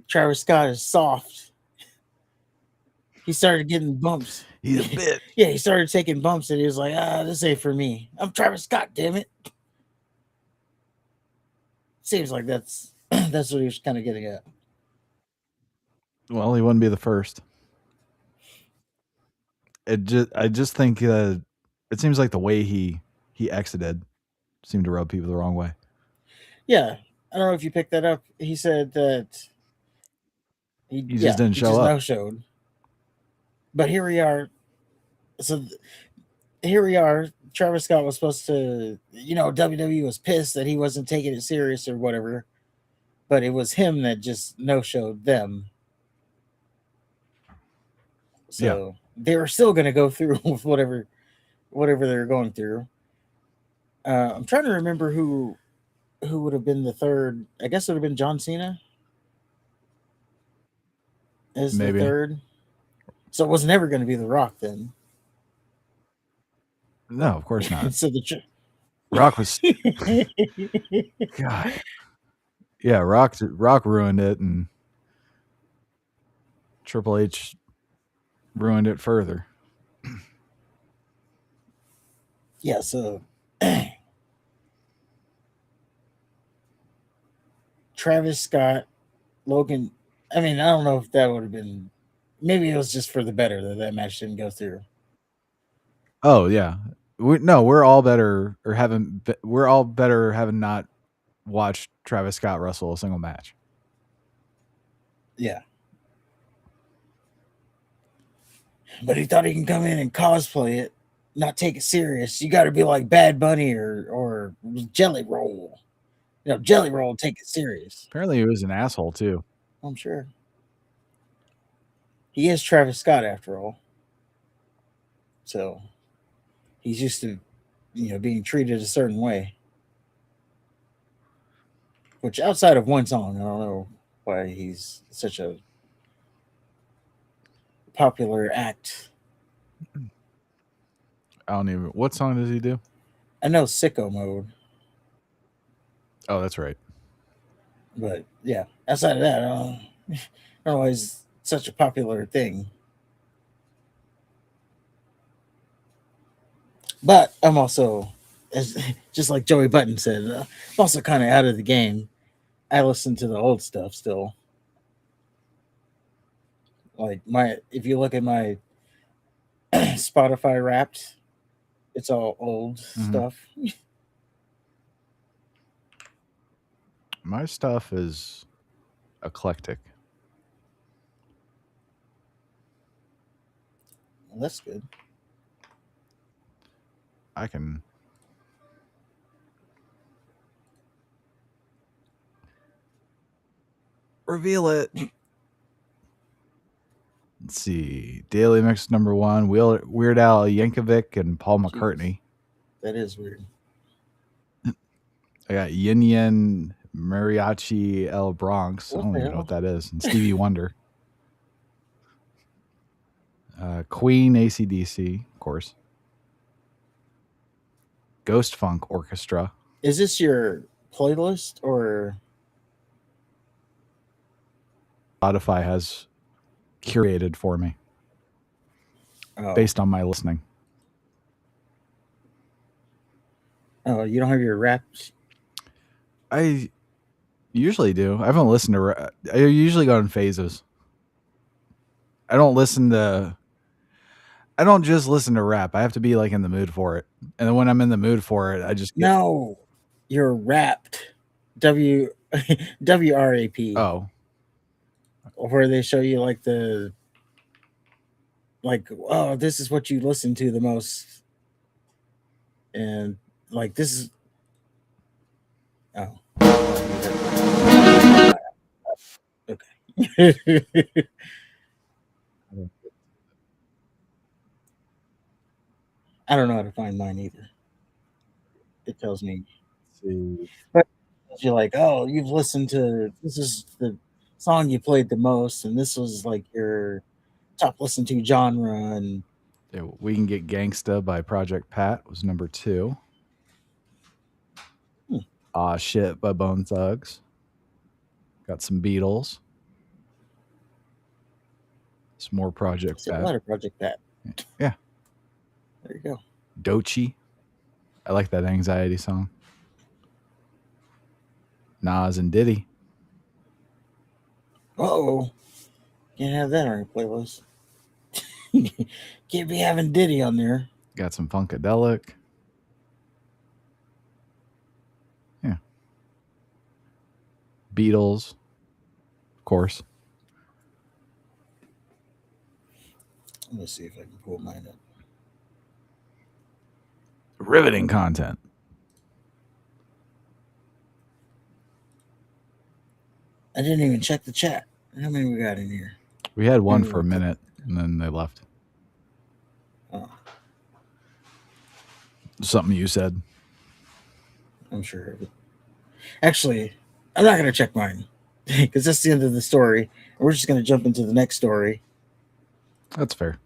Speaker 3: Travis Scott is soft. He started getting bumps.
Speaker 2: He's a bit.
Speaker 3: Yeah, he started taking bumps, and he was like, this ain't for me. I'm Travis Scott, damn it. Seems like that's what he was kind of getting at.
Speaker 2: Well, he wouldn't be the first. I just think it seems like the way he exited seemed to rub people the wrong way.
Speaker 3: Yeah, I don't know if you picked that up. He said that he
Speaker 2: just didn't show up.
Speaker 3: No-showed. But here we are. So here we are. Travis Scott was supposed to, WWE was pissed that he wasn't taking it serious or whatever. But it was him that just no-showed them. So they were still going to go through with whatever they were going through. I'm trying to remember who would have been the third. I guess it would have been John Cena as
Speaker 2: Maybe.
Speaker 3: the third. So it was never going to be The Rock then.
Speaker 2: No, of course not.
Speaker 3: So
Speaker 2: Rock was God. Yeah, Rock ruined it, and Triple H ruined it further.
Speaker 3: Yeah, so Travis Scott, Logan. I mean, I don't know if that would have been. Maybe it was just for the better that match didn't go through.
Speaker 2: Oh yeah, we're all better having not watched Travis Scott wrestle a single match.
Speaker 3: Yeah, but he thought he can come in and cosplay it, not take it serious. You got to be like Bad Bunny or Jelly Roll. Jelly Roll take it serious.
Speaker 2: Apparently, he was an asshole too.
Speaker 3: I'm sure. He is Travis Scott after all. So he's used to, being treated a certain way. Which outside of one song, I don't know why he's such a popular act.
Speaker 2: I don't even. What song does he do?
Speaker 3: I know Sicko Mode.
Speaker 2: Oh, that's right.
Speaker 3: But yeah, outside of that, I don't know why he's such a popular thing. But I'm also just like Joey Button said, I'm also kind of out of the game. I listen to the old stuff still. Like if you look at my Spotify Wrapped, it's all old stuff.
Speaker 2: My stuff is eclectic.
Speaker 3: Well, that's good.
Speaker 2: I can reveal it. Let's see. Daily Mix #1, Weird Al Yankovic and Paul McCartney.
Speaker 3: That is weird.
Speaker 2: I got Yin Yin Mariachi El Bronx. I don't even know what that is. And Stevie Wonder. Queen, AC/DC, of course. Ghost Funk Orchestra.
Speaker 3: Is this your playlist or
Speaker 2: Spotify has curated for me based on my listening.
Speaker 3: Oh, you don't have your Wrapped?
Speaker 2: I usually do. I haven't listened to. I usually go in phases. I don't just listen to rap. I have to be like in the mood for it. And then when I'm in the mood for it, I just
Speaker 3: No, you're Wrapped. WRAP.
Speaker 2: Oh.
Speaker 3: Where they show you like oh, this is what you listen to the most. And like this is okay. I don't know how to find mine either. It tells me. But you're like, oh, you've listened to this is the song you played the most, and this was like your top listened to genre. And
Speaker 2: yeah, We Can Get Gangsta by Project Pat was #2. Aw Shit by Bone Thugs. Got some Beatles. Some more Project Pat.
Speaker 3: A lot of Project Pat.
Speaker 2: Yeah.
Speaker 3: There you go.
Speaker 2: Doechii. I like that anxiety song. Nas and Diddy.
Speaker 3: Uh-oh. Can't have that on your playlist. Can't be having Diddy on there.
Speaker 2: Got some Funkadelic. Yeah. Beatles. Of course.
Speaker 3: Let me see if I can pull mine up.
Speaker 2: Riveting content.
Speaker 3: I didn't even check the chat. How many we got in here?
Speaker 2: We had one for a minute, and then they left.
Speaker 3: Oh.
Speaker 2: Something you said.
Speaker 3: I'm sure of it. Actually, I'm not going to check mine because that's the end of the story. We're just going to jump into the next story.
Speaker 2: That's fair.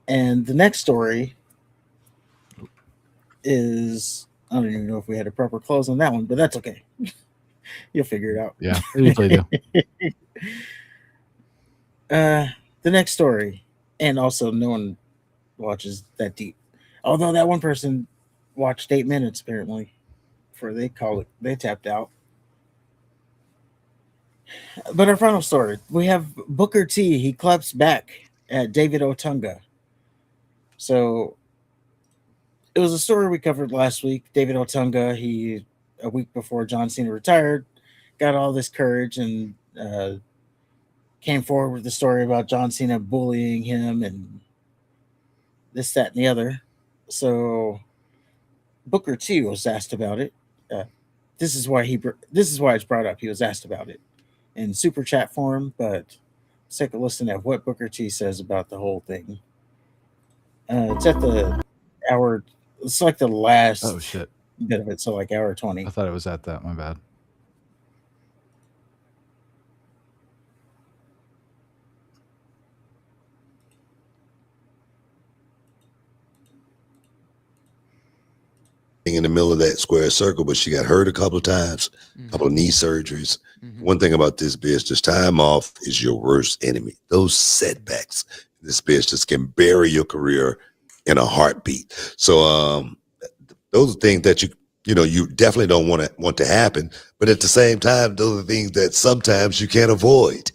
Speaker 3: And the next story is, I don't even know if we had a proper close on that one, but that's okay. You'll figure it out.
Speaker 2: Yeah, I usually do.
Speaker 3: The next story, and also no one watches that deep. Although that one person watched 8 minutes apparently before they tapped out. But our final story, we have Booker T. He claps back at David Otunga. So it was a story we covered last week. David Otunga, he a week before John Cena retired, got all this courage and came forward with the story about John Cena bullying him and this, that, and the other. So Booker T was asked about it. This is why it's brought up. He was asked about it in super chat form, but let's take a listen at what Booker T says about the whole thing. It's at the hour. It's like the last bit of it, so like hour 20.
Speaker 2: I thought it was at that. My bad.
Speaker 10: In the middle of that square circle, but she got hurt a couple of times, a couple of knee surgeries. One thing about this bitch, just time off is your worst enemy. Those setbacks, this bitch just can bury your career in a heartbeat. So those are things that you definitely don't want to happen. But at the same time, those are things that sometimes you can't avoid.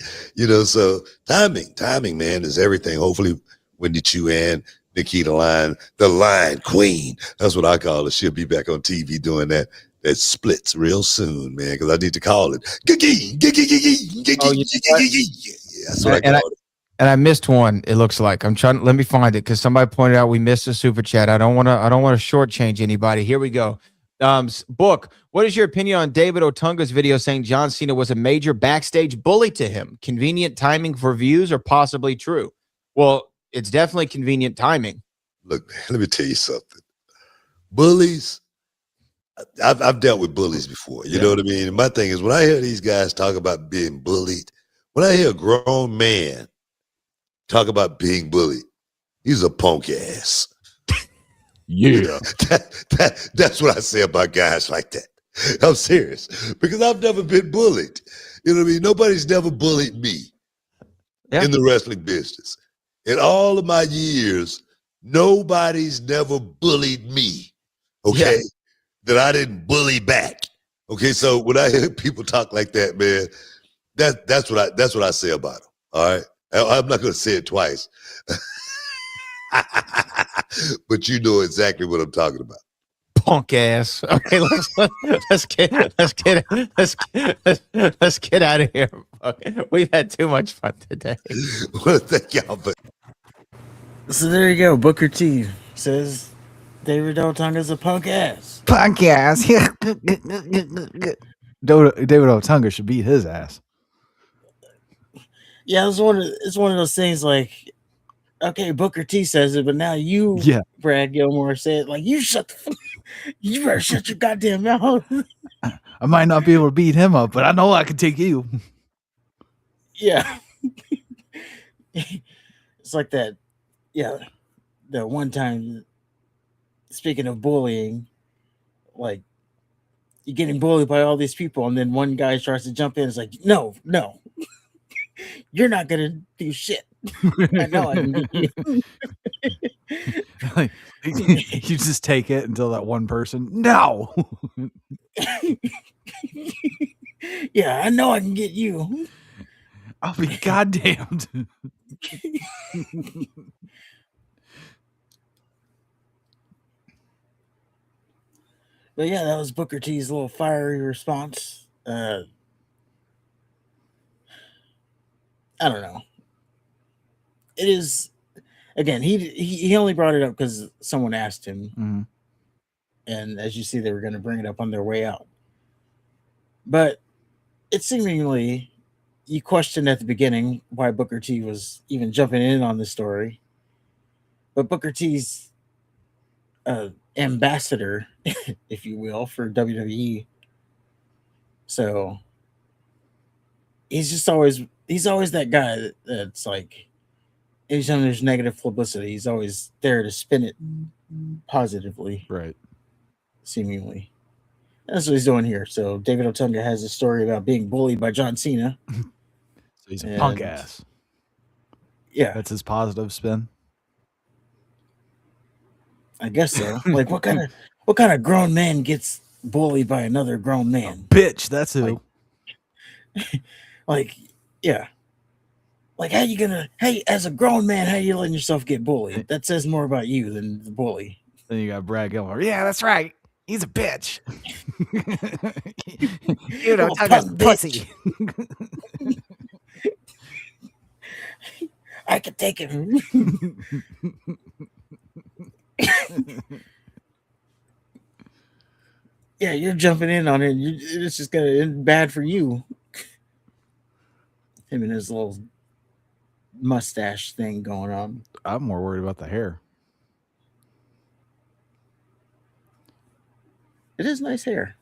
Speaker 10: So timing, man, is everything. Hopefully, when you and Nikita Line, the Line Queen, that's what I call her. She'll be back on TV doing that splits real soon, man. Because I need to call it.
Speaker 11: Oh, you know what?
Speaker 10: Yeah, that's what I call it.
Speaker 11: And I missed one. It looks like I'm trying. Let me find it because somebody pointed out we missed a super chat. I don't want to shortchange anybody. Here we go. Book. What is your opinion on David Otunga's video saying John Cena was a major backstage bully to him? Convenient timing for views, or possibly true? Well, it's definitely convenient timing.
Speaker 10: Look, man, let me tell you something. Bullies. I've dealt with bullies before. You know what I mean? And my thing is, when I hear these guys talk about being bullied, when I hear a grown man talk about being bullied, he's a punk ass.
Speaker 11: Yeah.
Speaker 10: That's what I say about guys like that. I'm serious. Because I've never been bullied. You know what I mean? Nobody's never bullied me in the wrestling business. In all of my years, nobody's never bullied me. Okay? That I didn't bully back. Okay, so when I hear people talk like that, man, that's what I say about them. All right, I'm not going to say it twice, but you know exactly what I'm talking about.
Speaker 11: Punk ass. Okay, let's get out of here. Okay. We've had too much fun today.
Speaker 10: Well, thank y'all.
Speaker 3: So there you go. Booker T says David Otunga's a punk ass.
Speaker 2: Punk ass. David Otunga should beat his ass.
Speaker 3: Yeah, it's one of those things like, okay, Booker T says it, but now you, Brad Gilmore, say it. Like, you you better shut your goddamn mouth.
Speaker 2: I might not be able to beat him up, but I know I can take you.
Speaker 3: Yeah. It's like that. Yeah. The one time, speaking of bullying, like, you're getting bullied by all these people, and then one guy tries to jump in. It's like, no. You're not going to do shit. I know I can get you.
Speaker 2: Like, you just take it until that one person, no.
Speaker 3: Yeah, I know I can get you.
Speaker 2: I'll be goddamned.
Speaker 3: But yeah, that was Booker T's little fiery response. I don't know. It is, again, he only brought it up because someone asked him.
Speaker 2: Mm-hmm.
Speaker 3: And as you see, they were going to bring it up on their way out. But it's seemingly, you questioned at the beginning why Booker T was even jumping in on the story. But Booker T's ambassador, if you will, for WWE. So he's always that guy that's like, anytime there's negative publicity, he's always there to spin it positively.
Speaker 2: Right.
Speaker 3: Seemingly. That's what he's doing here. So David Otunga has a story about being bullied by John Cena.
Speaker 2: So he's a punk ass.
Speaker 3: Yeah.
Speaker 2: That's his positive spin.
Speaker 3: I guess so. Like, what kind of grown man gets bullied by another grown man?
Speaker 2: Bitch, that's who.
Speaker 3: Like, yeah. Like, hey, as a grown man, how you letting yourself get bullied? That says more about you than the bully.
Speaker 2: Then you got Brad Gilmore. Yeah, that's right. He's a bitch. You don't talk about pussy.
Speaker 3: I can take it. Yeah, you're jumping in on it. It's just gonna end bad for you. Him and his little mustache thing going on.
Speaker 2: I'm more worried about the hair.
Speaker 3: It is nice hair.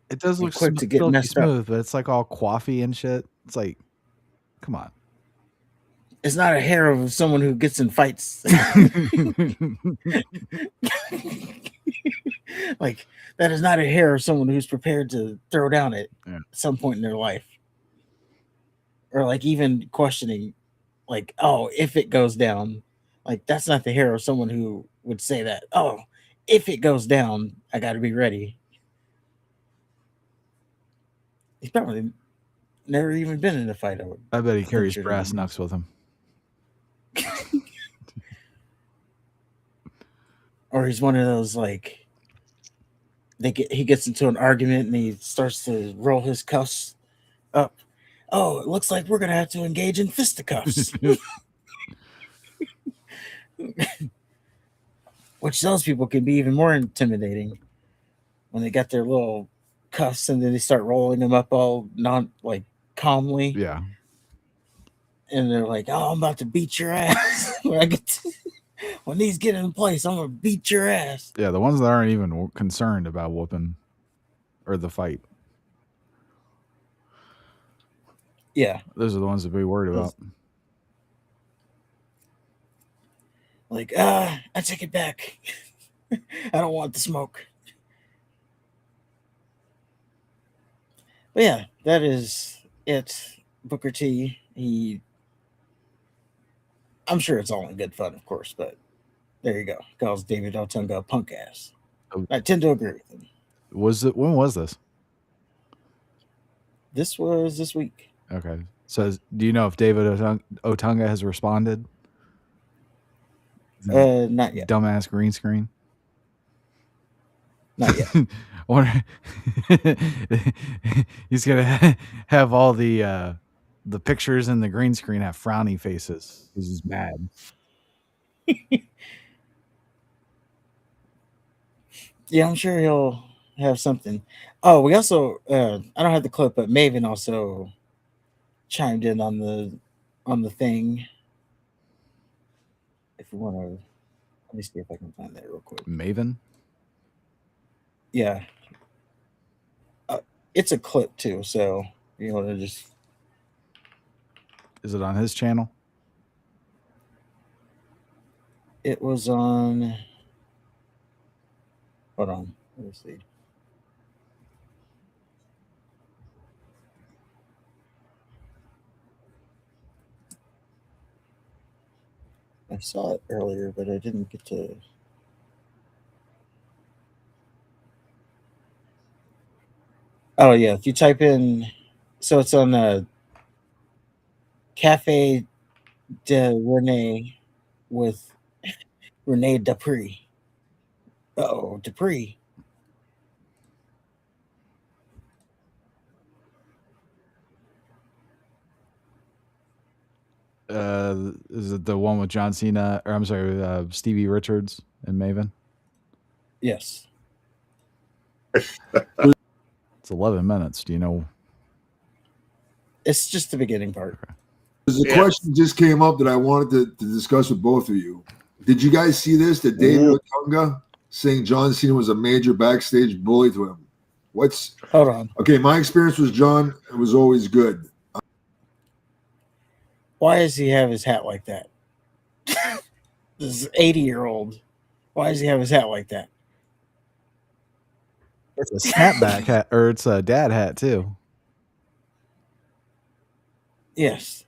Speaker 2: It does look
Speaker 3: quick to get messed
Speaker 2: smooth, but it's like all coiffy and shit. It's like, come on.
Speaker 3: It's not a hair of someone who gets in fights. Like, that is not a hair of someone who's prepared to throw down at some point in their life. Or like even questioning, like, oh, if it goes down, like that's not the hair of someone who would say that. Oh, if it goes down, I got to be ready. He's probably never even been in a fight.
Speaker 2: I bet he carries brass knucks with him.
Speaker 3: Or he's one of those like he gets into an argument and he starts to roll his cuffs up. Oh, it looks like we're gonna have to engage in fisticuffs. Which those people can be even more intimidating when they got their little cuffs and then they start rolling them up all calmly.
Speaker 2: Yeah.
Speaker 3: And they're like, "Oh, I'm about to beat your ass." When these get in place, I'm gonna beat your ass.
Speaker 2: Yeah, the ones that aren't even concerned about whooping or the fight.
Speaker 3: Yeah,
Speaker 2: those are the ones to be worried about.
Speaker 3: Like, I take it back. I don't want the smoke. But yeah, that is it. Booker T. I'm sure it's all in good fun, of course, but there you go. Calls David Otunga a punk ass. I tend to agree with him.
Speaker 2: When was this?
Speaker 3: This was this week.
Speaker 2: Okay. So do you know if David Otunga has responded?
Speaker 3: Not yet.
Speaker 2: Dumbass green screen.
Speaker 3: Not yet.
Speaker 2: He's gonna have all the pictures in the green screen have frowny faces because he's mad.
Speaker 3: Yeah, I'm sure he'll have something. Oh, we also I don't have the clip, but Maven also chimed in on the thing. If you want to, let me see if I can find that real quick.
Speaker 2: Maven?
Speaker 3: Yeah. It's a clip too, so you want to just.
Speaker 2: Is it on his channel?
Speaker 3: It was on. Hold on. Let me see. I saw it earlier, but I didn't get to. Oh yeah, if you type in, so it's on Cafe de Rene with Rene Dupree. Oh, Dupree.
Speaker 2: Is it the one with John Cena? Or I'm sorry, Stevie Richards and Maven?
Speaker 3: Yes.
Speaker 2: It's 11 minutes. Do you know?
Speaker 3: It's just the beginning part.
Speaker 12: There's a question just came up that I wanted to discuss with both of you. Did you guys see this? That David Otunga saying John Cena was a major backstage bully to him.
Speaker 3: Hold on.
Speaker 12: Okay, my experience was John was always good.
Speaker 3: Why does he have his hat like that? This is 80-year-old. Why does he have his hat like that?
Speaker 2: It's a snapback hat, or it's a dad hat too.
Speaker 3: Yes.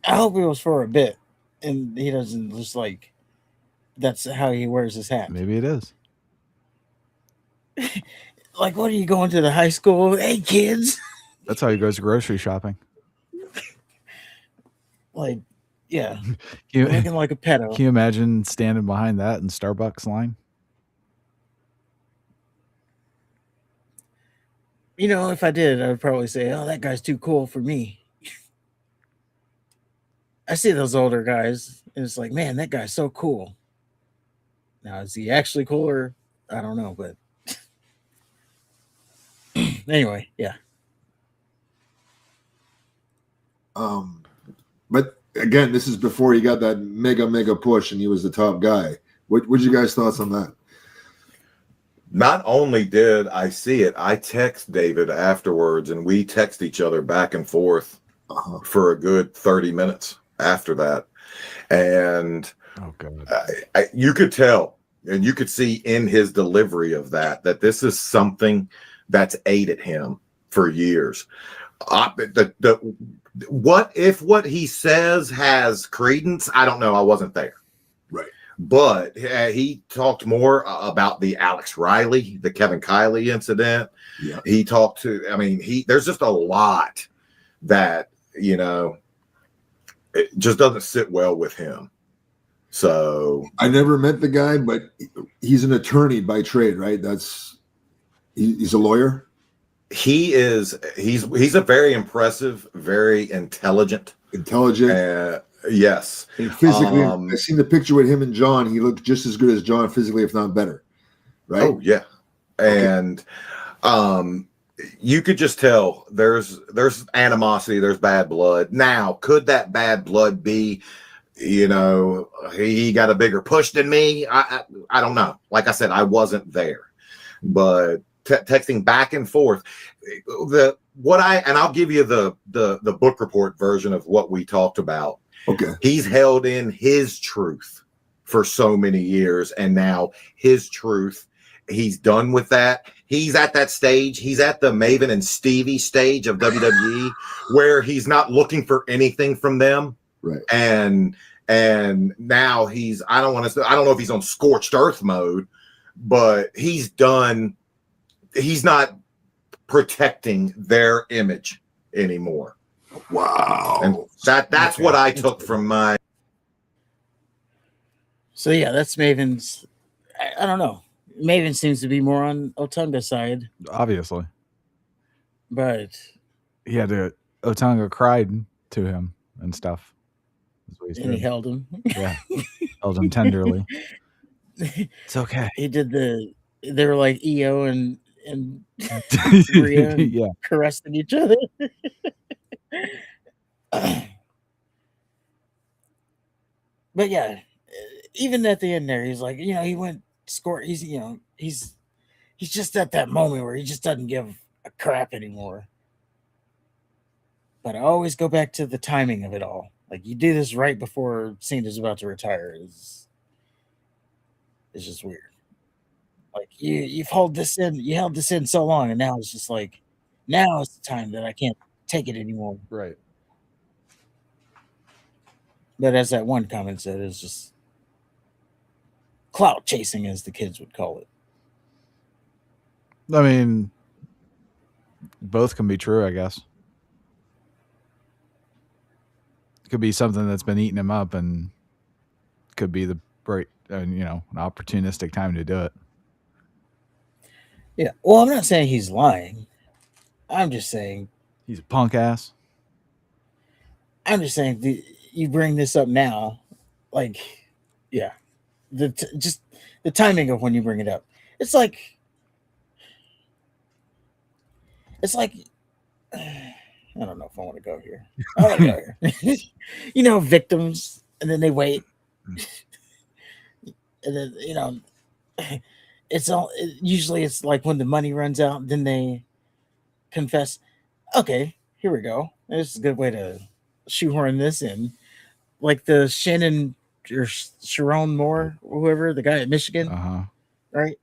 Speaker 3: I hope it was for a bit, and he doesn't just like. That's how he wears his hat.
Speaker 2: Maybe it is.
Speaker 3: Like, what are you going to the high school? Hey, kids.
Speaker 2: That's how he goes grocery shopping.
Speaker 3: Like, yeah.
Speaker 2: Looking
Speaker 3: like a pedo.
Speaker 2: Can you imagine standing behind that in Starbucks line?
Speaker 3: You know, if I did, I would probably say, "Oh, that guy's too cool for me." I see those older guys, and it's like, man, that guy's so cool. Now, is he actually cooler? I don't know, but anyway, yeah.
Speaker 12: But again, this is before he got that mega push and he was the top guy. What's you guys' thoughts on that?
Speaker 8: Not only did I see it, I text David afterwards, and we text each other back and forth for a good 30 minutes after that. And
Speaker 2: oh god,
Speaker 8: you could tell, and you could see in his delivery of that this is something that's ate at him for years. What if what he says has credence? I don't know. I wasn't there.
Speaker 12: Right.
Speaker 8: But he talked more about the Alex Riley, the Kevin Kiley incident.
Speaker 12: Yeah.
Speaker 8: He talked to, I mean, there's just a lot that, you know, it just doesn't sit well with him. So
Speaker 12: I never met the guy, but he's an attorney by trade, right? He's a lawyer.
Speaker 8: He's a very impressive, very intelligent. Yes.
Speaker 12: And physically, I've seen the picture with him and John. He looked just as good as John physically, if not better. Right?
Speaker 8: Oh yeah. And you could just tell there's animosity, there's bad blood. Now, could that bad blood be, you know, he got a bigger push than me? I don't know. Like I said, I wasn't there, but texting back and forth. I'll give you the book report version of what we talked about.
Speaker 12: Okay.
Speaker 8: He's held in his truth for so many years, and now his truth, he's done with that. He's at that stage. He's at the Maven and Stevie stage of WWE where he's not looking for anything from them.
Speaker 12: Right.
Speaker 8: And now he's, I don't know if he's on scorched earth mode, but he's done. He's not protecting their image anymore.
Speaker 12: Wow.
Speaker 8: And that's what I took from my.
Speaker 3: So yeah, that's Maven's. I don't know. Maven seems to be more on Otunga's side,
Speaker 2: Obviously.
Speaker 3: but
Speaker 2: He had to, Otunga cried to him and stuff. That's what
Speaker 3: and he held him.
Speaker 2: Yeah. Held him tenderly. It's okay.
Speaker 3: He did they were like EO and Rhea and
Speaker 2: Yeah.
Speaker 3: caressing each other. But yeah, even at the end there, he's like, you know, he went score. He's, you know, he's just at that moment where he just doesn't give a crap anymore. But I always go back to the timing of it all. Like, you do this right before Cena's about to retire. It's just weird. Like, you've held this in so long, and now it's just like, now is the time that I can't take it anymore.
Speaker 2: Right.
Speaker 3: But as that one comment said, it's just clout chasing, as the kids would call it.
Speaker 2: I mean, both can be true, I guess. It could be something that's been eating him up, and could be the right, you know, an opportunistic time to do it.
Speaker 3: Yeah. Well, I'm not saying he's lying. I'm just saying
Speaker 2: he's a punk ass.
Speaker 3: I'm just saying you bring this up now, like, yeah, just the timing of when you bring it up. It's like I don't know if I want to go here. I want to go here. You know, victims, and then they wait, and then, you know, usually it's like when the money runs out, then they confess. Okay, here we go. This is a good way to shoehorn this in, like the Shannon or Sharon Moore, whoever, the guy at Michigan, right?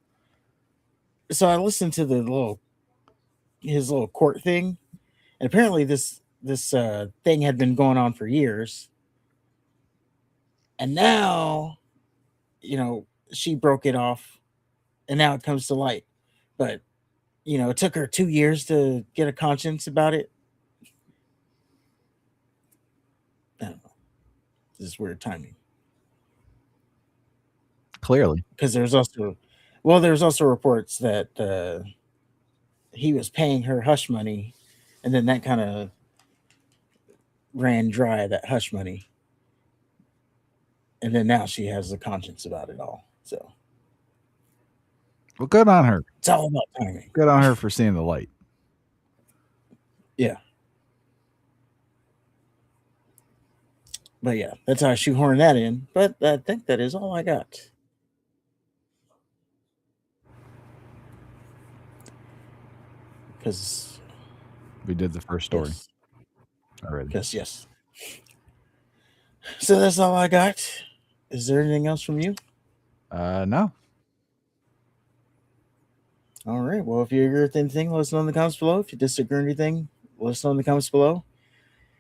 Speaker 3: So I listened to his little court thing, and apparently this thing had been going on for years, and now, you know, she broke it off, and now it comes to light. But, you know, it took her 2 years to get a conscience about it. I don't know. This is weird timing.
Speaker 2: Clearly.
Speaker 3: Because there's also reports that he was paying her hush money, and then that kind of ran dry, that hush money. And then now she has a conscience about it all. So,
Speaker 2: well, good on her.
Speaker 3: It's all about timing.
Speaker 2: Good on her for seeing the light.
Speaker 3: Yeah. But yeah, that's how I shoehorn that in. But I think that is all I got. Because
Speaker 2: we did the first story already.
Speaker 3: Yes. So that's all I got. Is there anything else from you?
Speaker 2: No.
Speaker 3: All right. Well, if you agree with anything, let us know in the comments below. If you disagree with anything, let us know in the comments below.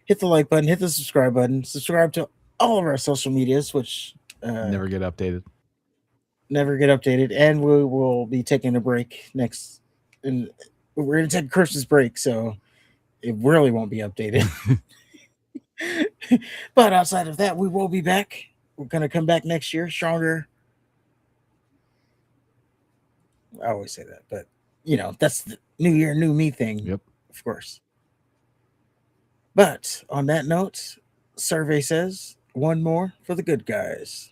Speaker 3: Hit the like button, hit the subscribe button, subscribe to all of our social medias, which
Speaker 2: Never get updated.
Speaker 3: And we will be taking a break next, and we're gonna take a Christmas break, so it really won't be updated. But outside of that, we will be back. We're gonna come back next year stronger. I always say that, but that's the new year, new me thing.
Speaker 2: Yep.
Speaker 3: Of course. But on that note, survey says one more for the good guys.